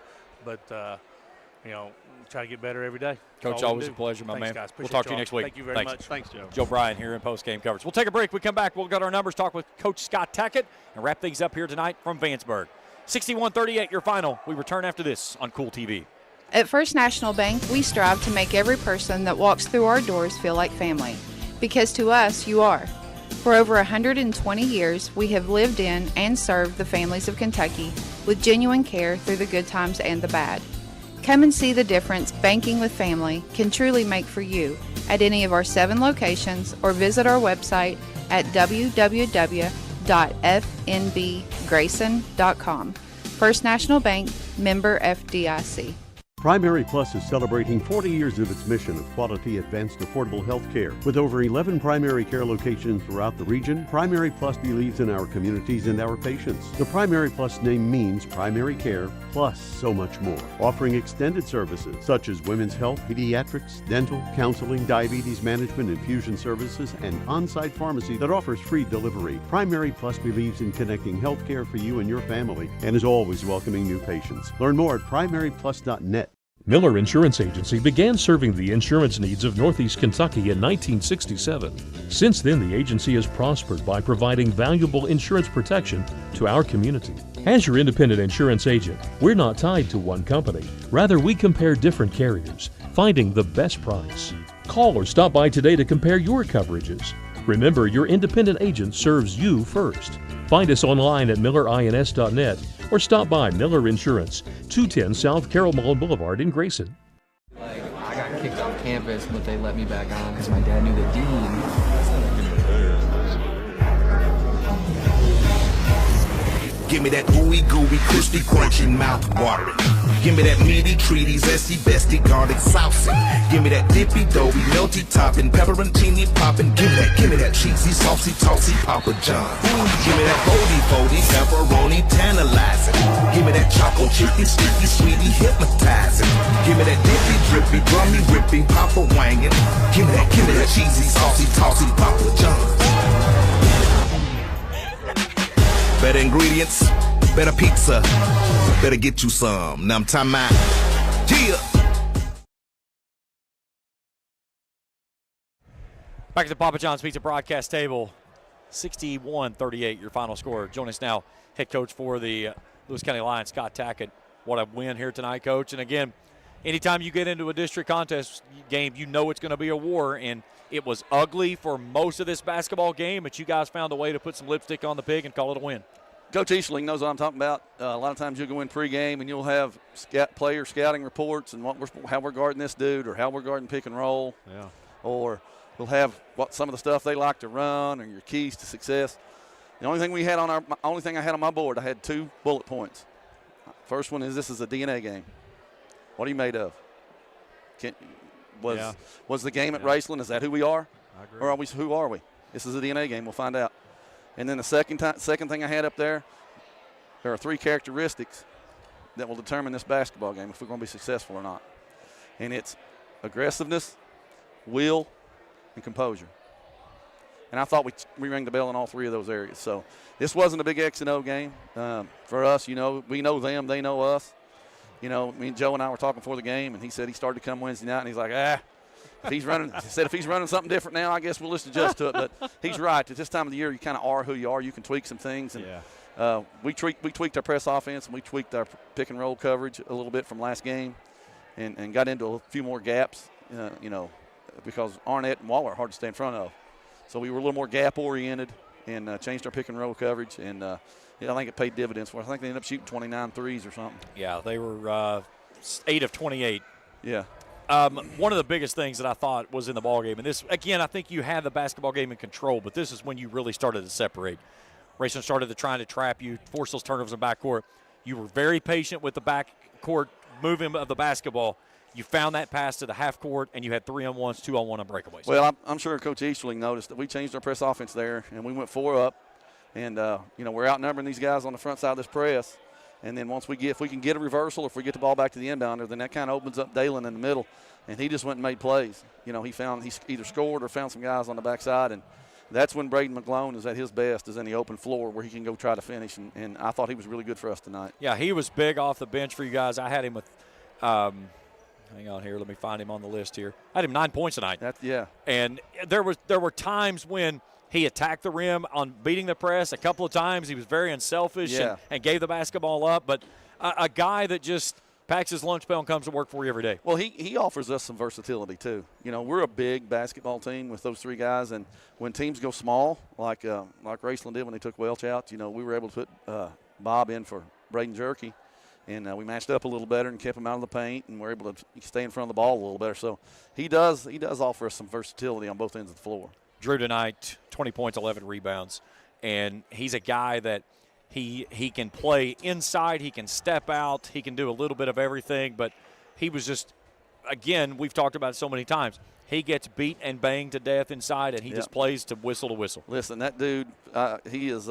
but try to get better every day. Coach, always a pleasure, my man. Guys. We'll talk to you next week. Thank you very much. Thanks, Joe. Joe Bryan here in post-game coverage. We'll take a break. We come back. We'll get our numbers, talk with Coach Scott Tackett, and wrap things up here tonight from Vanceburg. 61-38, your final. We return after this on Kool TV. At First National Bank, we strive to make every person that walks through our doors feel like family. Because to us, you are. For over 120 years, we have lived in and served the families of Kentucky with genuine care through the good times and the bad. Come and see the difference banking with family can truly make for you at any of our 7 locations or visit our website at www.fnbgrayson.com. First National Bank, member FDIC. Primary Plus is celebrating 40 years of its mission of quality, advanced, affordable health care. With over 11 primary care locations throughout the region, Primary Plus believes in our communities and our patients. The Primary Plus name means primary care plus so much more, offering extended services such as women's health, pediatrics, dental, counseling, diabetes management, infusion services, and on-site pharmacy that offers free delivery. Primary Plus believes in connecting health care for you and your family and is always welcoming new patients. Learn more at primaryplus.net. Miller Insurance Agency began serving the insurance needs of Northeast Kentucky in 1967. Since then, the agency has prospered by providing valuable insurance protection to our community. As your independent insurance agent, we're not tied to one company. Rather, we compare different carriers, finding the best price. Call or stop by today to compare your coverages. Remember, your independent agent serves you first. Find us online at millerins.net or stop by Miller Insurance, 210 South Carroll Mall Boulevard in Grayson. I got kicked off campus, but they let me back on because my dad knew the dean. Give me that ooey gooey, crispy, crunchy, mouth watering. Give me that meaty, treaty, zesty, bestie, garlic saucy. Give me that dippy, doughy, melty topping, pepperoncini popping. Give me that cheesy, saucy, tossy, Papa John. Give me that foldy, pepperoni, tantalizing. Give me that choco chicky, sticky, sweetie, hypnotizing. Give me that dippy, drippy, drummy, whippy, Papa wangin'. Give me that cheesy, saucy, tossy, Papa John. Better ingredients, better pizza, better get you some. Now I'm talking about, yeah. Back at the Papa John's Pizza broadcast table, 61-38, your final score. Joining us now, head coach for the Lewis County Lions, Scott Tackett. What a win here tonight, Coach. And again, anytime you get into a district contest game, you know it's going to be a war, and it was ugly for most of this basketball game, but you guys found a way to put some lipstick on the pig and call it a win. Coach Easterling knows what I'm talking about. A lot of times you'll go in pregame and you'll have player scouting reports and how we're guarding this dude or how we're guarding pick and roll. Yeah. Or we'll have some of the stuff they like to run or your keys to success. The only thing I had on my board, I had 2 bullet points. First one is this is a DNA game. What are you made of? Was the game at Raceland, is that who we are? I agree. Or who are we? This is a DNA game. We'll find out. And then the second thing I had up there, there are 3 characteristics that will determine this basketball game if we're going to be successful or not. And it's aggressiveness, will, and composure. And I thought we rang the bell in all 3 of those areas. So this wasn't a big X and O game for us. We know them, they know us. Me and Joe and I were talking before the game, and he said he started to come Wednesday night, and he's like, if he's running something different now, I guess we'll just adjust to it. But he's right. At this time of the year, you kind of are who you are. You can tweak some things. And we tweaked our press offense, and we tweaked our pick and roll coverage a little bit from last game and got into a few more gaps, because Arnett and Waller are hard to stay in front of. So we were a little more gap-oriented and changed our pick and roll coverage. And, I think it paid dividends for us. I think they ended up shooting 29 threes or something. Yeah, they were 8 of 28. Yeah. One of the biggest things that I thought was in the ballgame, and this, again, I think you had the basketball game in control, but this is when you really started to separate. Raceland started trying to trap you, force those turnovers in backcourt. You were very patient with the backcourt movement of the basketball. You found that pass to the half court, and you had 3-on-1s, 2-on-1 on breakaways. Well, I'm sure Coach Easterling noticed that we changed our press offense there, and we went 4 up. And, we're outnumbering these guys on the front side of this press. And then if we can get a reversal, if we get the ball back to the inbounder, then that kind of opens up Dalen in the middle. And he just went and made plays. He either scored or found some guys on the backside. And that's when Braden McGlone is at his best, is in the open floor where he can go try to finish. And I thought he was really good for us tonight. Yeah, he was big off the bench for you guys. I had him with Hang on here. Let me find him on the list here. I had him 9 points tonight. Yeah. And there were times when he attacked the rim on beating the press. A couple of times he was very unselfish and gave the basketball up. But a guy that just packs his lunch pail and comes to work for you every day. Well, he offers us some versatility too. You know, we're a big basketball team with those three guys, and when teams go small, like Raceland did when they took Welch out, you know, we were able to put Bob in for Braden Jerky, and we matched up a little better and kept him out of the paint, and we're able to stay in front of the ball a little better. So he does offer us some versatility on both ends of the floor. Drew tonight, 20 points, 11 rebounds, and he's a guy that he can play inside, he can step out, he can do a little bit of everything, but he was just, again, we've talked about it so many times, he gets beat and banged to death inside, and he just plays to whistle to whistle. Listen, that dude, he's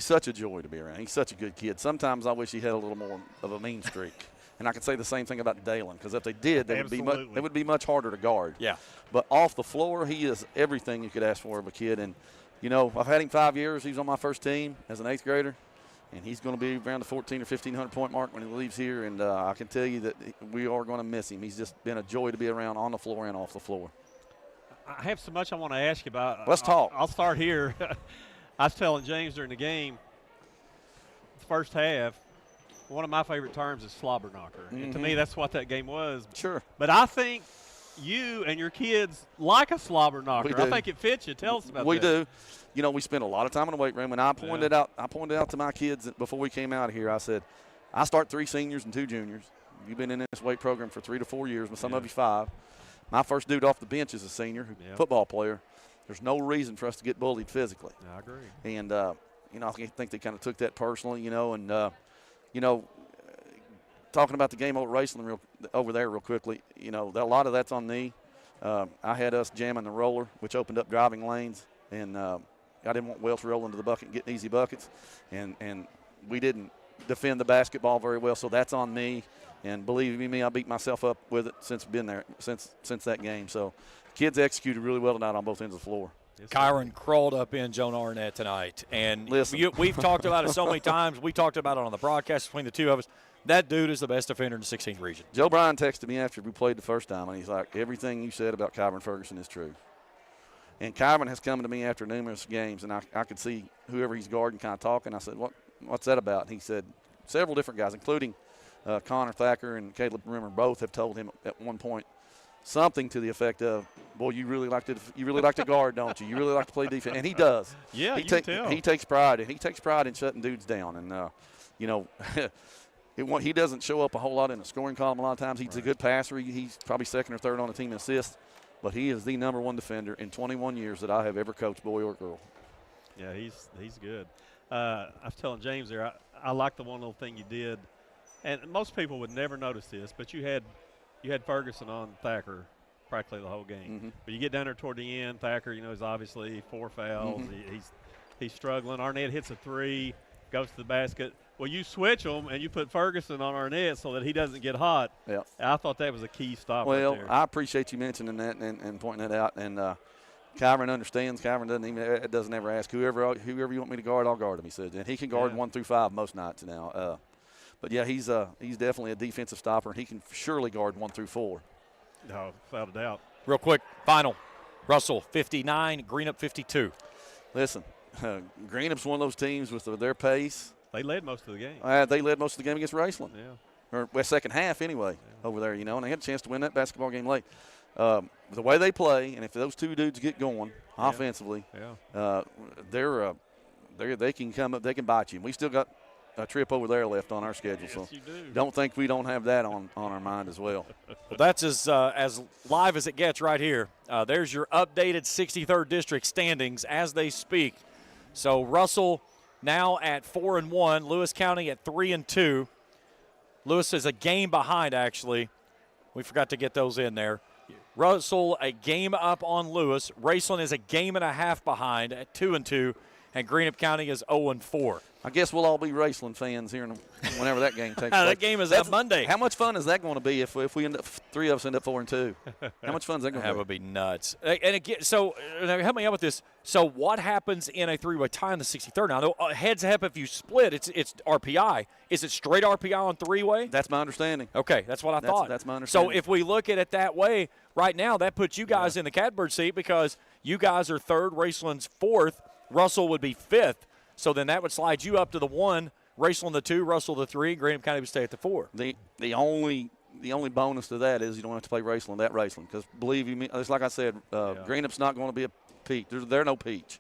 such a joy to be around. He's such a good kid. Sometimes I wish he had a little more of a mean streak. And I could say the same thing about Dalen, because if they did, they would be much harder to guard. Yeah. But off the floor, he is everything you could ask for of a kid. And, you know, I've had him 5 years. He's on my first team as an 8th grader. And he's going to be around the 1,400 or 1,500 point mark when he leaves here. And I can tell you that we are going to miss him. He's just been a joy to be around on the floor and off the floor. I have so much I want to ask you about. Let's talk. I'll start here. I was telling James during the game, the first half, one of my favorite terms is slobber knocker. And to me, that's what that game was. Sure. But I think you and your kids like a slobber knocker. I think it fits you. Tell us about that. We do. You know, we spend a lot of time in the weight room, and I pointed out to my kids before we came out here, I said, I start 3 seniors and 2 juniors. You've been in this weight program for 3 to 4 years, but some of you 5. My first dude off the bench is a senior, football player. There's no reason for us to get bullied physically. I agree. And, you know, I think they kind of took that personally, you know, and, you know, talking about the game over Raceland over there real quickly, you know, a lot of that's on me. I had us jamming the roller, which opened up driving lanes, and I didn't want Welch rolling to the bucket and getting easy buckets, and we didn't defend the basketball very well, so that's on me. And believe me, I beat myself up with it since that game. So kids executed really well tonight on both ends of the floor. Kyron crawled up in Joan Arnett tonight. And we've talked about it so many times. We talked about it on the broadcast between the two of us. That dude is the best defender in the 16th region. Joe Bryan texted me after we played the first time, and he's like, everything you said about Kyron Ferguson is true. And Kyron has come to me after numerous games, and I could see whoever he's guarding kind of talking. I said, what's that about? And he said, several different guys, including Connor Thacker and Caleb Rimmer, both have told him at one point something to the effect of, boy, you really like to guard, don't you? You really like to play defense. And he does. Yeah, he takes pride. He takes pride in shutting dudes down. And, you know, he doesn't show up a whole lot in the scoring column a lot of times. He's a good passer. He's probably 2nd or 3rd on the team in assists. But he is the #1 defender in 21 years that I have ever coached, boy or girl. Yeah, he's good. I was telling James there, I like the one little thing you did. And most people would never notice this, but you had Ferguson on Thacker practically the whole game. But you get down there toward the end, Thacker, you know, is obviously 4 fouls. He's struggling. Arnett hits a 3, goes to the basket. Well, you switch them and you put Ferguson on Arnett so that he doesn't get hot. Yeah. I thought that was a key stop. Well, right there. I appreciate you mentioning that and pointing that out. And Kyron understands. Kyron doesn't ever ask whoever you want me to guard, I'll guard him. He says, and he can guard 1 through 5 most nights now. But yeah, he's definitely a defensive stopper, and he can surely guard 1 through 4. No, without a doubt. Real quick, final. Russell 59, Greenup 52. Listen, Greenup's one of those teams with their pace. They led most of the game. They led most of the game against Raceland. Yeah. Or second half anyway over there, you know, and they had a chance to win that basketball game late. The way they play, and if those 2 dudes get going offensively, they can come up, they can bite you. And we still got a trip over there left on our schedule, so don't think we don't have that on our mind as well. Well, that's as live as it gets right here. There's your updated 63rd District standings as they speak. So Russell now at 4-1, Lewis County at 3-2. Lewis is a game behind, actually. We forgot to get those in there. Russell a game up on Lewis. Raceland is a game and a half behind at 2-2. and Greenup County is 0-4. I guess we'll all be Raceland fans here whenever that game takes place. That game is on Monday. How much fun is that going to be if we end up, 3 of us end up 4-2? How much fun is that going to be? That would be nuts. And again, so help me out with this. So what happens in a 3-way tie in the 63rd? Now, heads up, if you split, it's RPI. Is it straight RPI on 3-way? That's my understanding. Okay, that's what I thought. That's my understanding. So if we look at it that way, right now that puts you guys in the catbird seat because you guys are 3rd, Raceland's 4th, Russell would be 5th. So then that would slide you up to the 1, Raceland the 2, Russell the 3, and Greenup County would stay at the 4. The only bonus to that is you don't have to play Raceland at Raceland because believe you me, it's like I said, Greenup's not going to be a peach. They're no peach.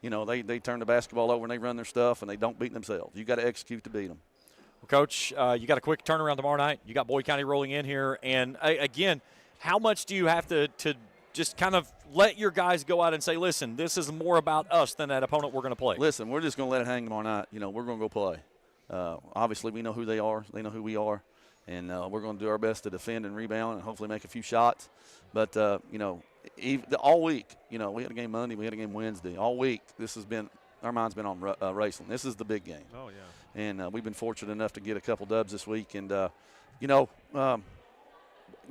You know, they turn the basketball over and they run their stuff and they don't beat themselves. You got to execute to beat them. Well, Coach, you got a quick turnaround tomorrow night. You got Boyd County rolling in here, and again, how much do you have to just kind of let your guys go out and say, listen, this is more about us than that opponent we're going to play? Listen, we're just going to let it hang tomorrow night. You know, we're going to go play. Obviously, we know who they are. They know who we are. And we're going to do our best to defend and rebound and hopefully make a few shots. But, you know, all week, you know, we had a game Monday, we had a game Wednesday. All week, our mind's been on Raceland. This is the big game. Oh, yeah. And we've been fortunate enough to get a couple dubs this week. And, you know,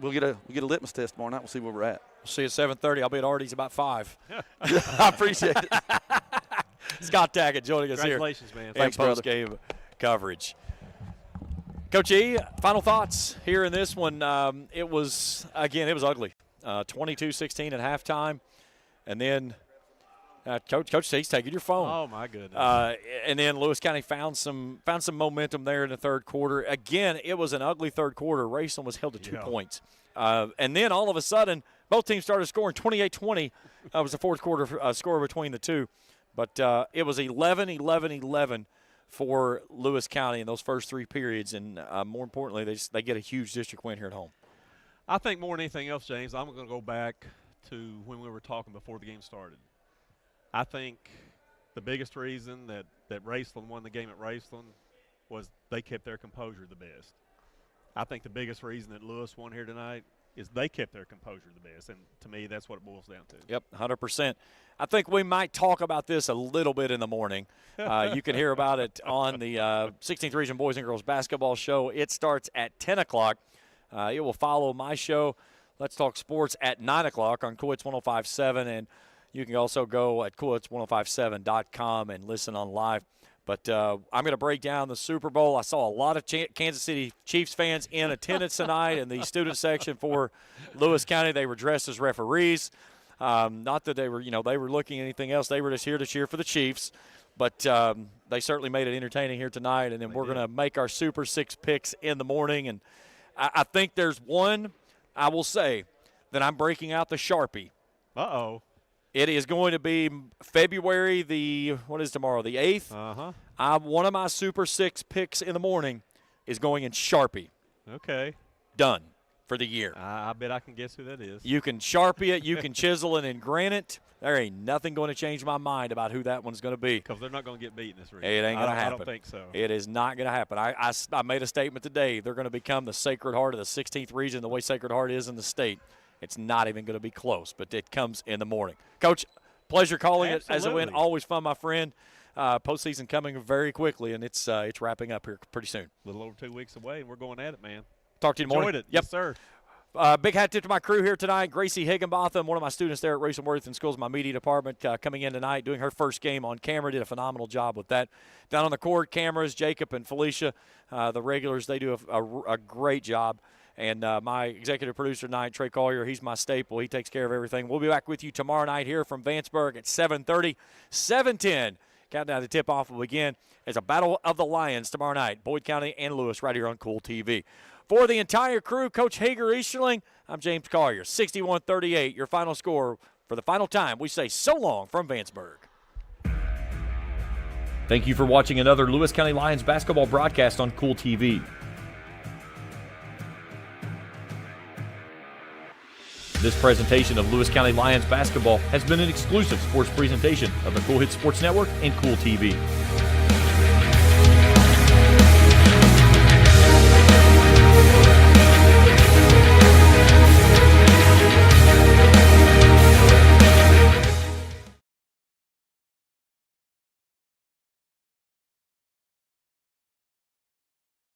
we'll get a litmus test tomorrow night. We'll see where we're at. We'll see you at 7:30. I'll be at Artie's about 5. I appreciate it. Scott Tackett joining us here. Congratulations, man. Thanks, brother. Post-game coverage. Coach E, final thoughts here in this one. It was ugly. 22-16 at halftime. And then Coach C's taking your phone. Oh, my goodness. And then Lewis County found some momentum there in the third quarter. Again, it was an ugly third quarter. Raceland was held to 2 points. And then all of a sudden, both teams started scoring 28-20. Was the fourth quarter score between the two. But it was 11-11-11 for Lewis County in those first 3 periods. And more importantly, they get a huge district win here at home. I think more than anything else, James, I'm going to go back to when we were talking before the game started. I think the biggest reason that Raceland won the game at Raceland was they kept their composure the best. I think the biggest reason that Lewis won here tonight is they kept their composure the best, and to me, that's what it boils down to. Yep, 100%. I think we might talk about this a little bit in the morning. You can hear about it on the 16th Region Boys and Girls Basketball Show. It starts at 10 o'clock. It will follow my show, Let's Talk Sports, at 9 o'clock on Kool 105.7, and you can also go at Kool1057.com and listen on live. But I'm going to break down the Super Bowl. I saw a lot of Kansas City Chiefs fans in attendance tonight in the student section for Lewis County. They were dressed as referees. Not that they were looking at anything else. They were just here to cheer for the Chiefs. But they certainly made it entertaining here tonight. And then we're going to make our Super 6 picks in the morning. And I think there's one, I will say, that I'm breaking out the Sharpie. Uh-oh. It is going to be February what is tomorrow, the 8th. Uh-huh. One of my Super 6 picks in the morning is going in Sharpie. Okay. Done for the year. I bet I can guess who that is. You can Sharpie it. You can chisel it in granite. There ain't nothing going to change my mind about who that one's going to be. Because they're not going to get beat in this race. It ain't going to happen. I don't think so. It is not going to happen. I made a statement today. They're going to become the Sacred Heart of the 16th region, the way Sacred Heart is in the state. It's not even going to be close, but it comes in the morning. Coach, pleasure calling it as a win. Always fun, my friend. Postseason coming very quickly, and it's wrapping up here pretty soon. A little over 2 weeks away, and we're going at it, man. Talk to you in the morning. Enjoyed it. Yep. Yes, sir. Big hat tip to my crew here tonight. Gracie Higginbotham, one of my students there at Raceland School's my media department, coming in tonight, doing her first game on camera. Did a phenomenal job with that. Down on the court, cameras, Jacob and Felicia, the regulars, they do a great job. And my executive producer tonight, Trey Collier, he's my staple. He takes care of everything. We'll be back with you tomorrow night here from Vanceburg at 7:30, 7:10. Countdown to tip-off will begin as a Battle of the Lions tomorrow night. Boyd County and Lewis right here on Kool TV. For the entire crew, Coach Hager Easterling, I'm James Collier. 61-38, your final score. For the final time, we say so long from Vanceburg. Thank you for watching another Lewis County Lions basketball broadcast on Kool TV. This presentation of Lewis County Lions basketball has been an exclusive sports presentation of the Kool Hit Sports Network and Kool TV.